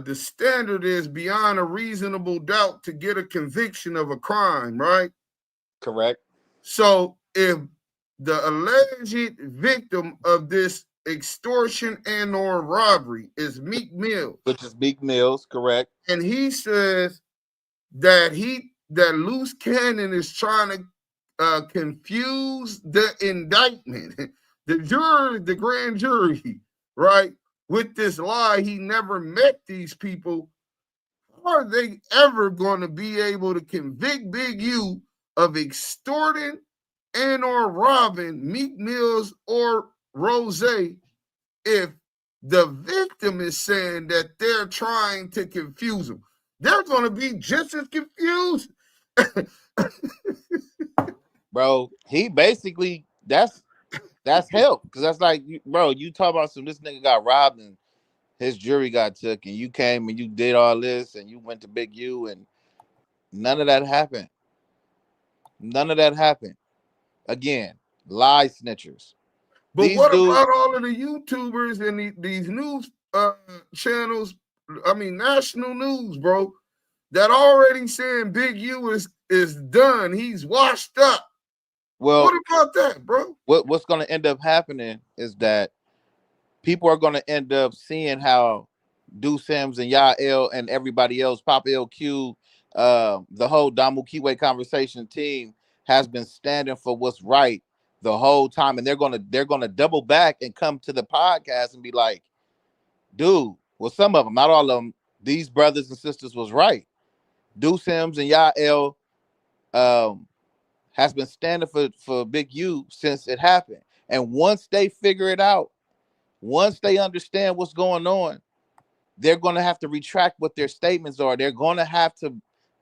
Speaker 1: the standard is beyond a reasonable doubt to get a conviction of a crime, right?
Speaker 2: Correct.
Speaker 1: So if the alleged victim of this extortion and or robbery is Meek Mills,
Speaker 2: which is Meek Mills, correct?
Speaker 1: And he says that Luce Cannon is trying to confuse the indictment, the jury, the grand jury, right? With this lie, he never met these people. Are they ever going to be able to convict Big U of extorting and or robbing Meek Mills or Rose if the victim is saying that they're trying to confuse them? They're going to be just as confused.
Speaker 2: Bro, he basically, that's help. Because that's like, bro, you talk about this nigga got robbed and his jury got took, and you came and you did all this and you went to Big U, and none of that happened. None of that happened. Again, lie snitchers.
Speaker 1: But what about all of the YouTubers and these news channels? I mean, national news, bro, that already saying Big U is done. He's washed up.
Speaker 2: Well,
Speaker 1: what about that, bro?
Speaker 2: What's going to end up happening is that people are going to end up seeing how Do Sims and Yael and everybody else, Pop LQ, the whole Damu Kiwe Conversation team has been standing for what's right the whole time, and they're gonna double back and come to the podcast and be like, dude, well, some of them, not all of them, these brothers and sisters was right. Do Sims and Yael has been standing for Big U since it happened, and once they figure it out, once they understand what's going on, they're going to have to retract what their statements are. They're going to have to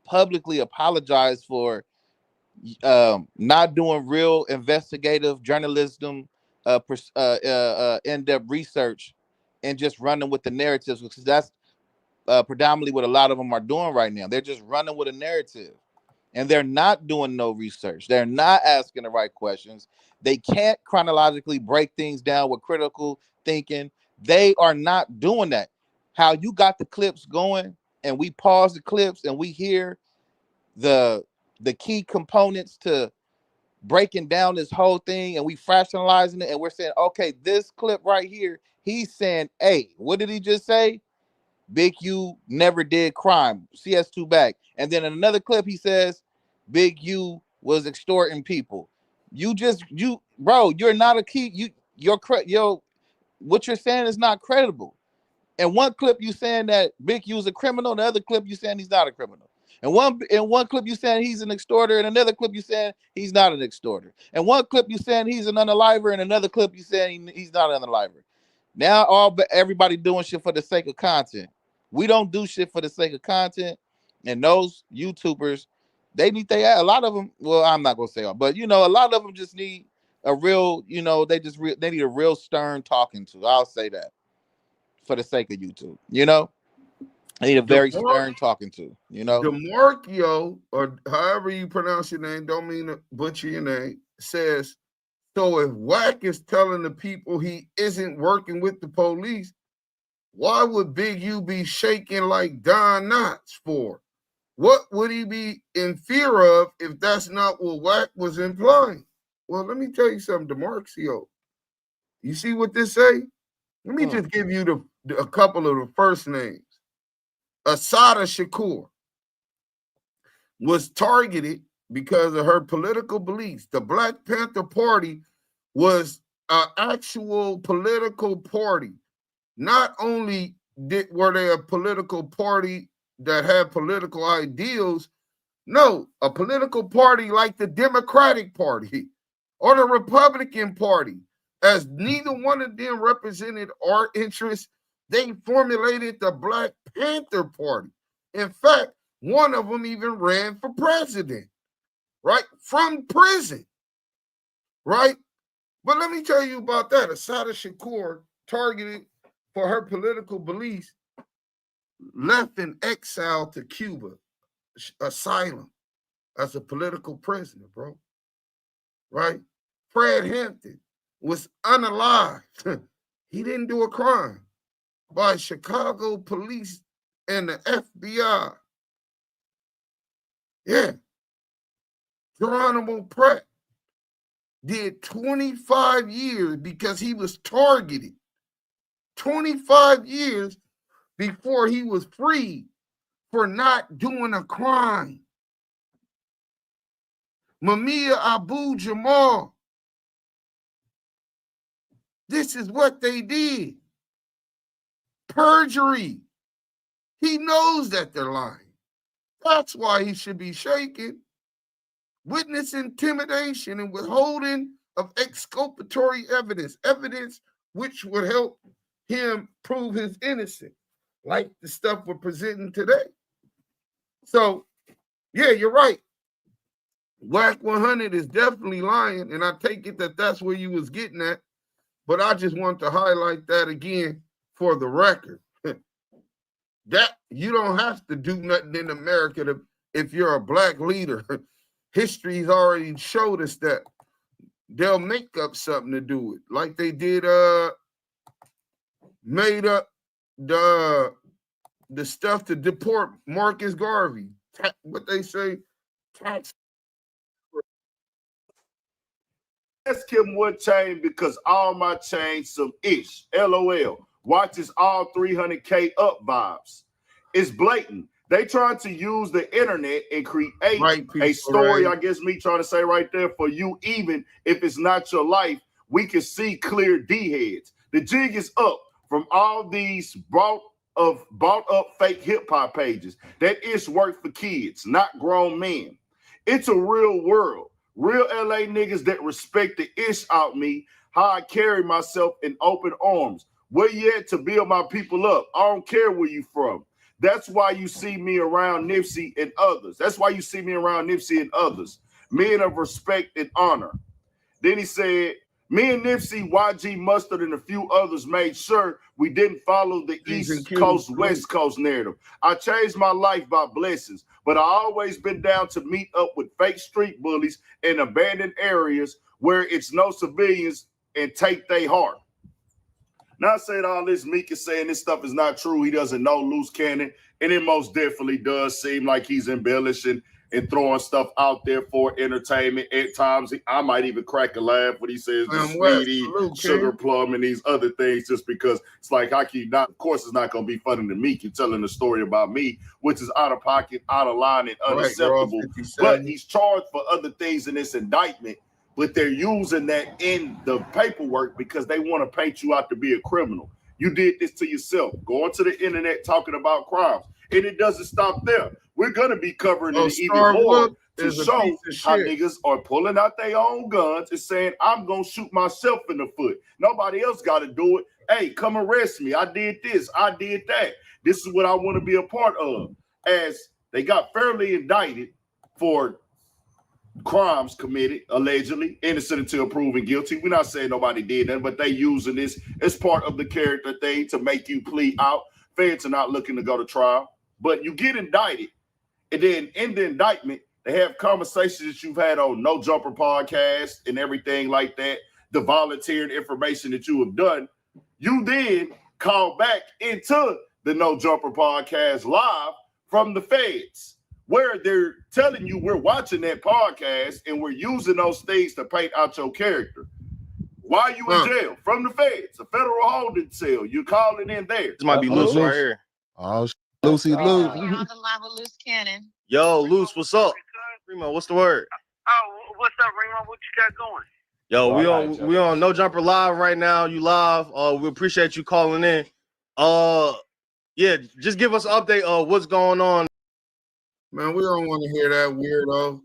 Speaker 2: publicly apologize for not doing real investigative journalism, in-depth research, and just running with the narratives, because that's predominantly what a lot of them are doing right now. They're just running with a narrative, and they're not doing no research. They're not asking the right questions. They can't chronologically break things down with critical thinking. They are not doing that. How you got the clips going, and we pause the clips and we hear the key components to breaking down this whole thing, and we fractionalizing it, and we're saying, okay, this clip right here, he's saying, hey, what did he just say? Big U never did crime. CS2 back. And then in another clip, he says Big U was extorting people. Bro, you're not a key. What you're saying is not credible. In one clip, you saying that Big U's a criminal. In the other clip, you saying he's not a criminal. And one clip, you saying he's an extorter. In another clip, you saying he's not an extorter. And one clip, you saying he's an unaliver. And another clip, you saying he's not an unaliver. Now everybody doing shit for the sake of content. We don't do shit for the sake of content. And those YouTubers, they need a lot of them. Well, I'm not gonna say all, but a lot of them just need a real, they need a real stern talking to. I'll say that for the sake of YouTube. They need a very stern talking to.
Speaker 1: DeMarcio, or however you pronounce your name, don't mean to butcher your name, says, so if Wack is telling the people he isn't working with the police, why would Big U be shaking like Don Knotts for? What would he be in fear of if that's not what Wack was implying? Well, let me tell you something, DeMarcio. You see what this say? Let me just give you a couple of the first names. Assata Shakur was targeted because of her political beliefs. The Black Panther Party was an actual political party. Not only were they a political party that had political ideals, no, a political party like the Democratic Party or the Republican Party. As neither one of them represented our interests, they formulated the Black Panther Party. In fact, one of them even ran for president, right? From prison, right? But let me tell you about that. Assata Shakur, targeted for her political beliefs, left in exile to Cuba, asylum, as a political prisoner, bro. Right? Fred Hampton was unalived. He didn't do a crime. by Chicago police and the FBI. Yeah. Geronimo Pratt did 25 years because he was targeted. 25 years before he was freed for not doing a crime. Mumia Abu Jamal. This is what they did. Perjury. He knows that they're lying. That's why he should be shaken. Witness intimidation and withholding of exculpatory evidence, evidence which would help him prove his innocence, like the stuff we're presenting today. So, yeah, you're right. Wack 100 is definitely lying, and I take it that that's where you was getting at, but I just want to highlight that again for the record. That you don't have to do nothing in America if you're a black leader. History's already showed us that they'll make up something to do it, like they did. Made up the stuff to deport Marcus Garvey. What they say, tax.
Speaker 8: Ask him what changed because all my change some ish. LOL. Watches all 300K up vibes. It's blatant. They trying to use the internet and create a story, I guess me trying to say right there for you, even if it's not your life, we can see clear D-heads. The jig is up from all these bought up fake hip-hop pages. That ish work for kids, not grown men. It's a real world. Real LA niggas that respect the ish out me, how I carry myself in open arms. Where you at to build my people up? I don't care where you from. That's why you see me around Nipsey and others. That's why you see me around Nipsey and others. Men of respect and honor. Then he said, me and Nipsey, YG Mustard, and a few others made sure we didn't follow the East Coast, West Coast narrative. I changed my life by blessings, but I always been down to meet up with fake street bullies in abandoned areas where it's no civilians and take their heart. Not saying all this, Meek is saying this stuff is not true. He doesn't know Luce Cannon, and it most definitely does seem like he's embellishing and throwing stuff out there for entertainment. At times, I might even crack a laugh when he says the sweetie, sugar plum, and these other things, just because it's like I keep not. Of course, it's not going to be funny to Meek. You're telling a story about me, which is out of pocket, out of line, and unacceptable. But he's charged for other things in this indictment. But they're using that in the paperwork because they want to paint you out to be a criminal. You did this to yourself, going to the internet talking about crimes. And it doesn't stop there. We're going to be covering it even more to show how niggas are pulling out their own guns and saying, I'm going to shoot myself in the foot. Nobody else got to do it. Hey, come arrest me. I did this. I did that. This is what I want to be a part of. As they got fairly indicted for crimes committed, allegedly, innocent until proven guilty. We're not saying nobody did that, but they using this as part of the character thing to make you plead out. Feds are not looking to go to trial, but you get indicted, and then in the indictment, they have conversations that you've had on No Jumper podcast and everything like that, the volunteered information that you have done. You then call back into the No Jumper podcast live from the feds, where they're telling you we're watching that podcast and we're using those things to paint out your character. Why are you in jail? From the feds, a federal holding cell. You're calling in there.
Speaker 9: This might be Luce right here.
Speaker 11: Oh, Lucy, Luce.
Speaker 12: You're on the line with Luce Cannon.
Speaker 9: Yo, Luce, what's up? Remo, what's the word?
Speaker 13: Oh, what's up, Remo? What you got going?
Speaker 9: Yo, we on No Jumper Live right now. You live. We appreciate you calling in. Yeah, just give us an update of what's going on.
Speaker 1: Man, we don't want to hear that weirdo,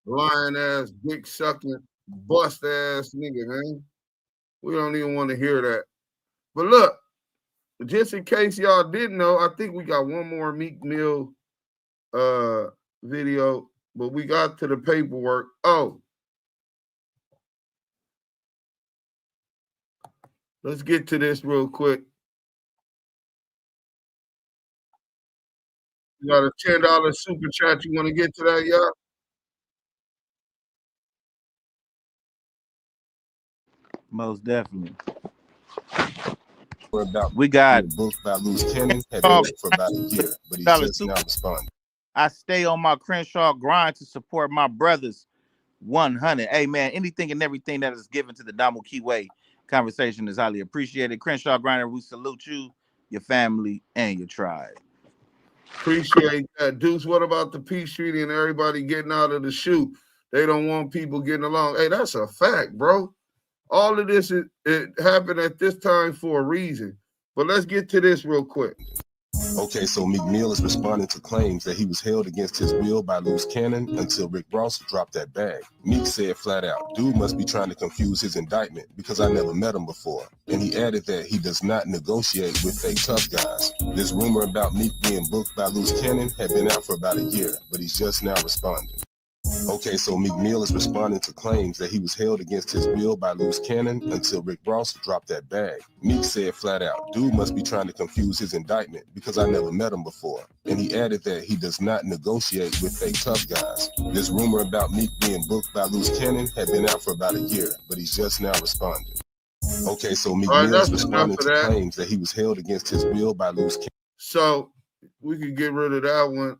Speaker 1: lying ass, dick sucking, bust ass nigga, man. We don't even want to hear that. But look, just in case y'all didn't know, I think we got one more Meek Mill video, but we got to the paperwork. Oh, let's get to this real quick. You got a $10 super chat. You want to get to that, y'all?
Speaker 2: Most definitely.
Speaker 19: We got
Speaker 11: booked by Luce Cannon, had been out for about a year, but he's just now responding.
Speaker 19: I stay on my Crenshaw grind to support my brothers. 100. Hey man, anything and everything that is given to the Damu Kiwe conversation is highly appreciated. Crenshaw Grinder, we salute you, your family, and your tribe.
Speaker 1: Appreciate that. Deuce, what about the peace treaty and everybody getting out of the shoot? They don't want people getting along. Hey, that's a fact, bro. All of this, it happened at this time for a reason. But let's get to this real quick.
Speaker 11: Okay, so Meek Mill is responding to claims that he was held against his will by Luce Cannon until Rick Ross dropped that bag. Meek said flat out, dude must be trying to confuse his indictment because I never met him before. And he added that he does not negotiate with fake tough guys. This rumor about Meek being booked by Luce Cannon had been out for about a year, but he's just now responding. Okay, so Meek Mill is responding to claims that he was held against his will by Luce Cannon until Rick Ross dropped that bag. Meek said flat out, dude must be trying to confuse his indictment because I never met him before. And he added that he does not negotiate with fake tough guys. This rumor about Meek being booked by Luce Cannon had been out for about a year, but he's just now responding. Okay, so Meek Mill is responding to claims that he was held against his will by Luce Cannon.
Speaker 1: So we could get rid of that one.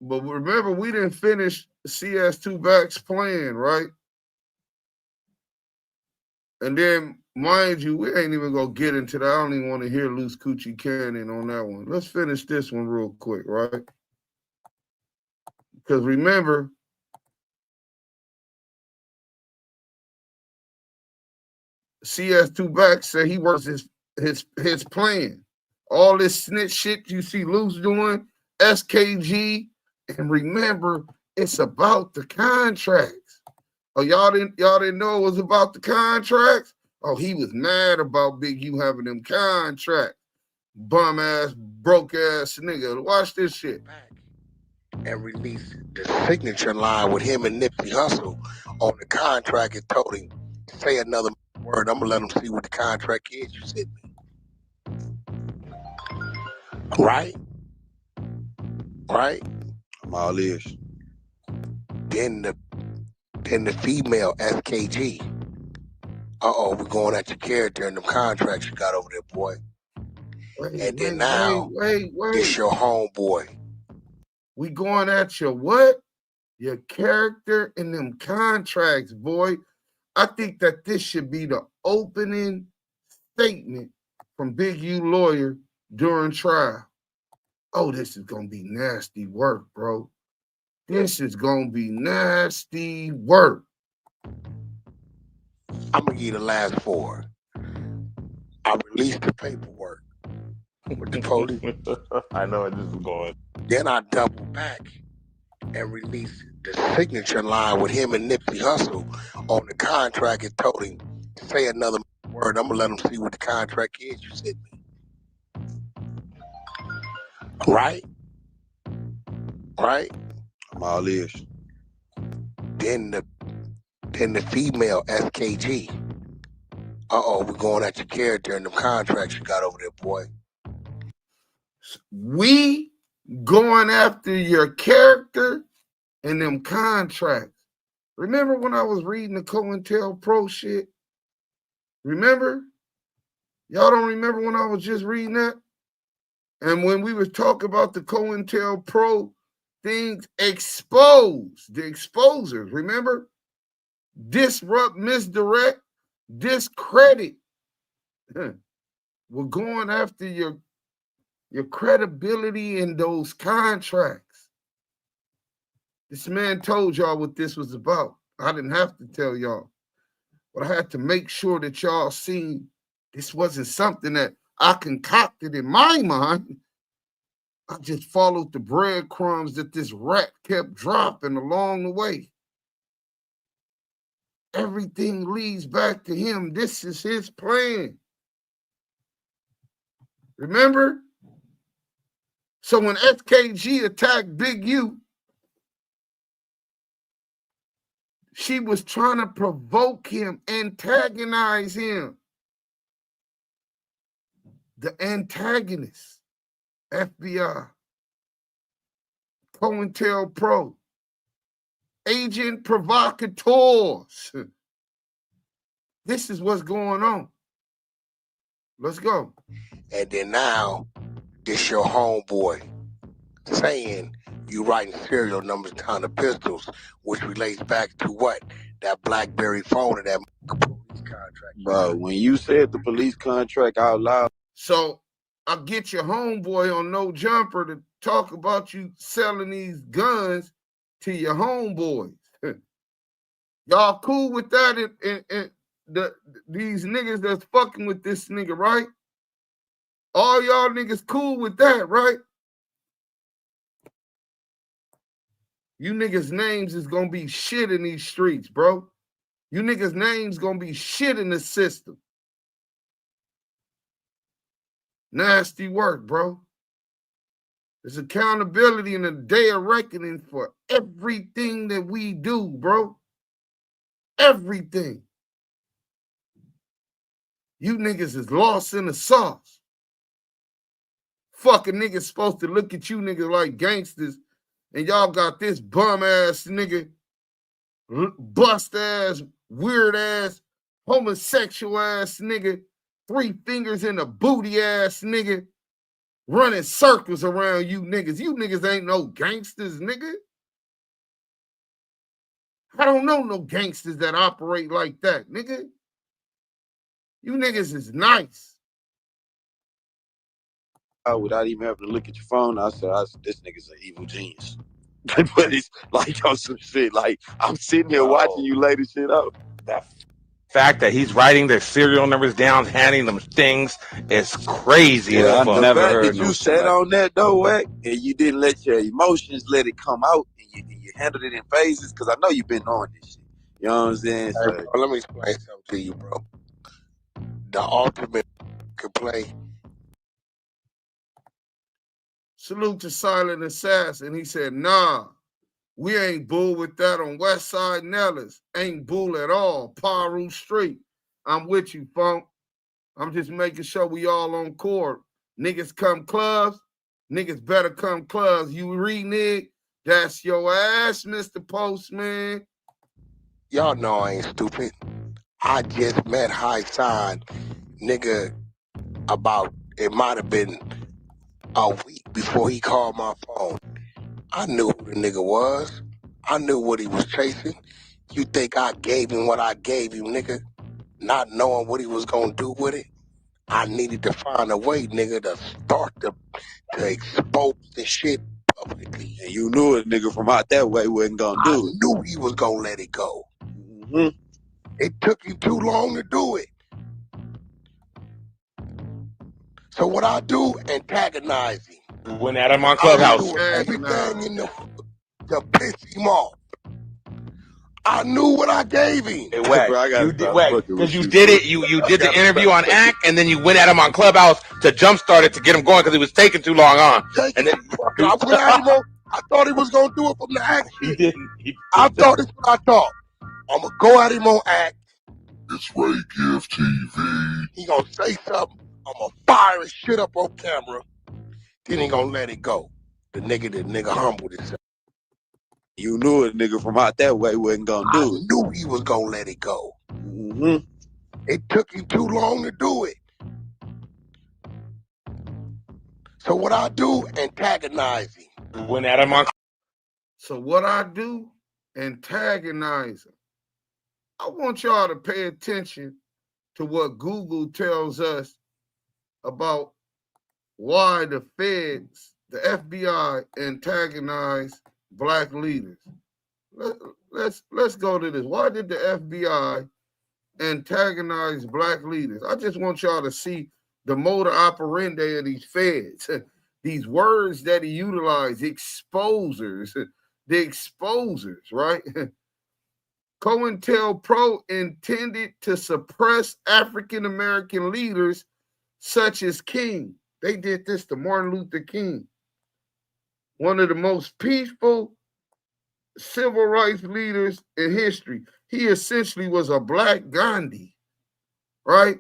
Speaker 1: But remember, we didn't finish CS2 Back's plan, right? And then, mind you, we ain't even going to get into that. I don't even want to hear Luce Cannon on that one. Let's finish this one real quick, right? Because remember, CS2 Back said he works his plan. All this snitch shit you see Luce doing, SKG, and remember, it's about the contracts. Oh, y'all didn't know it was about the contracts? Oh, he was mad about Big U having them contracts. Bum ass, broke ass nigga. Watch this shit.
Speaker 21: And release the signature line with him and Nipsy Hustle on the contract and told him, say another word. I'm gonna let him see what the contract is. You said me. Right?
Speaker 22: I'm all ears.
Speaker 21: Then the female SKG. We're going at your character and the contracts you got over there, boy.
Speaker 1: Wait.
Speaker 21: It's your homeboy.
Speaker 1: We going at your what? Your character and them contracts, boy. I think that this should be the opening statement from Big U lawyer during trial. Oh, this is going to be nasty work, bro. This is going to be nasty work.
Speaker 21: I'm going to give you the last four. I released the paperwork with the police.
Speaker 23: I know where this is going.
Speaker 21: Then I double back and released the signature line with him and Nipsy Hustle on the contract and told him, say another word. I'm going to let him see what the contract is. You said me. Right?
Speaker 22: I'm all ears.
Speaker 21: Then the female SKG. We're going at your character and the contracts you got over there, boy.
Speaker 1: We going after your character and them contracts. Remember when I was reading the COINTELPRO shit? Remember? Y'all don't remember when I was just reading that? And when we was talking about the COINTELPRO things, expose, the exposers, remember? Disrupt, misdirect, discredit. We're going after your credibility in those contracts. This man told y'all what this was about. I didn't have to tell y'all. But I had to make sure that y'all seen this wasn't something that I concocted in my mind. I just followed the breadcrumbs that this rat kept dropping along the way. Everything leads back to him. This is his plan. Remember? So when SKG attacked Big U, she was trying to provoke him, antagonize him. The antagonist, FBI, COINTELPRO, agent provocateurs. This is what's going on. Let's go.
Speaker 21: And then now, this your homeboy saying you writing serial numbers down the pistols, which relates back to what? That BlackBerry phone and that police contract.
Speaker 22: Bro, when you said the police contract out loud.
Speaker 1: So I get your homeboy on No Jumper to talk about you selling these guns to your homeboys. Y'all cool with that? And these niggas that's fucking with this nigga, right? All y'all niggas cool with that, right? You niggas' names is gonna be shit in these streets, bro. You niggas' names gonna be shit in the system. Nasty work, bro. There's accountability and a day of reckoning for everything that we do, bro. Everything. You niggas is lost in the sauce. Fucking niggas supposed to look at you niggas like gangsters, and y'all got this bum ass nigga, bust ass, weird ass, homosexual ass nigga, 3 fingers in a booty ass nigga, running circles around you niggas. You niggas ain't no gangsters, nigga. I don't know no gangsters that operate like that, nigga. You niggas is nice.
Speaker 22: Without even having to look at your phone, I said, this nigga's an evil genius. But it's like on some shit. Like, I'm sitting here watching you lay this shit up.
Speaker 23: That fact that he's writing their serial numbers down, handing them things is crazy.
Speaker 22: Yeah,
Speaker 23: as fuck.
Speaker 22: the fact that you sat on that though, Wack, and you didn't let your emotions let it come out, and you handled it in phases, because I know you've been on this shit. You know what I'm saying?
Speaker 21: Hey, bro, let me explain something to you, bro. The ultimate could play.
Speaker 1: Salute to Silent Assassin. He said, nah, we ain't bull with that on West Side Nellis. Ain't bull at all. Paru Street. I'm with you, Funk. I'm just making sure we all on court. Niggas come clubs. Niggas better come clubs. You renege, that's your ass, Mr. Postman.
Speaker 21: Y'all know I ain't stupid. I just met High Sign, nigga, about, it might have been a week before he called my phone. I knew who the nigga was. I knew what he was chasing. You think I gave him what I gave him, nigga, not knowing what he was gonna do with it? I needed to find a way, nigga, to start to expose the shit publicly.
Speaker 22: And you knew a nigga from out that way wasn't gonna do it.
Speaker 21: I knew he was gonna let it go.
Speaker 22: Mm-hmm.
Speaker 21: It took him too long to do it. So what I do, antagonize him.
Speaker 23: Went at him on Clubhouse.
Speaker 21: I do everything to piss him off. I knew what I gave him.
Speaker 23: Hey, Wack, you did Wack, because you did it. You did the interview on Act, and then you went at him on Clubhouse to jumpstart it to get him going because he was taking too long on. And then
Speaker 21: I went at him on, I thought he was gonna do it from the Act.
Speaker 23: He didn't.
Speaker 21: I thought that's what I thought. I'm gonna go at him on Act.
Speaker 11: It's Ray Gift TV.
Speaker 21: He gonna say something. I'm gonna fire his shit up on camera. Then he gonna let it go. The nigga humbled himself.
Speaker 22: You knew a nigga from out that way wasn't gonna do it.
Speaker 21: I knew he was gonna let it go.
Speaker 22: Mm-hmm.
Speaker 21: It took him too long to do it. So what I do, antagonize him.
Speaker 23: Went at him on.
Speaker 1: So what I do, antagonize him. I want y'all to pay attention to what Google tells us about why the feds, the FBI, antagonize Black leaders. Let's go to this. Why did the FBI antagonize Black leaders? I just want y'all to see the modus operandi of these feds. These words that he utilized, exposers, the exposers, right? COINTELPRO intended to suppress African-American leaders such as King. They did this to Martin Luther King, one of the most peaceful civil rights leaders in history. He essentially was a Black Gandhi, right?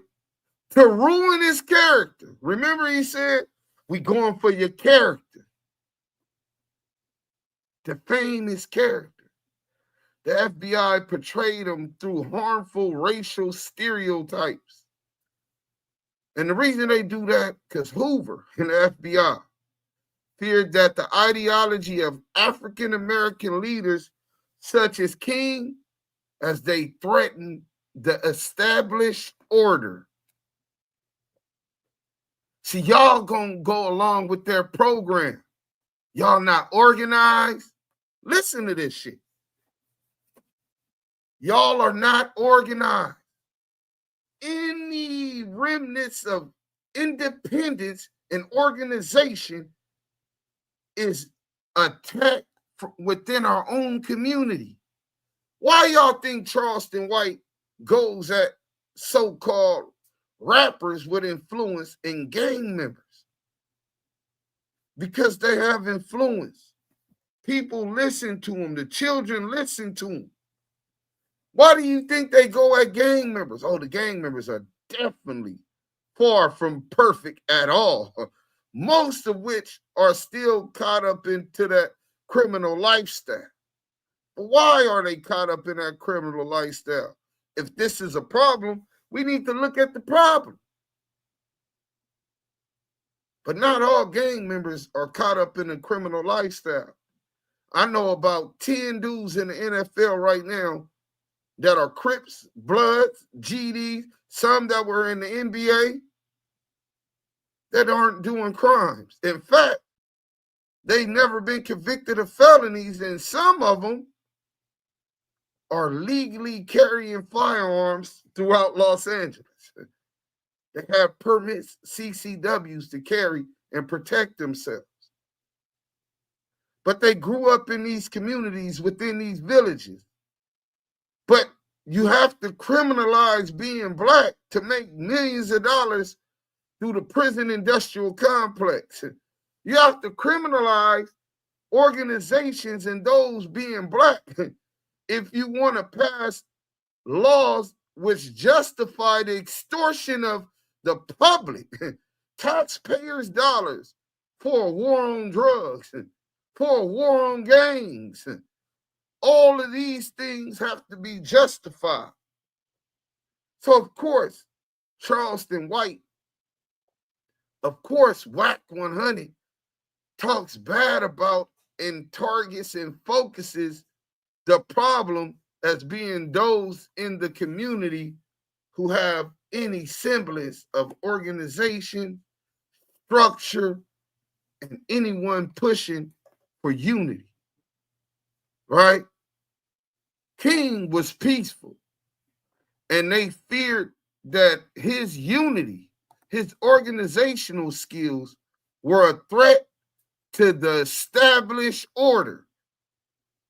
Speaker 1: To ruin his character. Remember he said, we going for your character. Defame his character. The FBI portrayed him through harmful racial stereotypes. And the reason they do that, because Hoover and the FBI feared that the ideology of African-American leaders such as King, as they threatened the established order. See, y'all gonna go along with their program. Y'all not organized. Listen to this shit. Y'all are not organized. Any remnants of independence and organization is attacked within our own community. Why y'all think Charleston White goes at so-called rappers with influence and gang members? Because they have influence. People listen to them. The children listen to them. Why do you think they go at gang members? Oh, the gang members are definitely far from perfect at all. Most of which are still caught up into that criminal lifestyle. But why are they caught up in that criminal lifestyle? If this is a problem, we need to look at the problem. But not all gang members are caught up in a criminal lifestyle. I know about 10 dudes in the NFL right now that are Crips, Bloods, GDs, some that were in the NBA that aren't doing crimes. In fact, they've never been convicted of felonies, and some of them are legally carrying firearms throughout Los Angeles. They have permits, CCWs, to carry and protect themselves. But they grew up in these communities within these villages. But you have to criminalize being black to make millions of dollars through the prison industrial complex. You have to criminalize organizations and those being black if you want to pass laws which justify the extortion of the public, taxpayers' dollars, for a war on drugs, for a war on gangs. All of these things have to be justified. So, of course, Charleston White, of course, Wack 100 talks bad about and targets and focuses the problem as being those in the community who have any semblance of organization, structure, and anyone pushing for unity. Right? King was peaceful, and they feared that his unity, his organizational skills were a threat to the established order.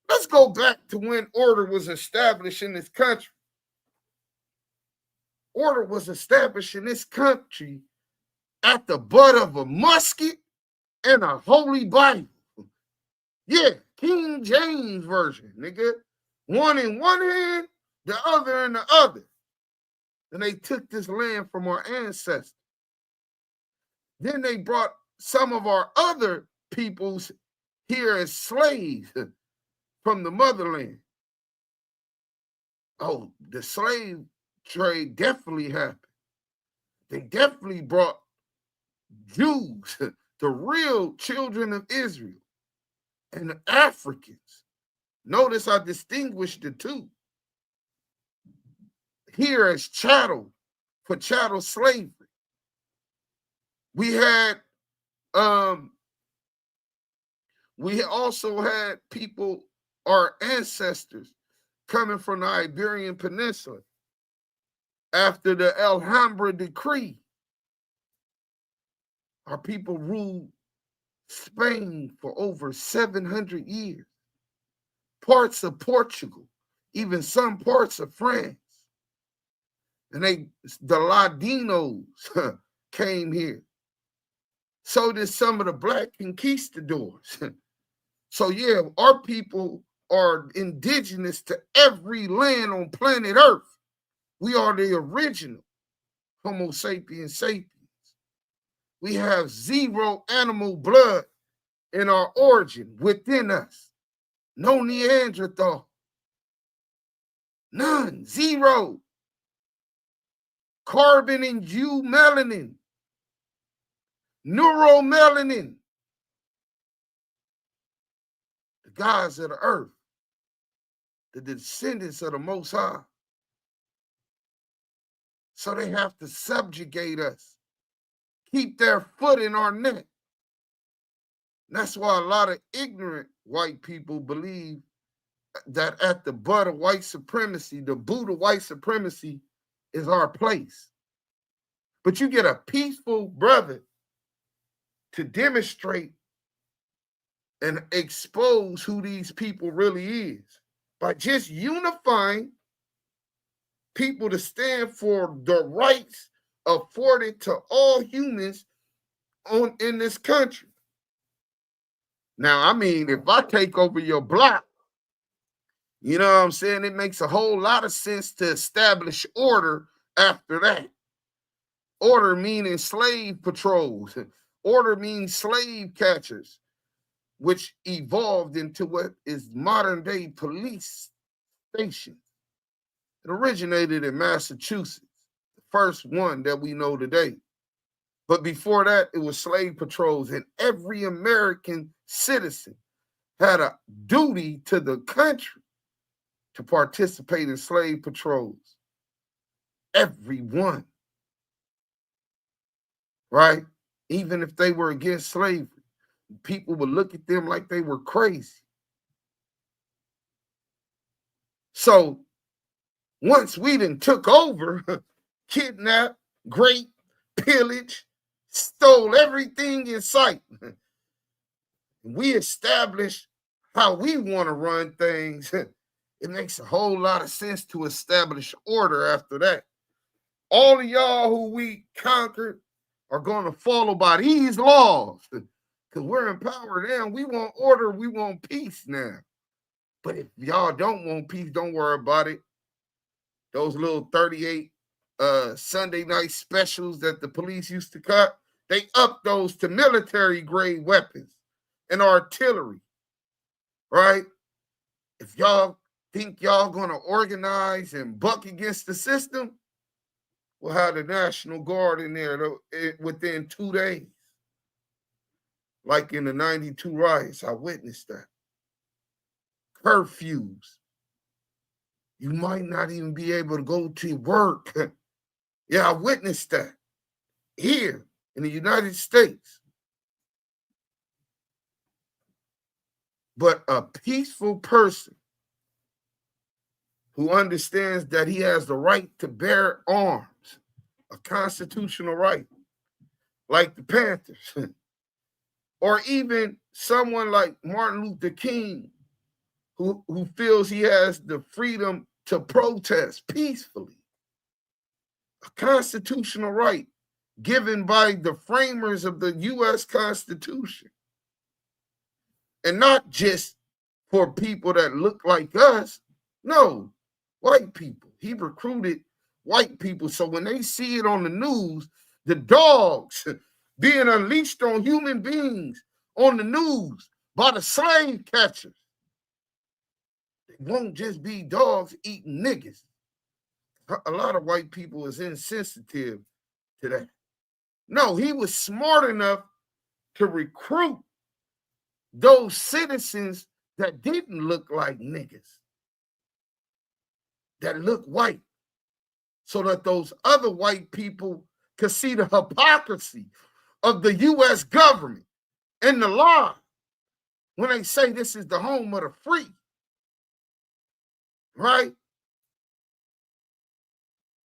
Speaker 1: Let's go back to when order was established in this country. Order was established in this country at the butt of a musket and a holy Bible. Yeah, King James Version, nigga. One in one hand, the other in the other. And they took this land from our ancestors. Then they brought some of our other peoples here as slaves from the motherland. Oh, the slave trade definitely happened. They definitely brought Jews, the real children of Israel, and the Africans. Notice I distinguished the two. Here as chattel, for chattel slavery. We also had people, our ancestors, coming from the Iberian Peninsula after the Alhambra Decree. Our people ruled Spain for over 700 years. Parts of Portugal, even some parts of France. And the Ladinos came here. So did some of the black conquistadors. So yeah, our people are indigenous to every land on planet Earth. We are the original Homo sapiens sapiens. We have zero animal blood in our origin within us. No Neanderthal. None. Zero. carbon-induced melanin, neuromelanin, the gods of the earth, the descendants of the Most High. So they have to subjugate us, keep their foot in our neck. And that's why a lot of ignorant white people believe that at the butt of white supremacy, the boot of white supremacy is our place. But you get a peaceful brother to demonstrate and expose who these people really is by just unifying people to stand for the rights afforded to all humans in this country. Now, I mean, if I take over your block, you know what I'm saying? It makes a whole lot of sense to establish order after that. Order meaning slave patrols. Order means slave catchers, which evolved into what is modern day police stations. It originated in Massachusetts, the first one that we know today. But before that, it was slave patrols, and every American citizen had a duty to the country to participate in slave patrols. Everyone. Right? Even if they were against slavery, people would look at them like they were crazy. So once we done took over, kidnapped, raped, pillaged, stole everything in sight, we established how we want to run things. It makes a whole lot of sense to establish order after that. All of y'all who we conquered are going to follow by these laws because we're empowered now. We want order. We want peace now. But if y'all don't want peace, don't worry about it. Those little 38 Sunday night specials that the police used to cut, they up those to military grade weapons and artillery, right? If y'all think y'all gonna organize and buck against the system, we'll have the National Guard in there within 2 days. Like in the 92 riots, I witnessed that. Curfews. You might not even be able to go to work. Yeah, I witnessed that here in the United States. But a peaceful person who understands that he has the right to bear arms, a constitutional right, like the Panthers, or even someone like Martin Luther King, who feels he has the freedom to protest peacefully, a constitutional right given by the framers of the U.S. Constitution, and not just for people that look like us. No, white people. He recruited white people. So when they see it on the news, the dogs being unleashed on human beings on the news by the slave catchers, they won't just be dogs eating niggas. A lot of white people is insensitive to that. No, he was smart enough to recruit those citizens that didn't look like niggas, that look white, so that those other white people could see the hypocrisy of the U.S. government and the lie when they say this is the home of the free, right?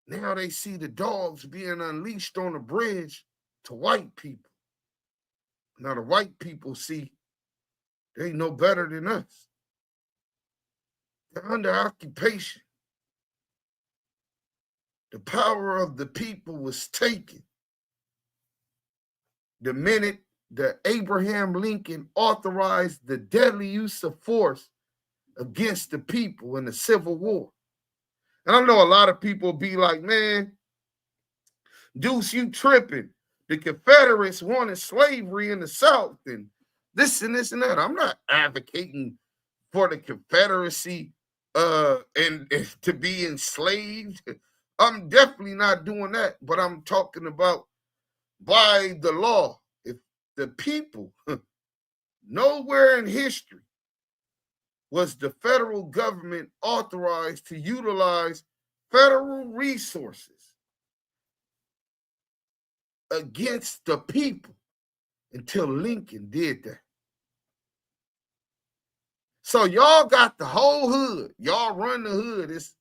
Speaker 1: Now they see the dogs being unleashed on the bridge to white people. Now the white people see they ain't no better than us. They're under occupation. The power of the people was taken the minute that Abraham Lincoln authorized the deadly use of force against the people in the Civil War. And I know a lot of people be like, man, Deuce, you tripping. The Confederates wanted slavery in the South and this and this and that. I'm not advocating for the Confederacy and to be enslaved I'm definitely not doing that, but I'm talking about by the law. If the people, nowhere in history was the federal government authorized to utilize federal resources against the people until Lincoln did that. So y'all got the whole hood. Y'all run the hood. It's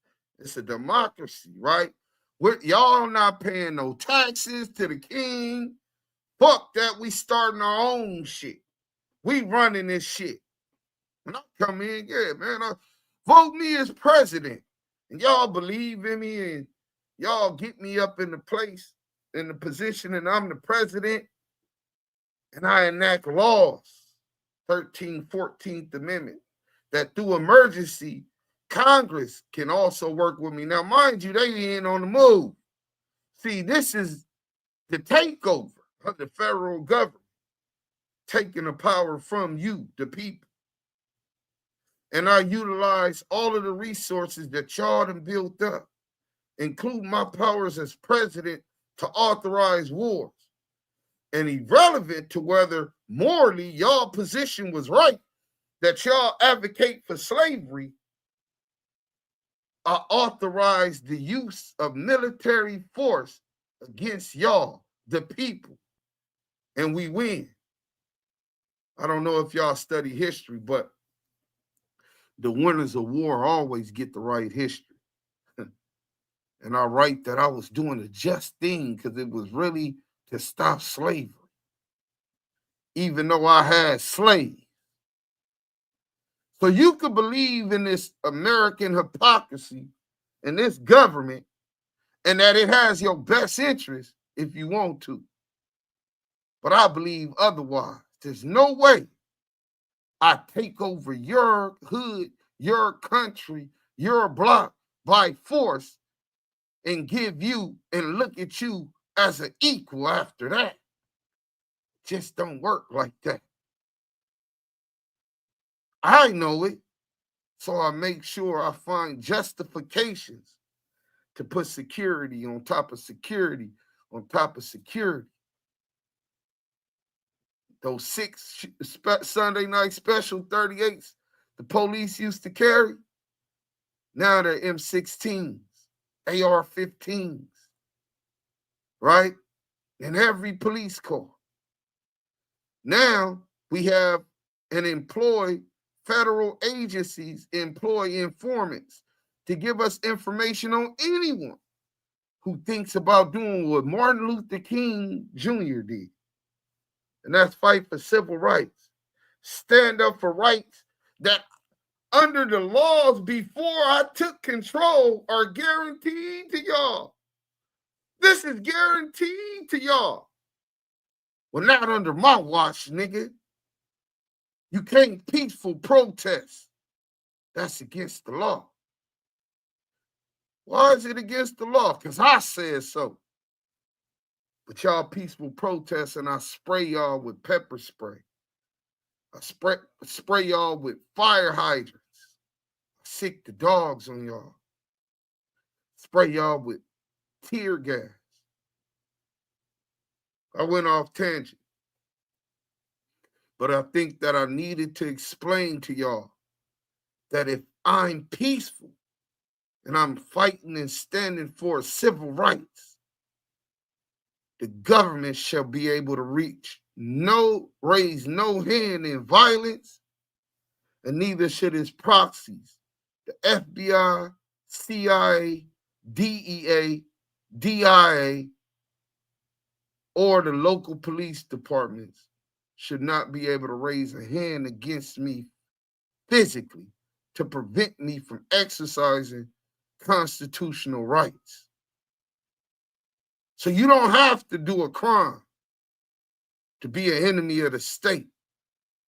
Speaker 1: a democracy, right? Y'all not paying no taxes to the king. Fuck that. We starting our own shit. We running this shit. When I come in, yeah, man, vote me as president. And y'all believe in me and y'all get me up in the place, in the position, and I'm the president. And I enact laws, 13th, 14th Amendment, that through emergency, Congress can also work with me. Now, mind you, they ain't on the move. See, this is the takeover of the federal government, taking the power from you, the people. And I utilize all of the resources that y'all done built up, including my powers as president to authorize wars. And irrelevant to whether morally y'all position was right, that y'all advocate for slavery, I authorize the use of military force against y'all, the people, and we win. I don't know if y'all study history, but the winners of war always get the right history. And I write that I was doing a just thing because it was really to stop slavery, even though I had slaves. So you could believe in this American hypocrisy and this government and that it has your best interest if you want to. But I believe otherwise. There's no way I take over your hood, your country, your block by force and give you and look at you as an equal after that. Just don't work like that. I know it, so I make sure I find justifications to put security on top of security on top of security. Those 6 Sunday night special 38s the police used to carry, now they're M16s, AR-15s, right? In every police car. Now we have and employ federal agencies, employ informants to give us information on anyone who thinks about doing what Martin Luther King Jr. did. And that's fight for civil rights. Stand up for rights that under the laws before I took control are guaranteed to y'all. This is guaranteed to y'all. Well, not under my watch, nigga. You can't peaceful protest. That's against the law. Why is it against the law? Because I said so. But y'all peaceful protest and I spray y'all with pepper spray. I spray y'all with fire hydrants. I sick the dogs on y'all. Spray y'all with tear gas. I went off tangent. But I think that I needed to explain to y'all that if I'm peaceful and I'm fighting and standing for civil rights, the government shall be able to raise no hand in violence, and neither should its proxies, the FBI, CIA, DEA, DIA, or the local police departments should not be able to raise a hand against me physically to prevent me from exercising constitutional rights. So you don't have to do a crime to be an enemy of the state,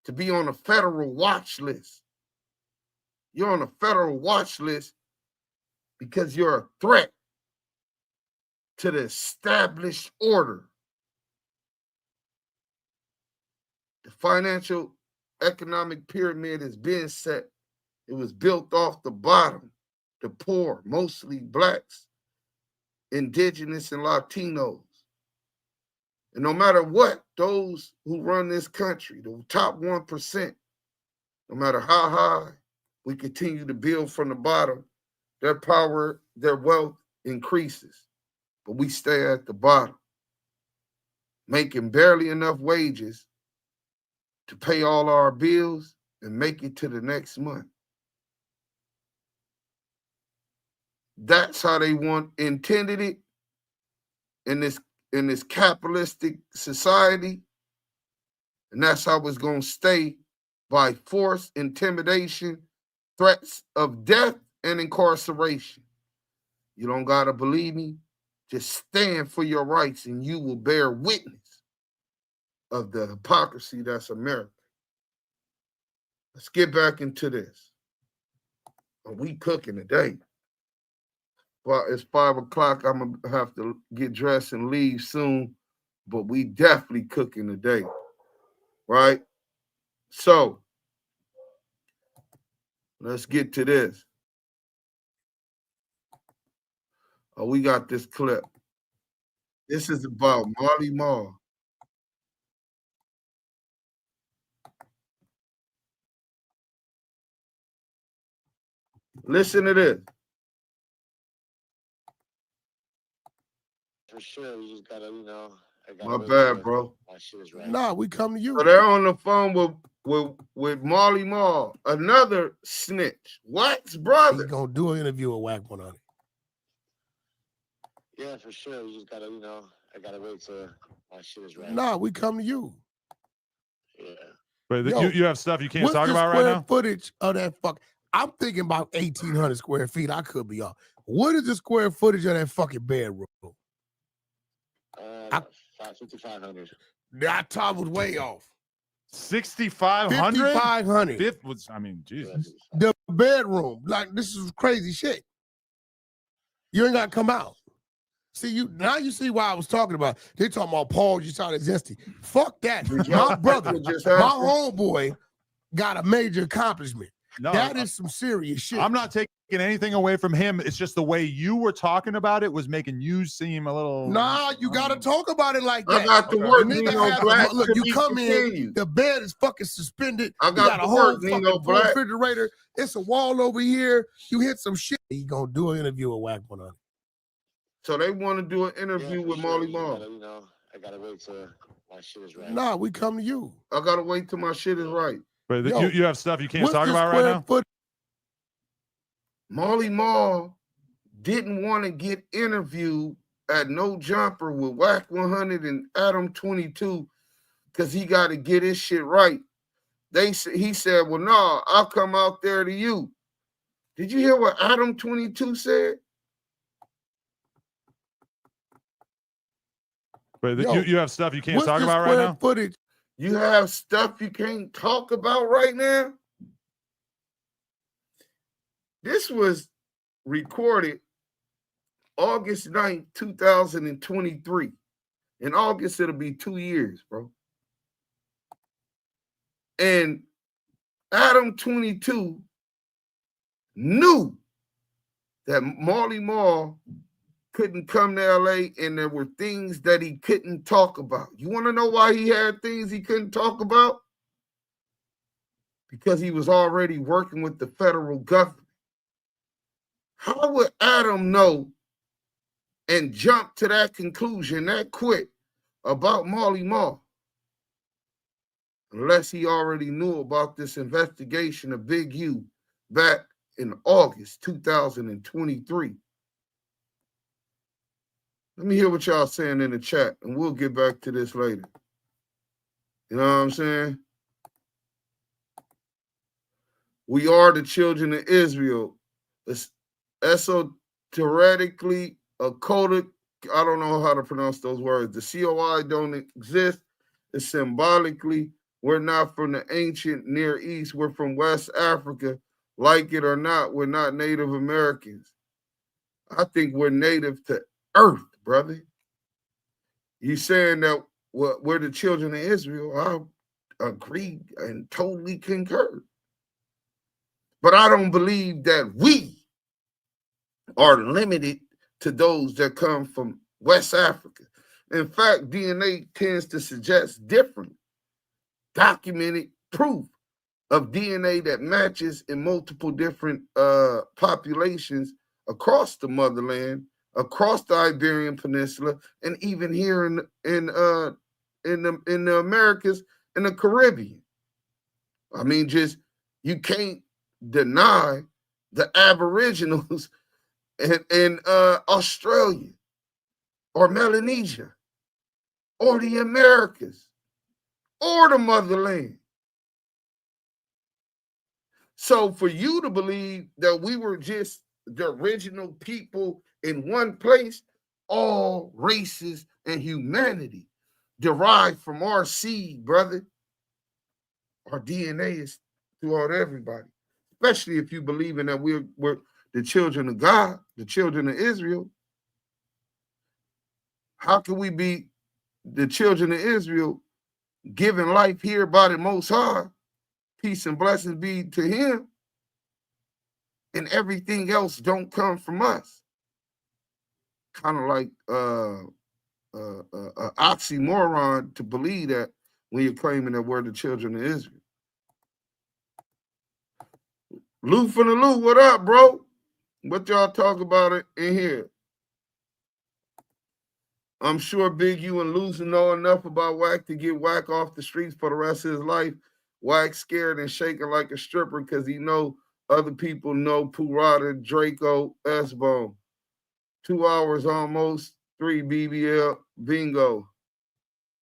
Speaker 1: to be on a federal watch list. You're on a federal watch list because you're a threat to the established order. The financial economic pyramid has been set. It was built off the bottom, the poor, mostly blacks, indigenous and Latinos. And no matter what, those who run this country, the top 1%, no matter how high we continue to build from the bottom, their power, their wealth increases. But we stay at the bottom, making barely enough wages to pay all our bills and make it to the next month. That's how they intended it in this capitalistic society. And that's how it's going to stay, by force, intimidation, threats of death, and incarceration. You don't got to believe me. Just stand for your rights and you will bear witness of the hypocrisy that's America. Let's get back into this. We cooking today. Well, it's 5 o'clock. I'm going to have to get dressed and leave soon, but we definitely cooking today, right? So, let's get to this. Oh, we got this clip. This is about Marley Marl. Listen to this.
Speaker 21: For sure, you just gotta,
Speaker 1: My bad, bro.
Speaker 21: My shit is right.
Speaker 19: Nah, we come to you.
Speaker 1: So they're on the phone with Marley Marl, another snitch. Wack's brother.
Speaker 19: He's gonna do an interview with Wack 100.
Speaker 21: Yeah, for sure. You just gotta, I gotta wait till my shit is right.
Speaker 19: Nah, we come to you.
Speaker 21: Yeah.
Speaker 3: But
Speaker 19: Yo,
Speaker 3: you have stuff you can't talk about right
Speaker 19: What's the
Speaker 3: now?
Speaker 19: square footage of that fuck? I'm thinking about 1,800 square feet. I could be off. What is the square footage of that fucking bedroom?
Speaker 21: 5,500.
Speaker 19: That top was way off.
Speaker 3: 6,500?
Speaker 19: 5,500.
Speaker 3: Fifth was, I mean, Jesus.
Speaker 19: The bedroom. Like, this is crazy shit. You ain't got to come out. See, now you see why I was talking about. They talking about Paul just out of zesty. Fuck that. My brother, my homeboy got a major accomplishment.
Speaker 3: No,
Speaker 19: that is some serious shit.
Speaker 3: I'm not taking anything away from him. It's just the way you were talking about it was making you seem a little.
Speaker 19: Nah, you got to talk about it like that.
Speaker 1: I got to work,
Speaker 19: The nigga
Speaker 1: Nino
Speaker 19: has
Speaker 1: Black.
Speaker 19: look, you come in, the bed is fucking suspended.
Speaker 1: I
Speaker 19: You
Speaker 1: got
Speaker 19: got
Speaker 1: to
Speaker 19: a whole
Speaker 1: work,
Speaker 19: fucking
Speaker 1: Nino Black.
Speaker 19: refrigerator. It's a wall over here. You hit some shit. He gonna do an interview with Wack 100.
Speaker 1: So they want to do an interview with Marley Marl.
Speaker 21: I gotta wait till my shit is right.
Speaker 19: Nah, we come to you.
Speaker 1: I gotta wait till my shit is right.
Speaker 3: But you have stuff you can't talk
Speaker 19: the
Speaker 3: about right
Speaker 19: square
Speaker 3: now?
Speaker 19: foot-
Speaker 1: Marley Marl didn't want to get interviewed at No Jumper with Wack 100 and Adam 22 because he got to get his shit right. He said, well, no, I'll come out there to you. Did you hear what Adam 22 said?
Speaker 3: But you have stuff you can't talk about right now?
Speaker 19: Footage?
Speaker 1: You have stuff you can't talk about right now? This was recorded August 9th, 2023. In August, it'll be 2 years, bro. And Adam 22 knew that Marley Marl couldn't come to LA and there were things that he couldn't talk about. You want to know why he had things he couldn't talk about? Because he was already working with the federal government. How would Adam know and jump to that conclusion that quick about Marley Marl? Unless he already knew about this investigation of Big U back in August 2023. Let me hear what y'all saying in the chat, and we'll get back to this later. You know what I'm saying? We are the children of Israel. It's esoterically, occultic, I don't know how to pronounce those words. The COI don't exist. It's symbolically. We're not from the ancient Near East. We're from West Africa. Like it or not, we're not Native Americans. I think we're native to Earth, brother. You saying that we're the children of Israel? I agree and totally concur. But I don't believe that we are limited to those that come from West Africa. In fact, DNA tends to suggest different documented proof of DNA that matches in multiple different populations across the motherland, across the Iberian Peninsula, and even here in the Americas and the Caribbean. I mean, just you can't deny the Aboriginals in Australia or Melanesia or the Americas or the motherland. So for you to believe that we were just the original people in one place, all races and humanity derived from our seed, brother. Our DNA is throughout everybody, especially if you believe in that we're the children of God, the children of Israel. How can we be the children of Israel given life here by the Most High? Peace and blessings be to him. And everything else don't come from us. Kind of like oxymoron to believe that when you're claiming that we're the children of Israel. Lou from the Lou, what up, bro? What y'all talk about it in here? I'm sure Big U and Luce know enough about Wack to get Wack off the streets for the rest of his life. Wack scared and shaking like a stripper because he know other people know Purata, Draco, S-Bone. 2 hours almost, 3 BBL, bingo.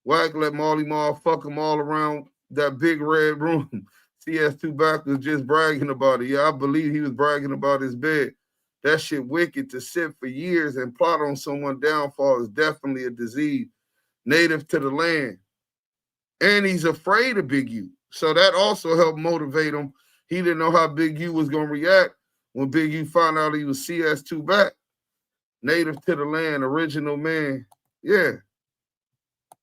Speaker 1: Wack let Molly Mall fuck them all around that big red room. CS2 Back was just bragging about it. Yeah, I believe he was bragging about his bed. That shit wicked to sit for years and plot on someone's downfall is definitely a disease native to the land. And he's afraid of Big U. So that also helped motivate him. He didn't know how Big U was going to react when Big U found out he was CS2 Back. Native to the land, original man. Yeah,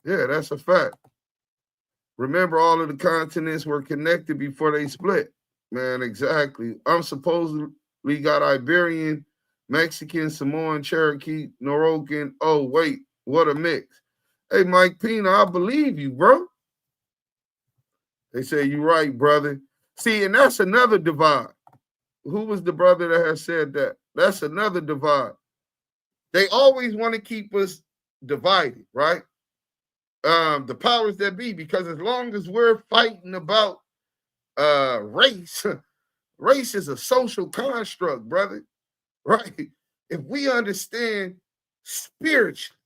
Speaker 1: that's a fact. Remember, all of the continents were connected before they split. Man, exactly. I'm supposedly got Iberian, Mexican, Samoan, Cherokee, Norokan. Oh, wait, what a mix. Hey, Mike Pina, I believe you, bro. They say you're right, brother. See, and that's another divide. Who was the brother that has said that? That's another divide. They always want to keep us divided, right? The powers that be, because as long as we're fighting about race, race is a social construct, brother, right? If we understand spiritually,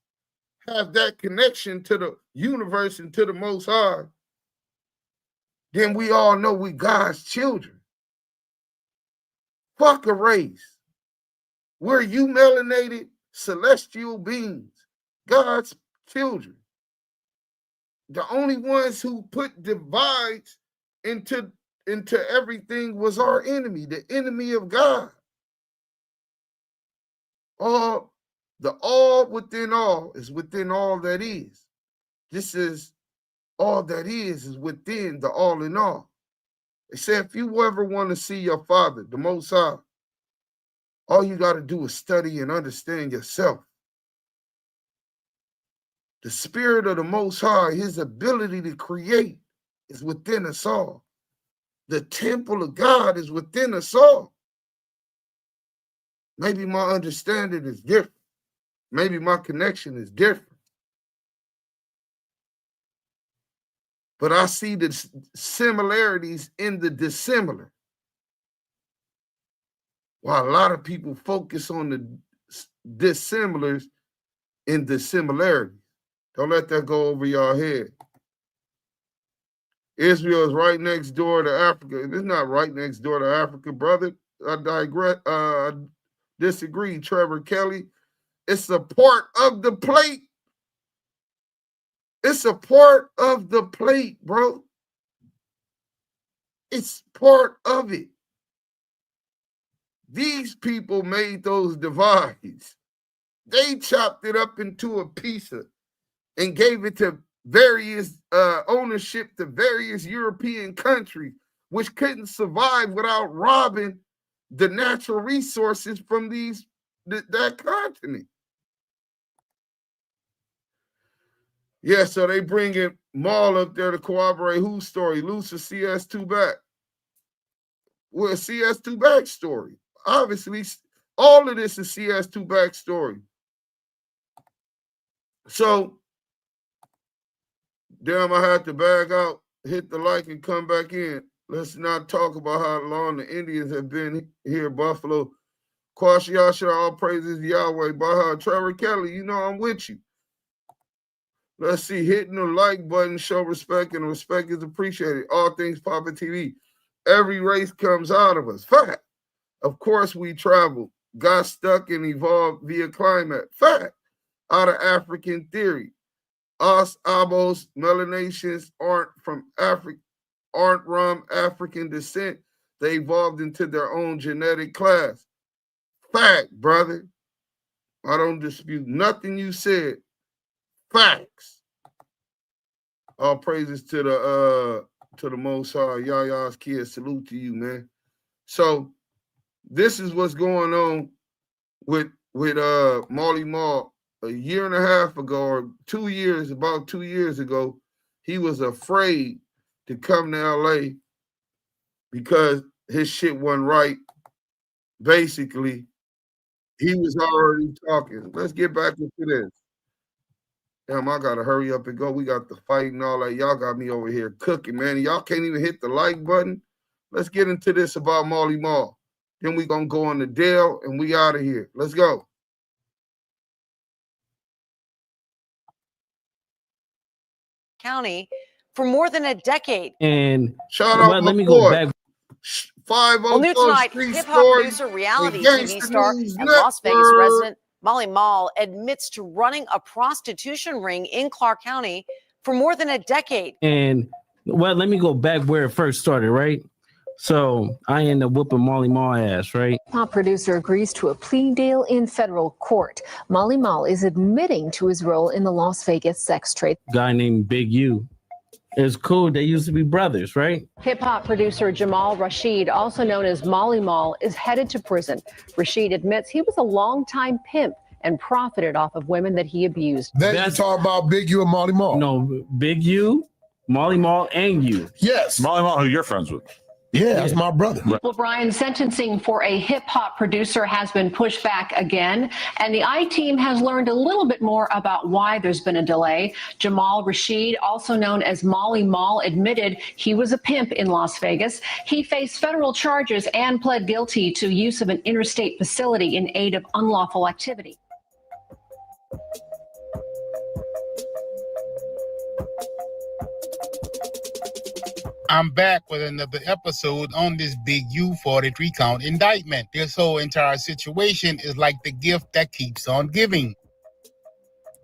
Speaker 1: have that connection to the universe and to the Most High, then we all know we God's children. Fuck a race. We're you melanated celestial beings, God's children. The only ones who put divides into everything was our enemy, the enemy of God. The all within all is within all that is. This is all that is within the all in all. They say if you ever want to see your Father, the Most High, all you got to do is study and understand yourself. The spirit of the Most High, his ability to create is within us all. The temple of God is within us all. Maybe my understanding is different. Maybe my connection is different. But I see the similarities in the dissimilar. While a lot of people focus on the dissimilars in the similarities. Don't let that go over your head. Israel is right next door to Africa. It's not right next door to Africa, brother. I digress. Disagree, Trevor Kelly. It's a part of the plate. It's a part of the plate, bro. It's part of it. These people made those divides. They chopped it up into a pizza and gave it to various ownership to various European countries, which couldn't survive without robbing the natural resources from these that continent. Yeah, so they bringing Maul up there to corroborate whose story? Luce or CS2 back? Well, CS2 back story. Obviously, all of this is CS2 back story. So, damn, I had to bag out, hit the like, and come back in. Let's not talk about how long the Indians have been here, Buffalo. Kwashiasha, all praises Yahweh. Baha, Trevor Kelly, you know I'm with you. Let's see, hitting the like button, show respect, and respect is appreciated. All things Papa TV. Every race comes out of us. Fact. Of course we travel, got stuck and evolved via climate. Fact. Out of African theory. Us, Abos, melanations aren't from Africa, aren't from African descent. They evolved into their own genetic class. Fact, brother. I don't dispute nothing you said. Facts. All praises to the Most High, Yaya's kids. Salute to you, man. So this is what's going on with Marley Marl. A year and a half ago, or 2 years, about 2 years ago, he was afraid to come to LA because his shit wasn't right. Basically, he was already talking. Let's get back into this. Damn, I gotta hurry up and go. We got the fight and all that. Y'all got me over here cooking, man. Y'all can't even hit the like button. Let's get into this about Marley Marl. Then we gonna go on to Dale and we out of here. Let's go.
Speaker 14: County for more than a decade.
Speaker 10: And
Speaker 1: shout out
Speaker 10: let me go back.
Speaker 1: 504
Speaker 14: well, new tonight, hip-hop producer, reality TV star, and Las Vegas resident Marley Marl admits to running a prostitution ring in Clark County for more than a decade.
Speaker 10: And well, let me go back where it first started, right? So I end up whooping Marley Marl ass, right?
Speaker 15: Pop producer agrees to a plea deal in federal court. Marley Marl is admitting to his role in the Las Vegas sex trade.
Speaker 10: Guy named Big U. It's cool. They used to be brothers, right?
Speaker 15: Hip-hop producer Jamal Rashid, also known as Marley Marl, is headed to prison. Rashid admits he was a longtime pimp and profited off of women that he abused.
Speaker 7: Then you talk about Big U and Marley Marl.
Speaker 10: No, Big U, Marley Marl, and you.
Speaker 7: Yes.
Speaker 3: Marley Marl, who you're friends with.
Speaker 7: Yeah, that's my brother.
Speaker 15: Well, Brian, sentencing for a hip-hop producer has been pushed back again, and the I-Team has learned a little bit more about why there's been a delay. Jamal Rashid, also known as Marley Marl, admitted he was a pimp in Las Vegas. He faced federal charges and pled guilty to use of an interstate facility in aid of unlawful activity.
Speaker 16: I'm back with another episode on this big U43 count indictment. This whole entire situation is like the gift that keeps on giving.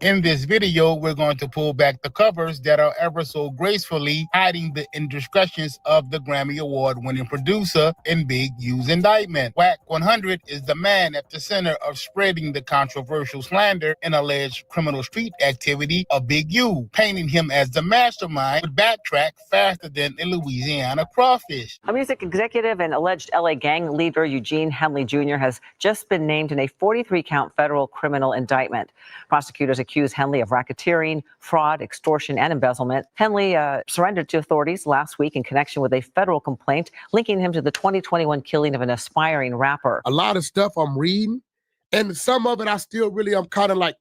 Speaker 16: In this video, we're going to pull back the covers that are ever so gracefully hiding the indiscretions of the Grammy Award-winning producer in Big U's indictment. Wack 100 is the man at the center of spreading the controversial slander and alleged criminal street activity of Big U, painting him as the mastermind would backtrack faster than a Louisiana crawfish.
Speaker 14: A music executive and alleged LA gang leader Eugene Henley Jr. has just been named in a 43-count federal criminal indictment. Prosecutors accused Henley of racketeering, fraud, extortion, and embezzlement. Henley surrendered to authorities last week in connection with a federal complaint linking him to the 2021 killing of an aspiring rapper.
Speaker 7: A lot of stuff I'm reading, and some of it I still really, I'm kind of like,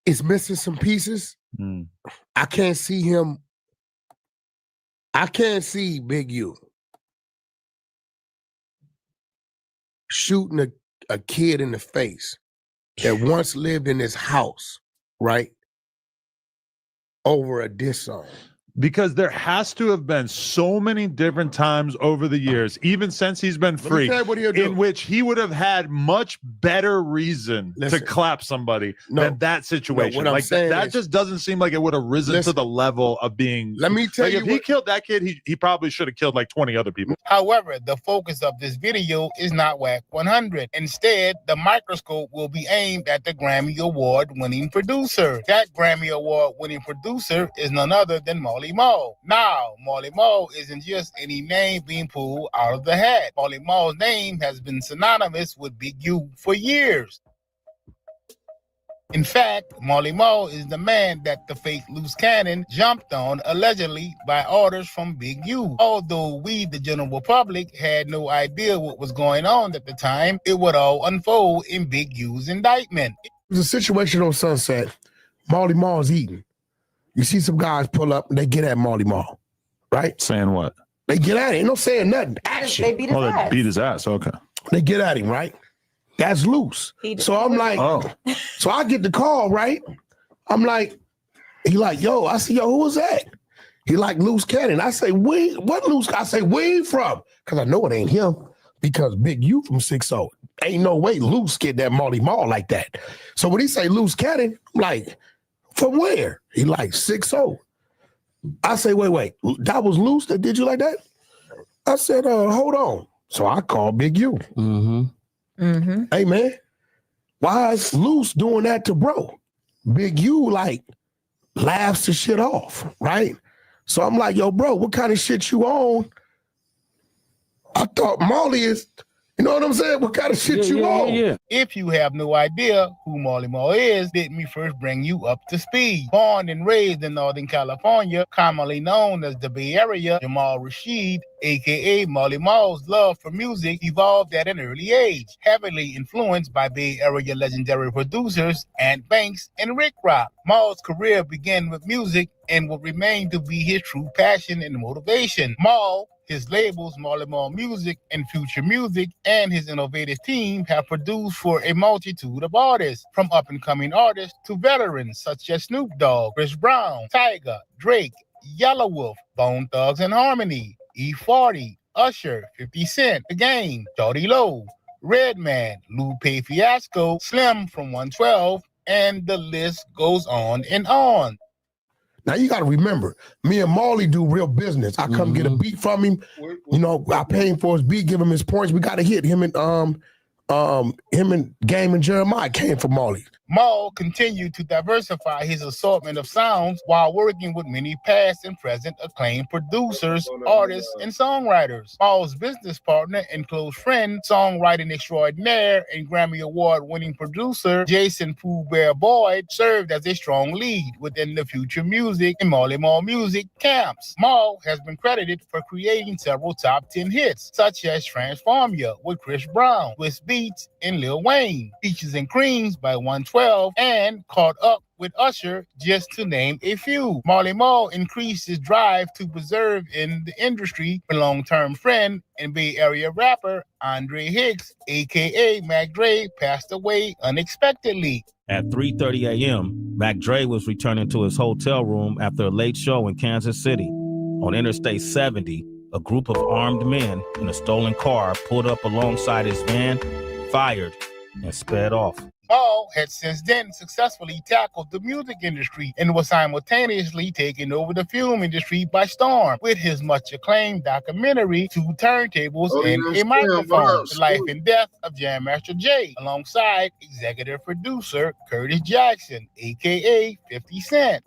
Speaker 7: it's missing some pieces. I can't see him. I can't see Big U shooting a kid in the face that once lived in his house, right? Over a diss song.
Speaker 3: Because there has to have been so many different times over the years, even since he's been free, in which he would have had much better reason to clap somebody than that situation.
Speaker 7: No,
Speaker 3: like that just doesn't seem like it would have risen to the level of being.
Speaker 7: Let me tell you,
Speaker 3: if he killed that kid, he probably should have killed like 20 other people.
Speaker 16: However, the focus of this video is not Wack 100. Instead, the microscope will be aimed at the Grammy Award-winning producer. That Grammy Award-winning producer is none other than Marley Marley Marl. Now, Marley Marl isn't just any name being pulled out of the hat. Marley Marl's name has been synonymous with Big U for years. In fact, Marley Marl is the man that the fake Luce Cannon jumped on allegedly by orders from Big U. Although we, the general public, had no idea what was going on at the time, it would all unfold in Big U's indictment.
Speaker 7: There's a situation on Sunset. Marley Marl's eating. You see some guys pull up and they get at Marley Marl, right?
Speaker 3: Saying what?
Speaker 7: They get at him. Ain't no saying nothing. Action.
Speaker 4: They beat his ass.
Speaker 3: They beat his ass. Okay.
Speaker 7: They get at him, right? That's Luce. So I'm like, so I get the call, right? I'm like, he like, yo, I say, yo, who was that? He like Luce Cannon. I say, what Luce? I say, where you from? Because I know it ain't him. Because Big U from 6-0. Ain't no way Luce get that Marley Marl like that. So when he say Luce Cannon, I'm like, from where? He like 6-0. I say, wait, that was Luce that did you like that? I said, hold on. So I called Big U. Hey, man, why is Luce doing that to bro? Big U, like, laughs the shit off, right? So I'm like, yo, bro, what kind of shit you on? I thought Marley is, you know what I'm saying? What kind of shit you on?
Speaker 16: If you have no idea who Marley Marl is, let me first bring you up to speed. Born and raised in Northern California, commonly known as the Bay Area, Jamal Rashid, a.k.a. Marley Marl's love for music evolved at an early age, heavily influenced by Bay Area legendary producers Ant Banks and Rick Rock. Marl's career began with music and will remain to be his true passion and motivation. Marl, his labels, Marley Marl Music and Future Music, and his innovative team have produced for a multitude of artists, from up-and-coming artists to veterans such as Snoop Dogg, Chris Brown, Tyga, Drake, Yellow Wolf, Bone Thugs and Harmony, E40, Usher, 50 Cent, The Game, Shawty Low, Redman, Lupe Fiasco, Slim from 112, and the list goes on and on.
Speaker 7: Now you got to remember, me and Marley do real business. I come get a beat from him. You know, I pay him for his beat, give him his points. We got to hit him and Game and Jeremiah came from Marley.
Speaker 16: Marl continued to diversify his assortment of sounds while working with many past and present acclaimed producers, artists, and songwriters. Marl's business partner and close friend, songwriting extraordinaire and Grammy Award-winning producer Jason Pooh Bear Boyd served as a strong lead within the Future Music and Marley Marl Music camps. Marl has been credited for creating several top 10 hits, such as Transform Ya with Chris Brown, Swiss Beats, and Lil Wayne, Peaches and Creams by 112, and Caught Up with Usher, just to name a few. Marley Marl increased his drive to preserve in the industry a long-term friend and Bay Area rapper Andre Hicks, a.k.a. Mac Dre, passed away unexpectedly.
Speaker 17: At 3:30 a.m., Mac Dre was returning to his hotel room after a late show in Kansas City. On Interstate 70, a group of armed men in a stolen car pulled up alongside his van, fired, and sped off.
Speaker 16: Marl had since then successfully tackled the music industry and was simultaneously taking over the film industry by storm with his much acclaimed documentary, Two Turntables and a Microphone, The Life and Death of Jam Master Jay, alongside executive producer Curtis Jackson, aka 50 Cent.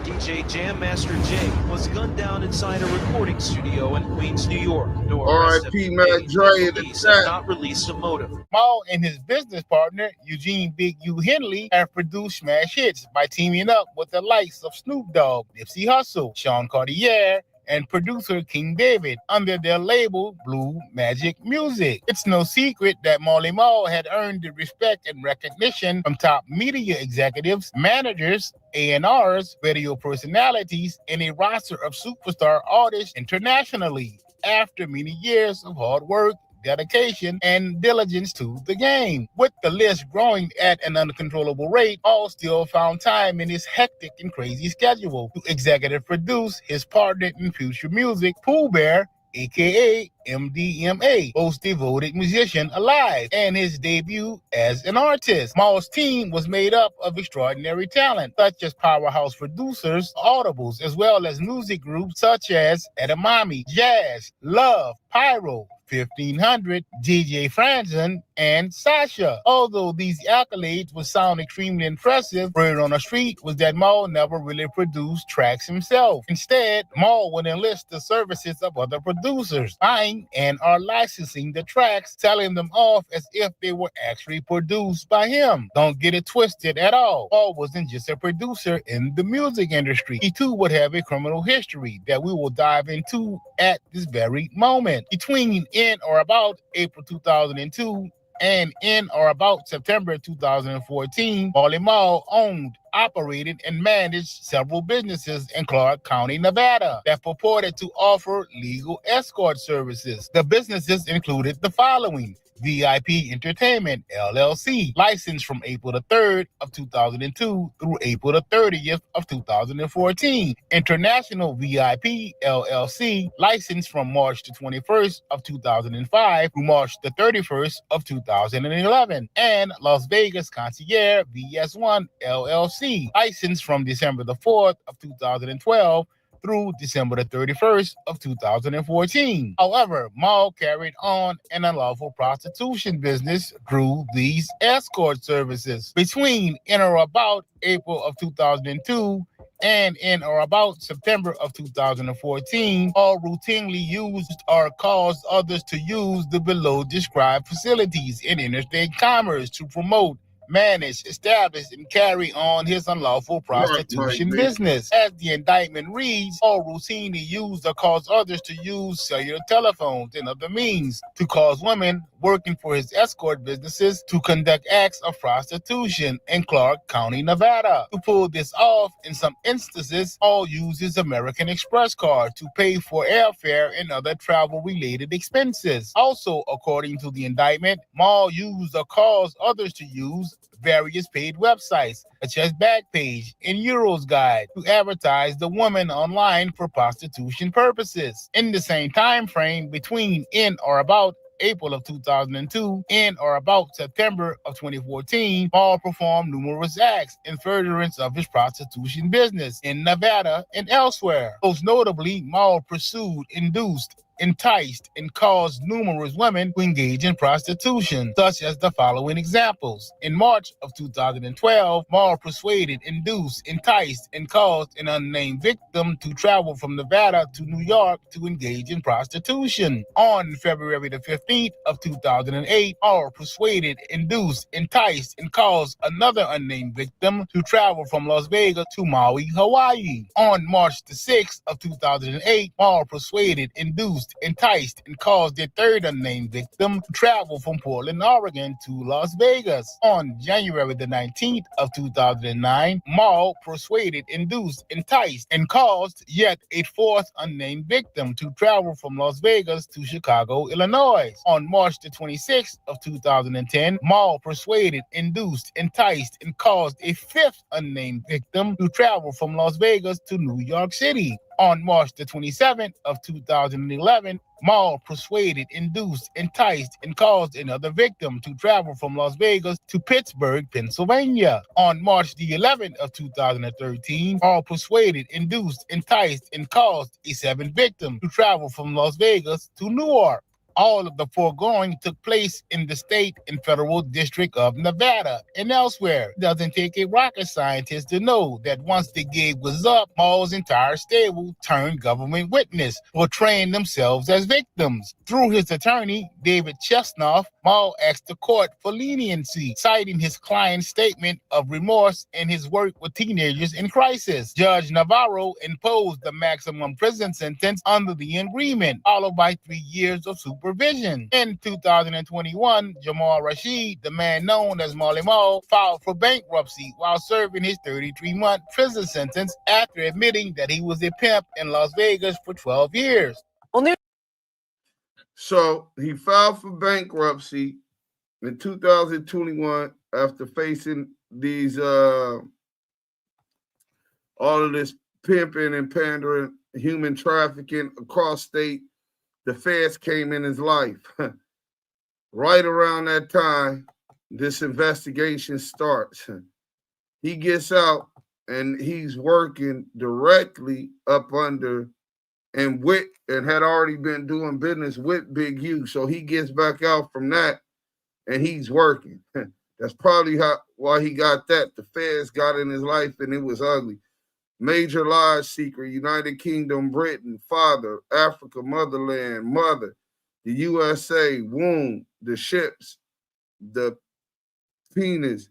Speaker 18: DJ Jam Master Jay was gunned down inside a recording studio in Queens, New York. No
Speaker 1: R.I.P. Mac Dre in the chat.
Speaker 18: Not released a motive.
Speaker 16: Marl and his business partner, Eugene Big U Henley, have produced smash hits by teaming up with the likes of Snoop Dogg, Nipsey Hustle, Sean Cartier, and producer King David under their label Blue Magic Music. It's no secret that Marley Marl had earned the respect and recognition from top media executives, managers, A&Rs, radio personalities, and a roster of superstar artists internationally after many years of hard work, dedication, and diligence to the game. With the list growing at an uncontrollable rate, Marl still found time in his hectic and crazy schedule to executive produce his partner in Future Music, Pooh Bear, aka MDMA, most devoted musician alive, and his debut as an artist. Marl's team was made up of extraordinary talent, such as powerhouse producers, audibles, as well as music groups such as Edamame, Jazz, Love, Pyro, 1500, Gigi Franzen, and Sasha. Although these accolades would sound extremely impressive, word on the street was that Maul never really produced tracks himself. Instead, Maul would enlist the services of other producers, buying and or licensing the tracks, selling them off as if they were actually produced by him. Don't get it twisted at all. Maul wasn't just a producer in the music industry. He too would have a criminal history that we will dive into at this very moment. Between in or about April 2002 and in or about September 2014, Marley Marl owned, operated, and managed several businesses in Clark County, Nevada that purported to offer legal escort services. The businesses included the following: VIP Entertainment, LLC, licensed from April the 3rd of 2002 through April the 30th of 2014. International VIP, LLC, licensed from March the 21st of 2005 through March the 31st of 2011. And Las Vegas Concierge, VS1, LLC, licensed from December the 4th of 2012 through December the 31st of 2014. However, Maul carried on an unlawful prostitution business through these escort services. Between in or about April of 2002 and in or about September of 2014, Maul routinely used or caused others to use the below described facilities in interstate commerce to promote, manage, establish, and carry on his unlawful prostitution business. As the indictment reads, Maul routinely used or caused others to use cellular telephones and other means to cause women working for his escort businesses to conduct acts of prostitution in Clark County, Nevada. To pull this off, in some instances, Maul uses American Express card to pay for airfare and other travel-related expenses. Also, according to the indictment, Maul used or caused others to use various paid websites such as Backpage and Euros Guide to advertise the woman online for prostitution purposes. In the same time frame between in or about April of 2002 in or about September of 2014, Maul performed numerous acts in furtherance of his prostitution business in Nevada and elsewhere. Most notably, Maul pursued, induced, enticed, and caused numerous women to engage in prostitution, such as the following examples. In March of 2012, Maul persuaded, induced, enticed, and caused an unnamed victim to travel from Nevada to New York to engage in prostitution. On February the 15th of 2008, Maul persuaded, induced, enticed, and caused another unnamed victim to travel from Las Vegas to Maui, Hawaii. On March the 6th of 2008, Maul persuaded, induced, enticed, and caused a third unnamed victim to travel from Portland, Oregon to Las Vegas. On January the 19th of 2009, Maul persuaded, induced, enticed, and caused yet a fourth unnamed victim to travel from Las Vegas to Chicago, Illinois. On March the 26th of 2010, Maul persuaded, induced, enticed, and caused a fifth unnamed victim to travel from Las Vegas to New York City. On March the 27th of 2011, Maul persuaded, induced, enticed, and caused another victim to travel from Las Vegas to Pittsburgh, Pennsylvania. On March the 11th of 2013, Maul persuaded, induced, enticed, and caused a seventh victim to travel from Las Vegas to Newark. All of the foregoing took place in the state and federal district of Nevada and elsewhere. It doesn't take a rocket scientist to know that once the gig was up, Maul's entire stable turned government witness, portraying themselves as victims. Through his attorney, David Chesnoff, Maul asked the court for leniency, citing his client's statement of remorse and his work with teenagers in crisis. Judge Navarro imposed the maximum prison sentence under the agreement, followed by 3 years of supervision. In 2021, Jamal Rashid, the man known as Marley Marl, filed for bankruptcy while serving his 33-month prison sentence after admitting that he was a pimp in Las Vegas for 12 years.
Speaker 1: So he filed for bankruptcy in 2021 after facing these all of this pimping and pandering, human trafficking across state. The feds came in his life. Right around that time, this investigation starts. He gets out and he's working directly up under and had already been doing business with Big U. So he gets back out from that and he's working. That's probably why he got that. The feds got in his life and it was ugly. Major lies secret, United Kingdom, Britain, father, Africa, motherland, mother, the USA, womb, the ships, the penis,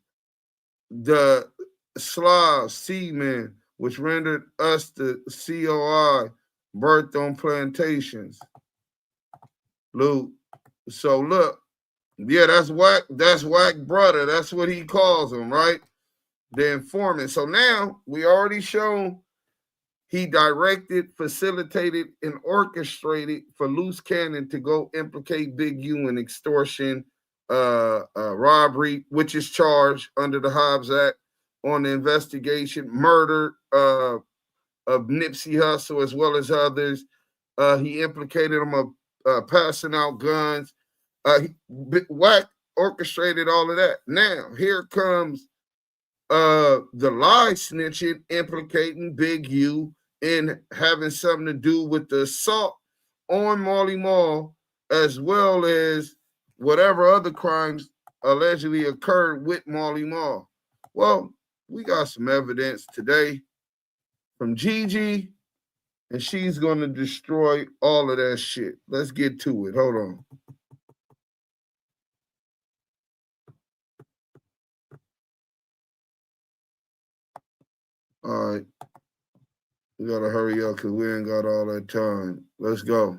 Speaker 1: the Slavs, seamen, which rendered us the COI, birthed on plantations. Luke. So look, yeah, that's Wack. That's Wack brother. That's what he calls him, right? The informant. So now we already shown he directed, facilitated, and orchestrated for Luce Cannon to go implicate Big U in extortion, robbery, which is charged under the Hobbs Act on the investigation, murder of Nipsey Hustle as well as others. He implicated him of passing out guns. Wack orchestrated all of that. Now here comes the lie snitching, implicating Big U in having something to do with the assault on Marley Marl, as well as whatever other crimes allegedly occurred with Marley Marl. Well, we got some evidence today from Gigi, and she's going to destroy all of that shit. Let's get to it. Hold on. All right. We got to hurry up because we ain't got all that time. Let's go.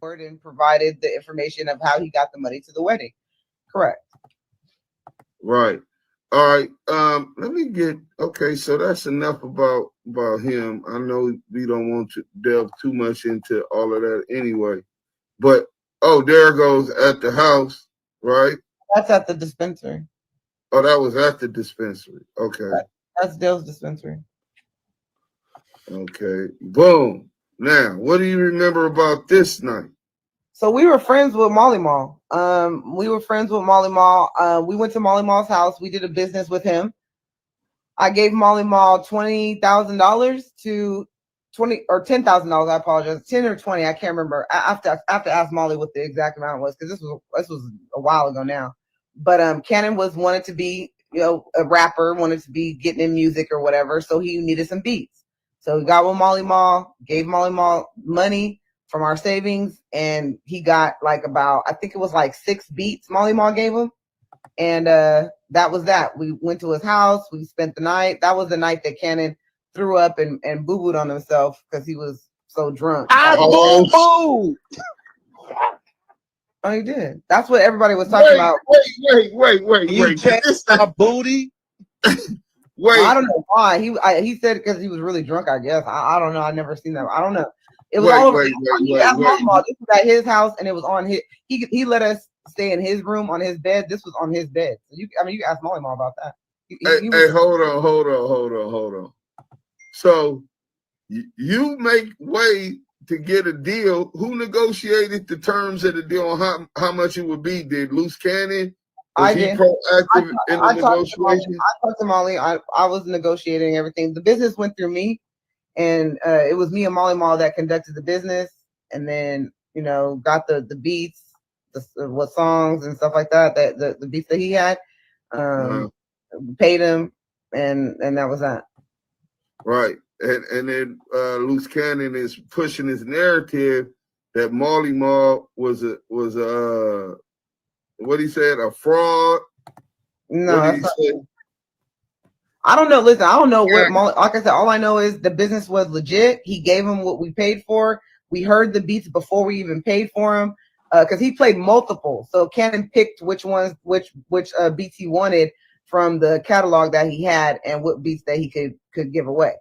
Speaker 4: And provided the information of how he got the money to the wedding. Correct.
Speaker 1: Right. All right. Let me get, okay, so that's enough about him. I know we don't want to delve too much into all of that anyway. But, oh, there goes at the house, right?
Speaker 4: That's at the dispensary.
Speaker 1: Oh, that was at the dispensary. Okay.
Speaker 4: That's Dale's dispensary.
Speaker 1: Okay. Boom. Now, what do you remember about this night?
Speaker 4: So we were friends with Marley Marl. We were friends with Marley Marl. We went to Marley Marl's house. We did a business with him. I gave Marley Marl $20,000 to $10,000. I apologize, 10 or 20. I can't remember. I have to ask Marley what the exact amount was because this was a while ago now. But Cannon wanted to be, a rapper, wanted to be getting in music or whatever. So he needed some beats. So he got with Marley Marl, gave Marley Marl money from our savings, and he got I think it was 6 beats Marley Marl gave him. And that was that. We went to his house. We spent the night. That was the night that Cannon threw up and boo-booed on himself because he was so drunk.
Speaker 19: I boo-booed.
Speaker 4: Oh, he did. That's what everybody was talking about.
Speaker 1: Wait.
Speaker 19: You chased our booty?
Speaker 1: Wait.
Speaker 4: I don't know why. He said because he was really drunk, I guess. I don't know. I never seen that. I don't know. It was all over. This was at his house, and it was on his. He let us stay in his room on his bed. This was on his bed. So you can ask Molly Marl about that.
Speaker 1: Hey, hold on. So you make way to get a deal. Who negotiated the terms of the deal on how much it would be? Did Luce Cannon? Was he proactive in the negotiation?
Speaker 4: I talked to Molly. I was negotiating everything. The business went through me, and it was me and Molly Marl that conducted the business, and then got the beats, what songs and stuff like that. That the beats that he had, paid him, and that was that.
Speaker 1: Right. And then Luce Cannon is pushing his narrative that Marley Marl was what he said, a fraud.
Speaker 4: No, I don't know. Listen, I don't know what Marley, like I said, all I know is the business was legit. He gave him what we paid for. We heard the beats before we even paid for him. Because he played multiple. So Cannon picked which beats he wanted from the catalog that he had and what beats that he could give away.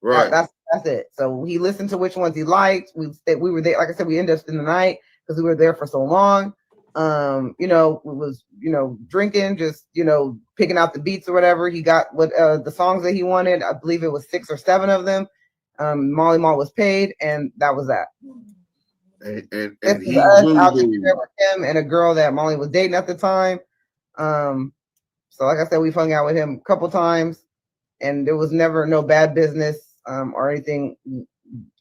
Speaker 1: Right.
Speaker 4: That's it. So he listened to which ones he liked. We were there, like I said, we ended up spending the night because we were there for so long. We was, drinking, just, picking out the beats or whatever. He got what the songs that he wanted. I believe it was 6 or 7 of them. Marley Marl was paid, and that was that.
Speaker 1: And he
Speaker 4: out with him and a girl that Molly was dating at the time. So like I said, we've hung out with him a couple times. and there was never no bad business or anything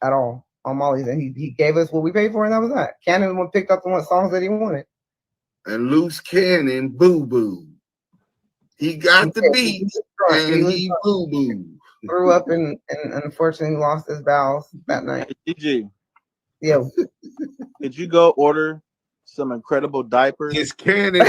Speaker 4: at all on Molly's, and he gave us what we paid for, and that was that. Cannon picked up the songs that he wanted.
Speaker 1: And Luce Cannon boo-boo. He got the beat, and he boo-boo.
Speaker 4: Grew up and unfortunately lost his bowels that night.
Speaker 5: Hey, Gigi.
Speaker 4: Yeah.
Speaker 5: Did you go order some incredible diapers?
Speaker 1: It's Cannon.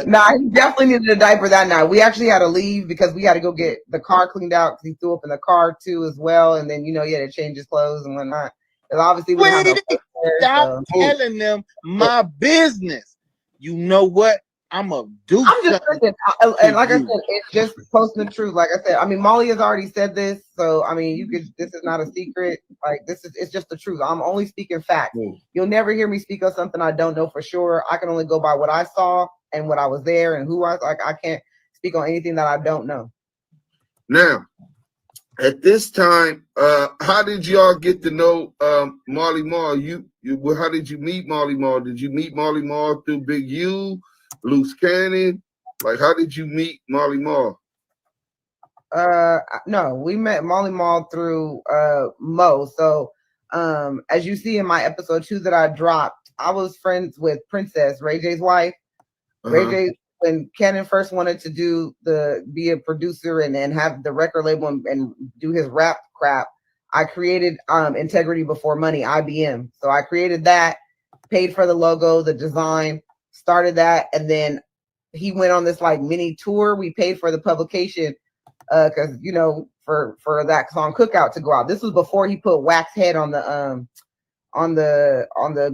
Speaker 4: Nah, he definitely needed a diaper that night. We actually had to leave because we had to go get the car cleaned out because he threw up in the car too as well. And then, you know, he had to change his clothes and whatnot. Because obviously we didn't have no place there,
Speaker 19: Stop telling them my business. You know what? I'm going to do
Speaker 4: I'm just
Speaker 19: something.
Speaker 4: thinking, and like I said, it's just posting the truth. Like I said, I mean, Molly has already said this, so I mean, this is not a secret. Like it's just the truth. I'm only speaking facts. You'll never hear me speak of something I don't know for sure. I can only go by what I saw and what I was there and who I was. Like I can't speak on anything that I don't know.
Speaker 1: Now, at this time, how did y'all get to know Marley Marl? How did you meet Marley Marl? Did you meet Marley Marl through Big U? Luce Cannon? Like, how did you meet Marley Marl?
Speaker 4: No, we met Marley Marl through Mo. So as you see in my episode 2 that I dropped, I was friends with Princess, Ray J's wife. Ray J, when Cannon first wanted to be a producer and have the record label and do his rap crap, I created Integrity Before Money, IBM. So I created that, paid for the logo, the design, started that, and then he went on this like mini tour. We paid for the publication because you know for that song Cookout to go out. This was before he put Wack's head on the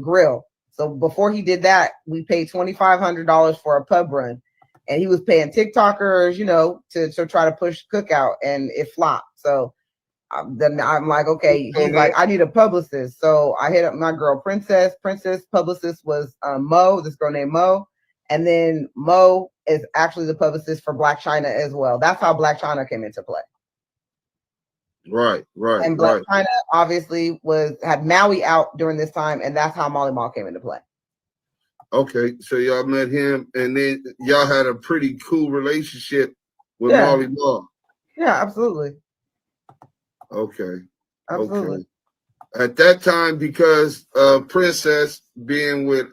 Speaker 4: grill. So before he did that, we paid $2,500 for a pub run, and he was paying TikTokers, you know, to try to push Cookout, and it flopped. So then I'm like, okay, he's like, I need a publicist. So I hit up my girl Princess. Publicist was Mo, this girl named Mo. And then Mo is actually the publicist for Black China as well. That's how Black China came into play.
Speaker 1: Right.
Speaker 4: And Black China obviously had Maui out during this time, and that's how Marley Marl came into play.
Speaker 1: Okay, so y'all met him, and then y'all had a pretty cool relationship with Marley Marl.
Speaker 4: Yeah, absolutely.
Speaker 1: Okay.
Speaker 4: Absolutely.
Speaker 1: Okay. At that time, because Princess being with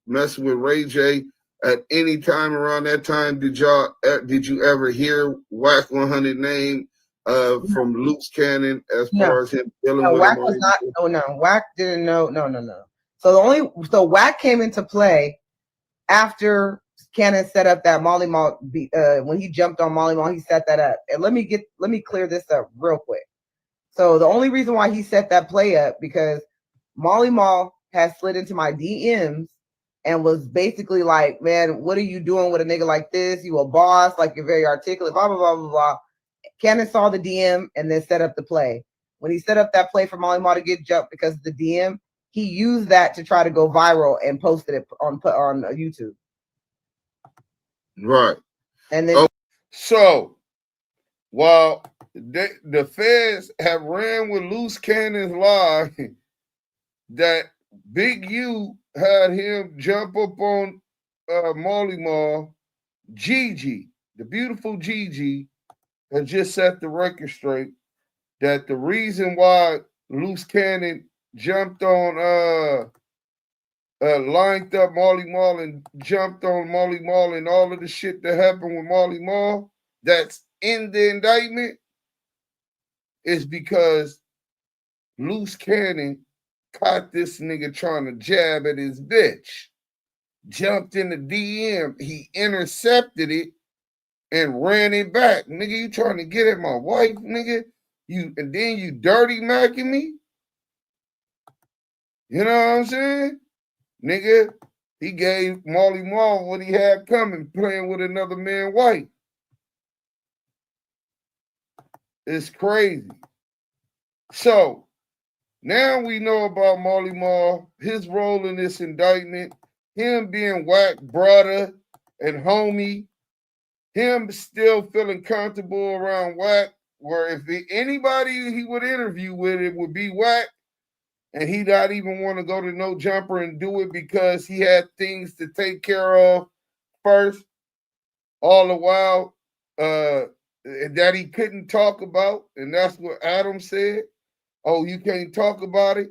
Speaker 1: messing with Ray J, at any time around that time, did you ever hear Wack 100 name from Luce Cannon as far as him dealing with
Speaker 4: Wack
Speaker 1: him?
Speaker 4: was not. Oh no, Wack didn't know. No. So Wack came into play after Cannon set up that Marley Marl beat. When he jumped on Marley Marl, he set that up. And let me clear this up real quick. So the only reason why he set that play up because Marley Marl has slid into my DMs and was basically like, man, what are you doing with a nigga like this? You a boss, like you're very articulate, blah, blah, blah, blah, blah. Cannon saw the DM and then set up the play. When he set up that play for Marley Marl to get jumped because of the DM, he used that to try to go viral and posted it on YouTube.
Speaker 1: Right.
Speaker 4: And then
Speaker 1: so while the feds have ran with Luce Cannon's lie that Big U had him jump up on Marley Marl, Gigi, the beautiful Gigi, had just set the record straight that the reason why Luce Cannon jumped on lined up Marley Marl and jumped on Marley Marl and all of the shit that happened with Marley Marl that's in the indictment is because Luce Cannon caught this nigga trying to jab at his bitch. Jumped in the DM, he intercepted it and ran it back. Nigga, you trying to get at my wife, nigga? And then you dirty macking me? You know what I'm saying? Nigga, he gave Marley Marl what he had coming, playing with another man's wife. It's crazy. So, now we know about Marley Marl, his role in this indictment, him being Wack brother and homie, him still feeling comfortable around Wack, where if anybody he would interview with, it would be Wack, and he not even want to go to No Jumper and do it because he had things to take care of first. All the while, that he couldn't talk about, and that's what Adam said. Oh, you can't talk about it.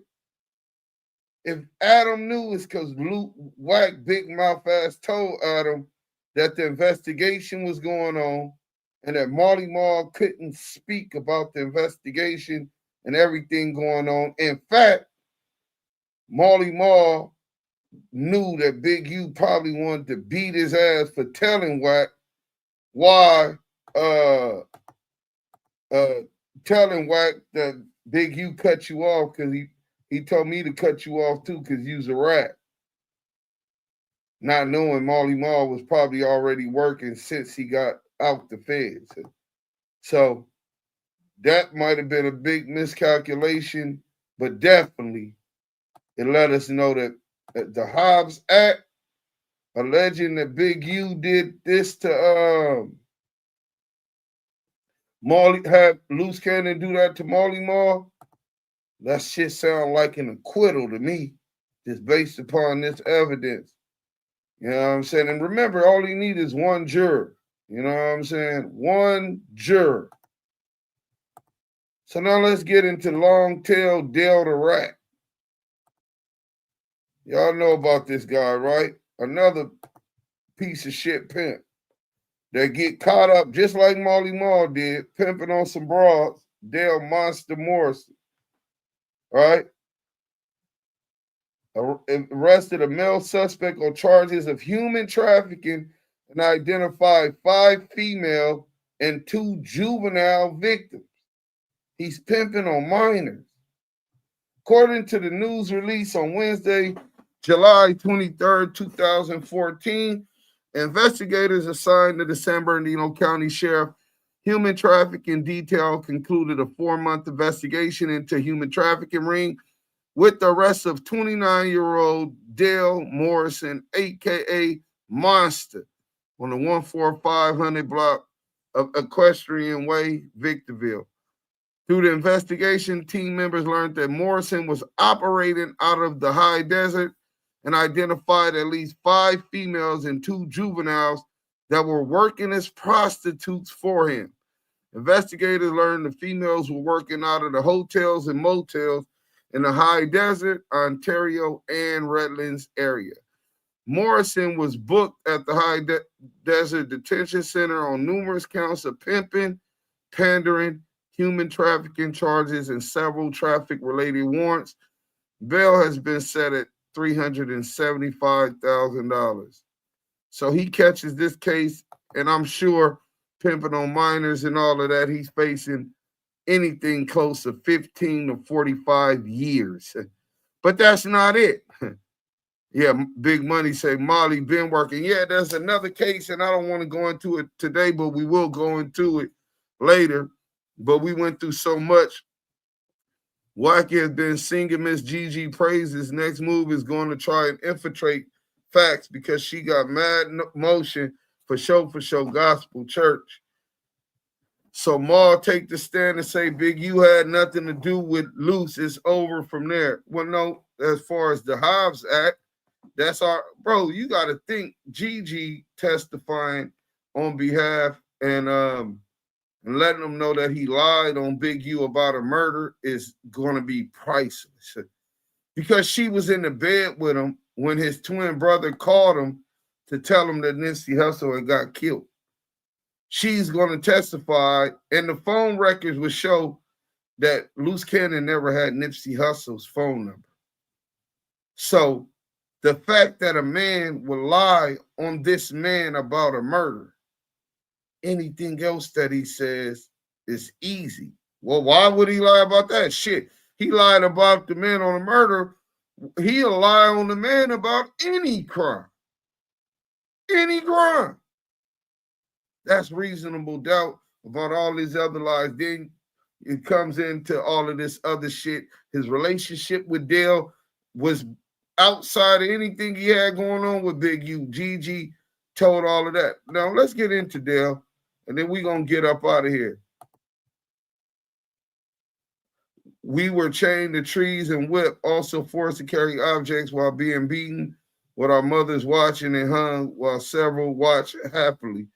Speaker 1: If Adam knew, it's because Wack big mouth ass told Adam that the investigation was going on and that Marley Marl couldn't speak about the investigation and everything going on. In fact, Marley Marl knew that Big U probably wanted to beat his ass for telling Wack why telling Wack that Big U cut you off because he told me to cut you off too because you's a rat. Not knowing Marley Marl was probably already working since he got out the feds. So that might have been a big miscalculation, but definitely it let us know that the Hobbs Act, alleging that Big U did this to Marley, have Luce Cannon do that to Marley Marl, that shit sound like an acquittal to me, just based upon this evidence. You know what I'm saying? And remember, all he needs is one juror. You know what I'm saying? One juror. So now let's get into Long Tail Dale the Rat. Y'all know about this guy, right? Another piece of shit pimp that get caught up just like Marley Marl did, pimping on some broads, Dale Monster Morrison, right? Arrested a male suspect on charges of human trafficking and identified 5 female and 2 juvenile victims. He's pimping on minors. According to the news release on Wednesday, July 23rd, 2014, investigators assigned to the San Bernardino County Sheriff Human Trafficking Detail concluded a 4-month investigation into human trafficking ring with the arrest of 29-year-old Dale Morrison, a.k.a. Monster, on the 14500 block of Equestrian Way, Victorville. Through the investigation, team members learned that Morrison was operating out of the high desert and identified at least 5 females and 2 juveniles that were working as prostitutes for him. Investigators learned the females were working out of the hotels and motels in the high desert, Ontario, and Redlands area. Morrison was booked at the high desert detention center on numerous counts of pimping, pandering, human trafficking charges, and several traffic-related warrants. Bail has been set at $375,000. So he catches this case, and I'm sure pimping on minors and all of that, he's facing anything close to 15 to 45 years. But that's not it. Yeah, Big Money say Molly been working. Yeah, there's another case, and I don't want to go into it today, but we will go into it later. But we went through so much. Wack has been singing Miss Gigi praises. Next move is going to try and infiltrate facts because she got mad motion for show gospel church. So Ma take the stand and say, Big, you had nothing to do with Luce. It's over from there. Well, no, as far as the Hobbs Act, that's our, bro, you got to think Gigi testifying on behalf and letting them know that he lied on Big U about a murder is going to be priceless. Because she was in the bed with him when his twin brother called him to tell him that Nipsy Hustle had got killed. She's going to testify, and the phone records will show that Luce Cannon never had Nipsey Hussle's phone number. So the fact that a man will lie on this man about a murder, anything else that he says is easy. Well, why would he lie about that? Shit, he lied about the man on a murder. He'll lie on the man about any crime. Any crime. That's reasonable doubt about all these other lies. Then it comes into all of this other shit. His relationship with Dale was outside of anything he had going on with Big U. Gigi told all of that. Now, let's get into Dale, and then we're going to get up out of here. We were chained to trees and whipped, also forced to carry objects while being beaten, with our mothers watching and hung while several watched happily.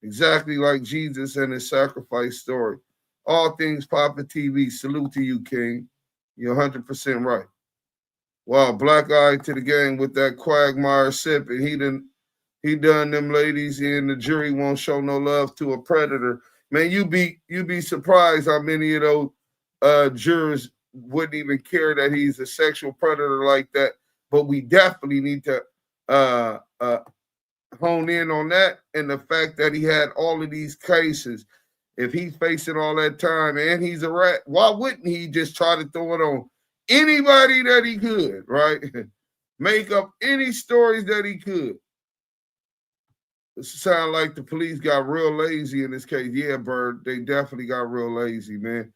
Speaker 1: exactly like Jesus and his sacrifice story. All things Papa TV. Salute to you, King. You're 100% right. Wow, black eye to the game with that quagmire sip, and he done them ladies, and the jury won't show no love to a predator. Man, you be surprised how many of those jurors wouldn't even care that he's a sexual predator like that. But we definitely need to hone in on that, and the fact that he had all of these cases. If he's facing all that time and he's a rat, why wouldn't he just try to throw it on anybody that he could, right? Make up any stories that he could. It sounds like the police got real lazy in this case. Yeah, Bird, they definitely got real lazy, man.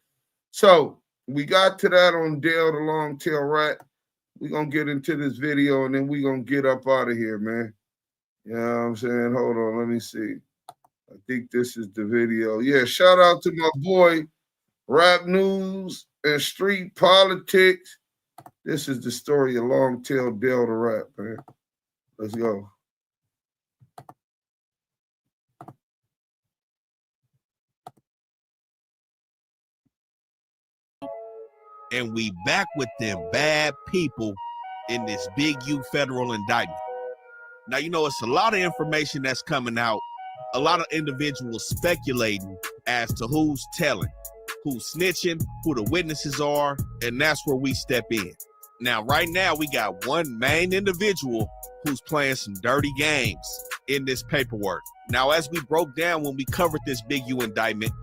Speaker 1: So we got to that on Dale the Long Tail Rat. We're going to get into this video, and then we're going to get up out of here, man. You know what I'm saying? Hold on, let me see. I think this is the video. Yeah, shout out to my boy, Rap News and Street Politics. This is the story of Long Tail Dale the Rat, man. Let's go.
Speaker 6: And we back with them bad people in this big U federal indictment. Now, you know, it's a lot of information that's coming out, a lot of individuals speculating as to who's telling, who's snitching, who the witnesses are, and that's where we step in. Now, right now, we got one main individual who's playing some dirty games in this paperwork. Now, as we broke down when we covered this big U indictment,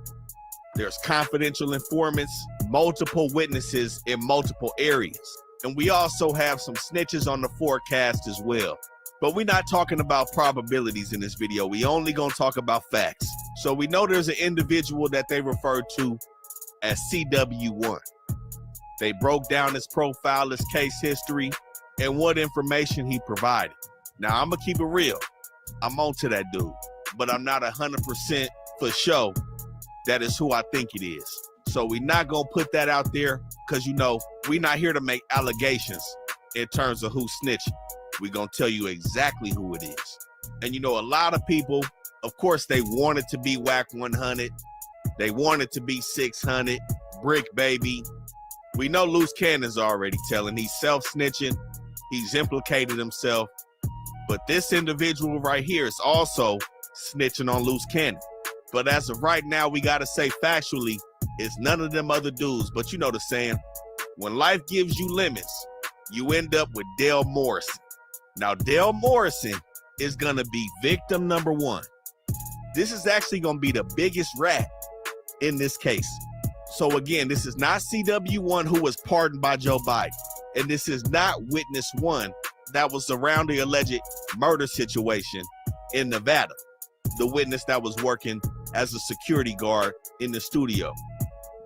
Speaker 6: there's confidential informants, multiple witnesses in multiple areas. And we also have some snitches on the forecast as well. But we're not talking about probabilities in this video. We only gonna talk about facts. So we know there's an individual that they refer to as CW1. They broke down his profile, his case history, and what information he provided. Now, I'm gonna keep it real. I'm onto that dude, but I'm not 100% for sure that is who I think it is. So we're not gonna put that out there because, you know, we're not here to make allegations in terms of who's snitching. We're gonna tell you exactly who it is. And you know, a lot of people, of course, they wanted to be Wack 100. They wanted to be 600, Brick Baby. We know Luce Cannon's already telling. He's self-snitching. He's implicated himself. But this individual right here is also snitching on Luce Cannon. But as of right now, we got to say factually, it's none of them other dudes. But you know the saying, when life gives you lemons, you end up with Dale Morrison. Now, Dale Morrison is going to be victim number one. This is actually going to be the biggest rat in this case. So again, this is not CW1 who was pardoned by Joe Biden. And this is not witness one that was around the alleged murder situation in Nevada. The witness that was working as a security guard in the studio.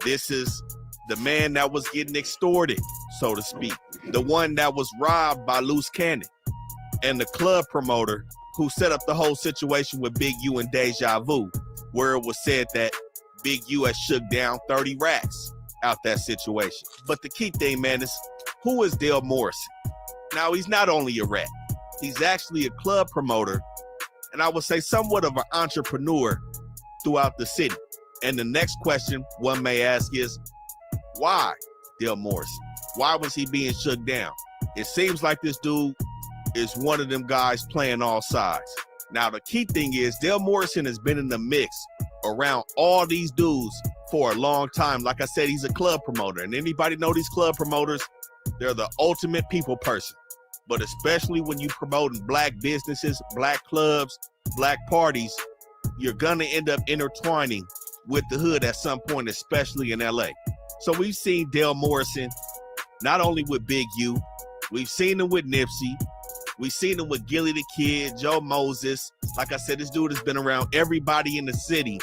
Speaker 6: This is the man that was getting extorted, so to speak. The one that was robbed by Luce Cannon. And the club promoter who set up the whole situation with Big U and Deja Vu, where it was said that Big U has shook down 30 rats out that situation. But the key thing, man, is who is Dale Morrison? Now, he's not only a rat, he's actually a club promoter, and I would say somewhat of an entrepreneur throughout the city. And the next question one may ask is, why Dale Morrison? Why was he being shook down? It seems like this dude is one of them guys playing all sides. Now, the key thing is Dale Morrison has been in the mix around all these dudes for a long time. Like I said, he's a club promoter. And anybody know these club promoters? They're the ultimate people person. But especially when you promoting black businesses, black clubs, black parties, you're gonna end up intertwining with the hood at some point, especially in LA. So we've seen Dale Morrison, not only with Big U, we've seen him with Nipsey, we've seen him with Gilly the Kid, Joe Moses. Like I said, this dude has been around everybody in the city,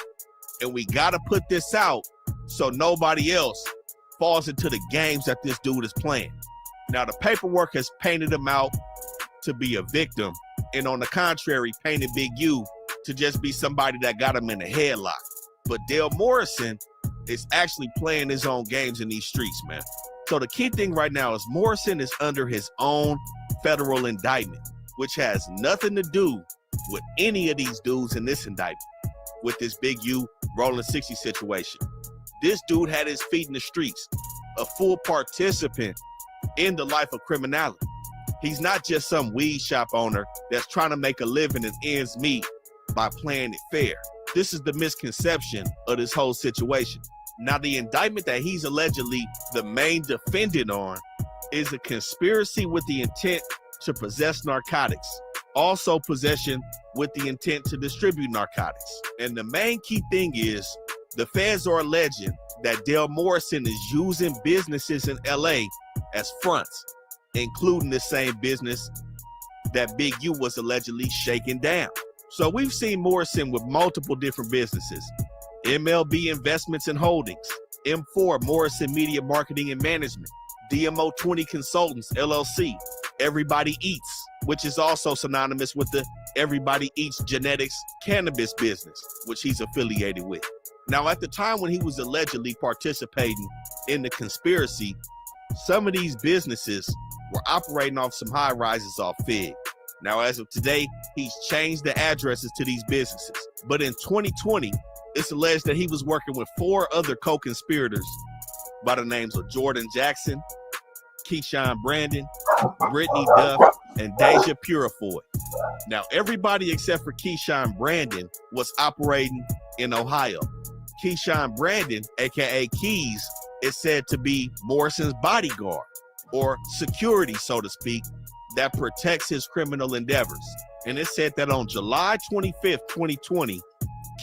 Speaker 6: and we gotta put this out so nobody else falls into the games that this dude is playing. Now, the paperwork has painted him out to be a victim, and on the contrary, painted Big U to just be somebody that got him in a headlock. But Dale Morrison is actually playing his own games in these streets, man. So the key thing right now is Morrison is under his own federal indictment, which has nothing to do with any of these dudes in this indictment. with this Big U Rolling 60 situation. This dude had his feet in the streets, a full participant in the life of criminality. He's not just some weed shop owner that's trying to make a living and ends meet by playing it fair. This is the misconception of this whole situation. Now, the indictment that he's allegedly the main defendant on is a conspiracy with the intent to possess narcotics, also possession with the intent to distribute narcotics. And the main key thing is the feds are alleging that Dale Morrison is using businesses in LA as fronts, including the same business that Big U was allegedly shaking down. So we've seen Morrison with multiple different businesses: MLB Investments and Holdings, M4 Morrison Media Marketing and Management, DMO 20 Consultants LLC, Everybody Eats, which is also synonymous with the Everybody Eats Genetics cannabis business, which he's affiliated with. Now, at the time when he was allegedly participating in the conspiracy, some of these businesses were operating off some high rises off Fig. Now, as of today, he's changed the addresses to these businesses. But in 2020, it's alleged that he was working with 4 other co-conspirators by the names of Jordan Jackson, Keyshawn Brandon, Brittany Duff, and Deja Purifoy. Now, everybody except for Keyshawn Brandon was operating in Ohio. Keyshawn Brandon, aka Keys, is said to be Morrison's bodyguard, or security, so to speak, that protects his criminal endeavors. And it said that on July 25th, 2020,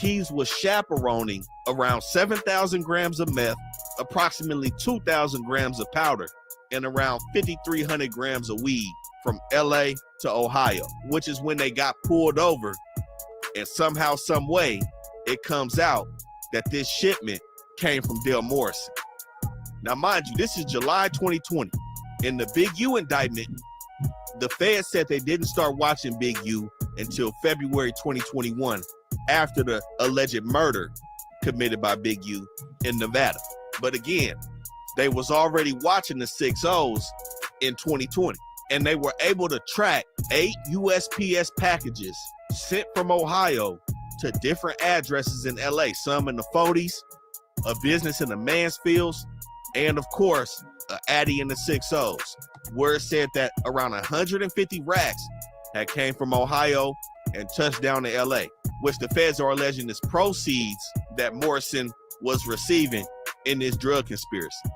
Speaker 6: Keys was chaperoning around 7,000 grams of meth, approximately 2,000 grams of powder, and around 5,300 grams of weed from LA to Ohio, which is when they got pulled over. And somehow, some way, it comes out that this shipment came from Dale Morrison. Now, mind you, this is July 2020. In the Big U indictment, the feds said they didn't start watching Big U until February 2021, after the alleged murder committed by Big U in Nevada. But again, they was already watching the 6-0s in 2020, and they were able to track 8 USPS packages sent from Ohio to different addresses in LA, some in the 40s, a business in the Mansfields, and of course, an Addy in the 6-0s, where it said that around 150 racks had came from Ohio and touched down to LA, which the feds are alleging is proceeds that Morrison was receiving in this drug conspiracy.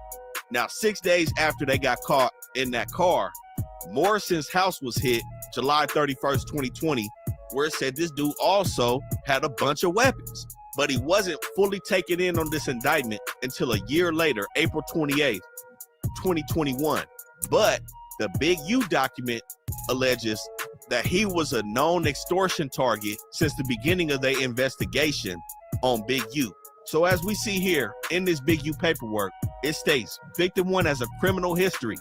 Speaker 6: Now, 6 days after they got caught in that car, Morrison's house was hit July 31st, 2020, where it said this dude also had a bunch of weapons. But he wasn't fully taken in on this indictment until a year later, April 28th, 2021. But the Big U document alleges that he was a known extortion target since the beginning of their investigation on Big U. So as we see here in this Big U paperwork, it states victim 1 has a criminal history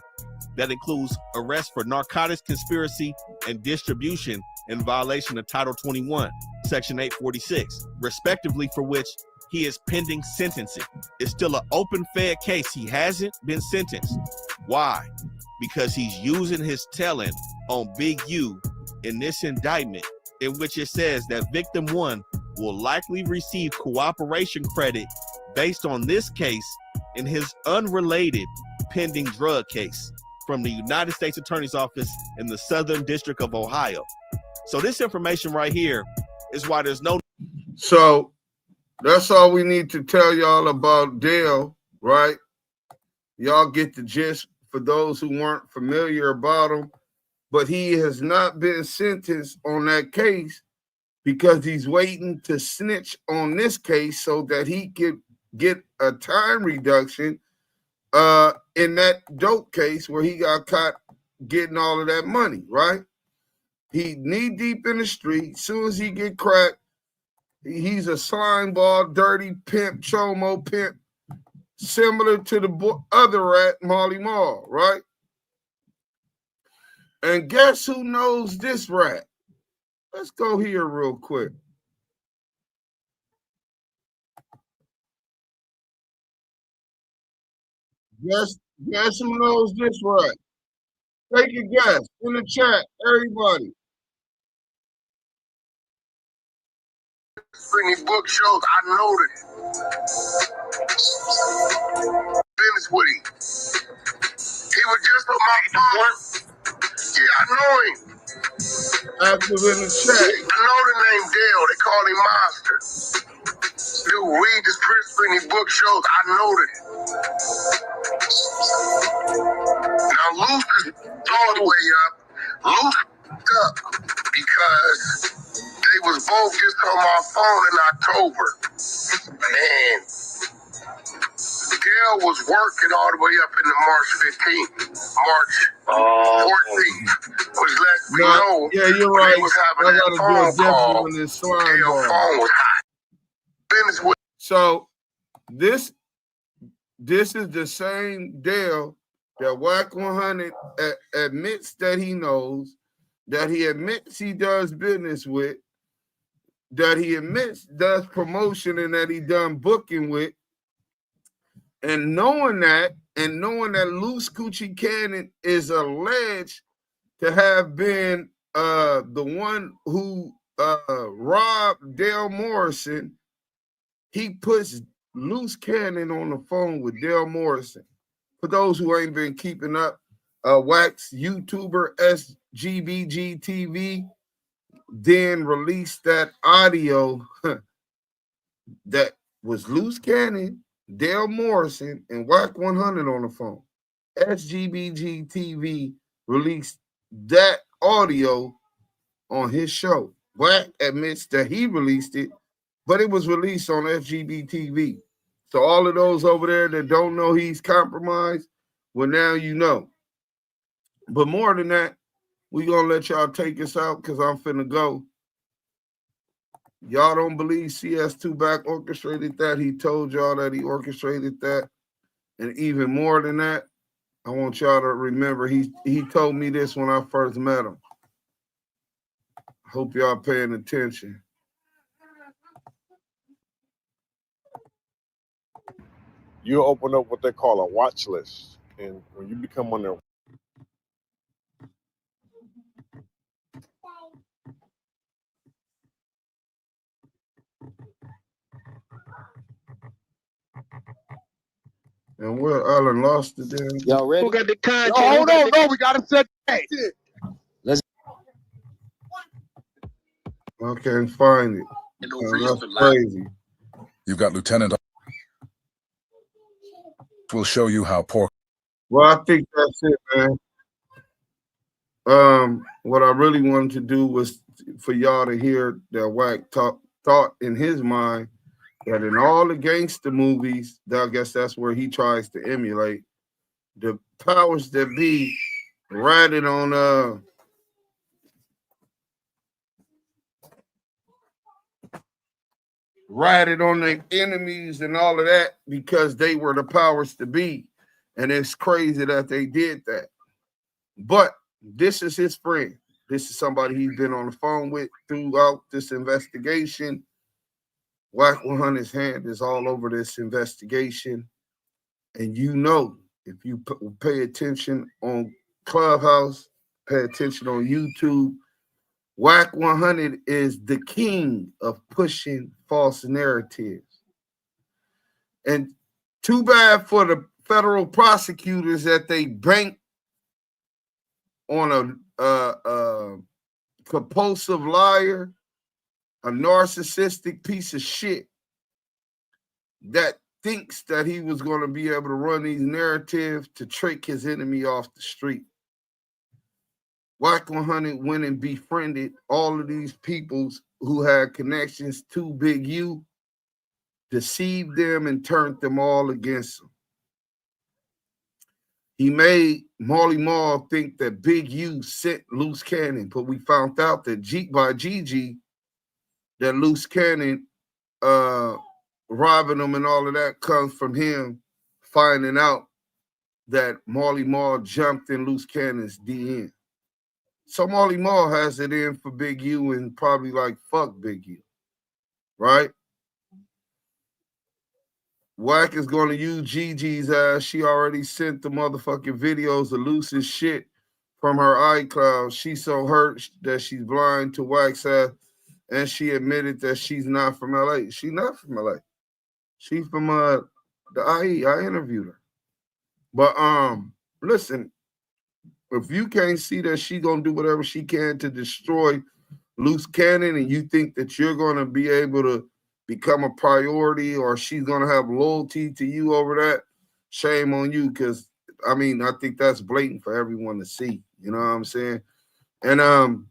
Speaker 6: that includes arrest for narcotics conspiracy and distribution in violation of Title 21, Section 846, respectively, for which he is pending sentencing. It's still an open Fed case. He hasn't been sentenced. Why? Because he's using his telling on Big U in this indictment, in which it says that victim 1 will likely receive cooperation credit based on this case in his unrelated pending drug case from the United States Attorney's Office in the Southern District of Ohio. So this information right here is why there's no.
Speaker 1: So that's all we need to tell y'all about Dale, right? Y'all get the gist for those who weren't familiar about him. But he has not been sentenced on that case because he's waiting to snitch on this case so that he could get a time reduction in that dope case where he got caught getting all of that money, right? He knee deep in the street. Soon as he get cracked, he's a slime ball, dirty pimp, chomo pimp, similar to the other rat, Molly Mall, right? And guess who knows this rat? Let's go here real quick. Guess who knows this rat? Take a guess in the chat, everybody.
Speaker 21: Any book shows, I know that business with him. He was just on my phone. Yeah, I know him.
Speaker 1: Active in the chat.
Speaker 21: I know the name Dale. They call him Monster. Dude, read this Chris Finney book shows. I know that. Now Luce is all the way up. Luce up because they was both just on my phone in October. Man, Dale was working all the way up into March 15th. March 14th. Which lets me know
Speaker 1: yeah, you're
Speaker 21: when
Speaker 1: right.
Speaker 21: they was having
Speaker 1: I
Speaker 21: that
Speaker 1: gotta do a
Speaker 21: phone
Speaker 1: different
Speaker 21: call,
Speaker 1: one than slime
Speaker 21: Dale's
Speaker 1: ball.
Speaker 21: phone was hot. Business with
Speaker 1: So this is the same Dale that Wack 100 admits that he knows, that he admits he does business with, that he admits does promotion and that he done booking with. And knowing that Luce Cannon is alleged to have been the one who robbed Dale Morrison, he puts Luce Cannon on the phone with Dale Morrison. For those who ain't been keeping up, Wack's YouTuber SGBG TV then released that audio that was Luce Cannon, Dale Morrison, and Wack 100 on the phone. SGBG TV released that audio on his show. Wack admits that he released it, but it was released on SGB TV. So all of those over there that don't know he's compromised, well, now you know. But more than that, we gonna let y'all take us out because I'm finna go. Y'all don't believe CS2 back orchestrated that. He told y'all that he orchestrated that. And even more than that, I want y'all to remember he told me this when I first met him. Hope y'all paying attention.
Speaker 8: You open up what they call a watch list. And when you become on their
Speaker 1: And where Allen lost it then.
Speaker 21: Y'all ready?
Speaker 19: Who got the content?
Speaker 7: Yo, hold on, no, we gotta set that.
Speaker 1: I can't find it. That's crazy.
Speaker 12: You've got Lieutenant. We'll show you how pork.
Speaker 1: Well, I think that's it, man. What I really wanted to do was for y'all to hear that Wack thought in his mind that in all the gangster movies, I guess that's where he tries to emulate, the powers that be riding on their enemies and all of that because they were the powers to be. And it's crazy that they did that. But this is his friend. This is somebody he's been on the phone with throughout this investigation. Wack 100's hand is all over this investigation. And you know, if you pay attention on Clubhouse, pay attention on YouTube, Wack 100 is the king of pushing false narratives. And too bad for the federal prosecutors that they bank on a compulsive liar, a narcissistic piece of shit that thinks that he was going to be able to run these narratives to trick his enemy off the street. Wack 100 went and befriended all of these people who had connections to Big U, deceived them and turned them all against him. He made Marley Marl think that Big U sent Luce Cannon, but we found out that by Gigi, that Luce Cannon robbing him and all of that comes from him finding out that Marley Marl jumped in Luce Cannon's DM. So Marley Marl has it in for Big U and probably like, fuck Big U, right? Wack is going to use Gigi's ass. She already sent the motherfucking videos of Luce's shit from her iCloud. She's so hurt that she's blind to Wack's ass. and she admitted that she's not from LA. She's not from LA. She's from the IE. I interviewed her. But listen, if you can't see that she's gonna do whatever she can to destroy Luce Cannon, and you think that you're gonna be able to become a priority, or she's gonna have loyalty to you over that, shame on you. Because I mean, I think that's blatant for everyone to see. You know what I'm saying? And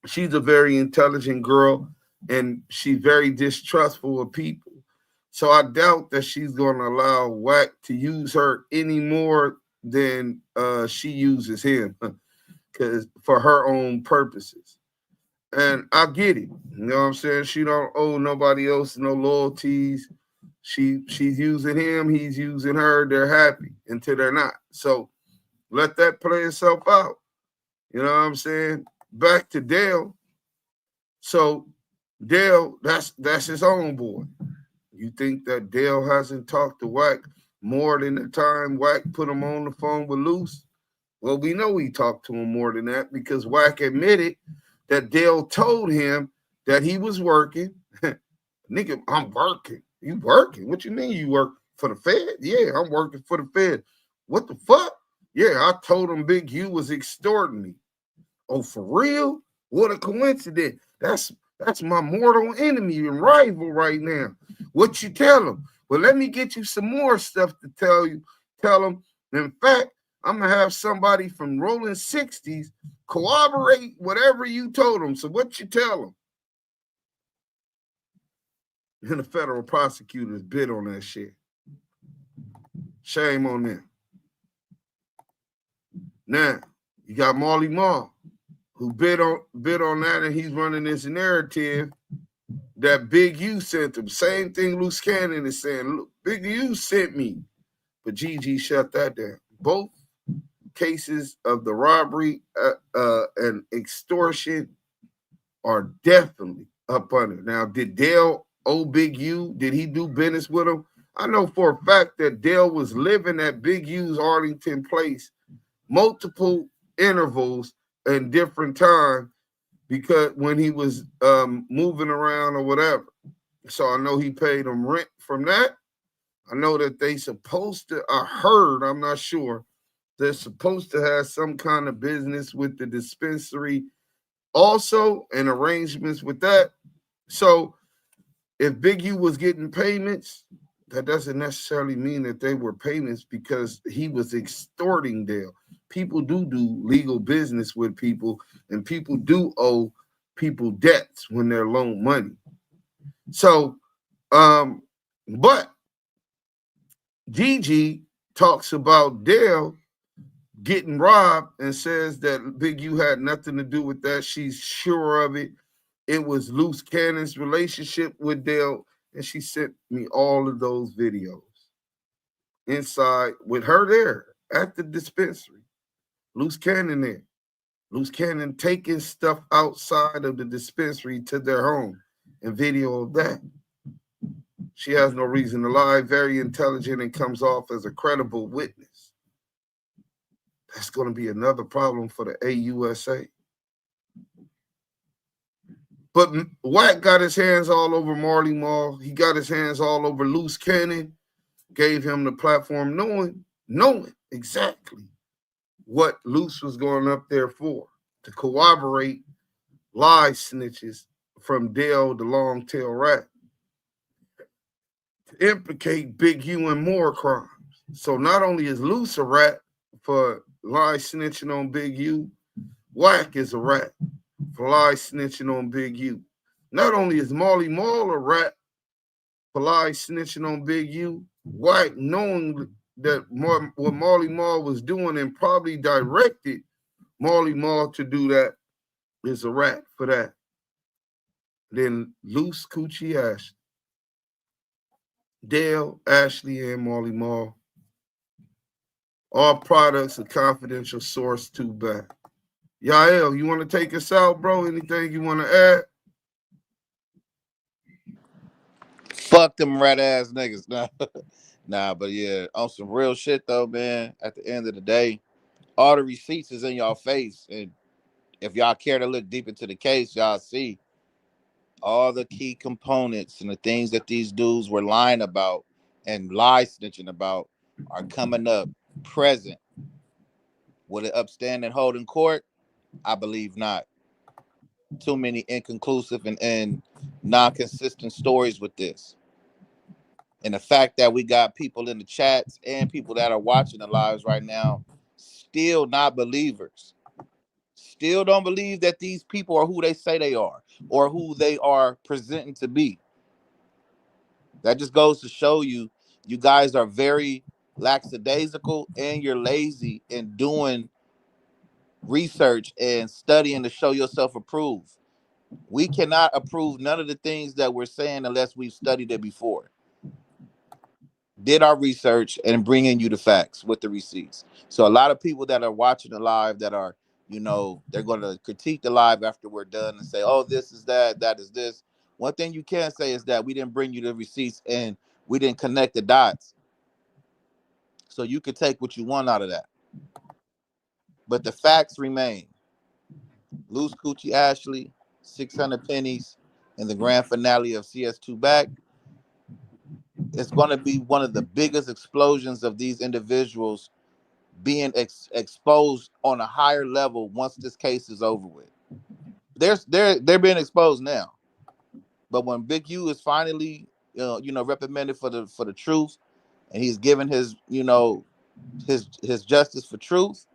Speaker 1: she's a very intelligent girl, and she's very distrustful of people. So I doubt that she's going to allow Wack to use her any more than she uses him, because for her own purposes. And I get it. You know what I'm saying? She don't owe nobody else no loyalties. She's using him, he's using her. They're happy until they're not. So let that play itself out. You know what I'm saying? Back to Dale. So Dale, that's his own boy. You think that Dale hasn't talked to Wack more than the time Wack put him on the phone with Luce? Well, we know he talked to him more than that, because Wack admitted that Dale told him that he was working. Nigga, I'm working. You working? What you mean you work for the Fed? Yeah, I'm working for the Fed. What the fuck? Yeah, I told him Big U was extorting me. Oh, for real? What a coincidence. That's my mortal enemy and rival right now. What you tell him? Well, let me get you some more stuff to tell you. Tell him. In fact, I'm going to have somebody from Rolling 60s corroborate whatever you told him. So what you tell him? And the federal prosecutors bid on that shit. Shame on them. Now, you got Marley Marl, who bid on that, and he's running this narrative that Big U sent him. Same thing Luce Cannon is saying. Look, Big U sent me. But Gigi shut that down. Both cases of the robbery and extortion are definitely up under. Now, did Dale owe Big U? Did he do business with him? I know for a fact that Dale was living at Big U's Arlington place multiple intervals and different time, because when he was moving around or whatever. So I know he paid him rent from that. I know that they supposed to, I heard, I'm not sure, they're supposed to have some kind of business with the dispensary also, and arrangements with that. So if Big U was getting payments, that doesn't necessarily mean that they were payments, because he was extorting Dale. People do legal business with people, and people do owe people debts when they're loaned money. So, but Gigi talks about Dale getting robbed and says that Big U had nothing to do with that. She's sure of it. It was Luce Cannon's relationship with Dale, and she sent me all of those videos inside with her there at the dispensary. Luce Cannon there. Luce Cannon taking stuff outside of the dispensary to their home, and video of that. She has no reason to lie, very intelligent, and comes off as a credible witness. That's going to be another problem for the AUSA. But Wack got his hands all over Marley Marl. He got his hands all over Luce Cannon, gave him the platform knowing exactly what Luce was going up there for, to corroborate lie snitches from Dale the long tail rat, to implicate Big U in more crimes. So not only is Luce a rat for lie snitching on Big U, Wack is a rat for lie snitching on Big U. Not only is Marley Marl a rat for lie snitching on Big U, Wack, knowing that what Marley Marl was doing and probably directed Marley Marl to do that, is a rat for that. Then Luce Coochie Ashley, Dale, Ashley, and Marley Marl, all products of confidential source, too bad. Yael, you want to take us out, bro? Anything you want to add?
Speaker 2: Fuck them rat ass niggas. Nah, but yeah, on some real shit though, man. At the end of the day, all the receipts is in y'all face, and if y'all care to look deep into the case, y'all see all the key components and the things that these dudes were lying about and lie snitching about are coming up present. Will it upstand and hold in court? I believe not. Too many inconclusive and non-consistent stories with this. And the fact that we got people in the chats and people that are watching the lives right now still not believers. Still don't believe that these people are who they say they are or who they are presenting to be. That just goes to show you, you guys are very lackadaisical and you're lazy in doing research and studying to show yourself approved. We cannot approve none of the things that we're saying unless we've studied it before. Did our research and bringing you the facts with the receipts. So a lot of people that are watching the live that are, you know, they're going to critique the live after we're done and say, oh, this is that, that is this. One thing you can say is that we didn't bring you the receipts and we didn't connect the dots. So you could take what you want out of that. But the facts remain. Luce Coochie Ashley, 600 pennies in the grand finale of CS2 Back. It's going to be one of the biggest explosions of these individuals being exposed on a higher level once this case is over with. They're being exposed now, but when Big U is finally reprimanded for the truth, and he's given his his justice for truth,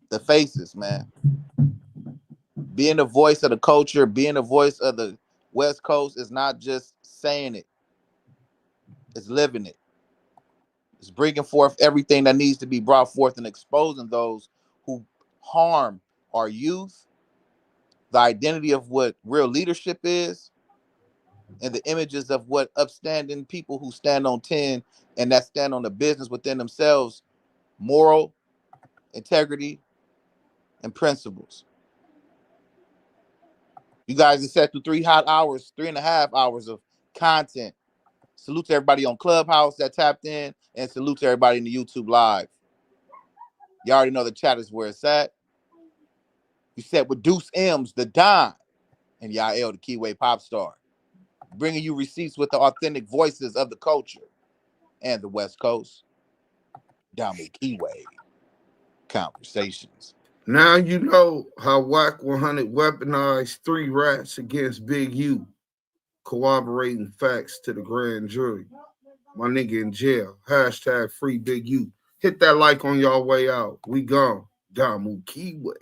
Speaker 2: the faces, man, being the voice of the culture, being the voice of the West Coast is not just saying it, it's living it. It's bringing forth everything that needs to be brought forth and exposing those who harm our youth, the identity of what real leadership is, and the images of what upstanding people who stand on 10 and that stand on the business within themselves, moral, integrity, and principles. You guys have sat through 3.5 hours of content. Salute to everybody on Clubhouse that tapped in, and salute to everybody in the YouTube live. You already know the chat is where it's at. You sat with Deuce M's, the Don, and Yael, the Kiwe pop star, bringing you receipts with the authentic voices of the culture and the West Coast. Damu Kiwe Conversations.
Speaker 1: Now you know how Wack 100 weaponized 3 rats against Big U, corroborating facts to the grand jury. My nigga in jail. # free Big U. Hit that like on y'all way out. We gone. Damu Kiwe.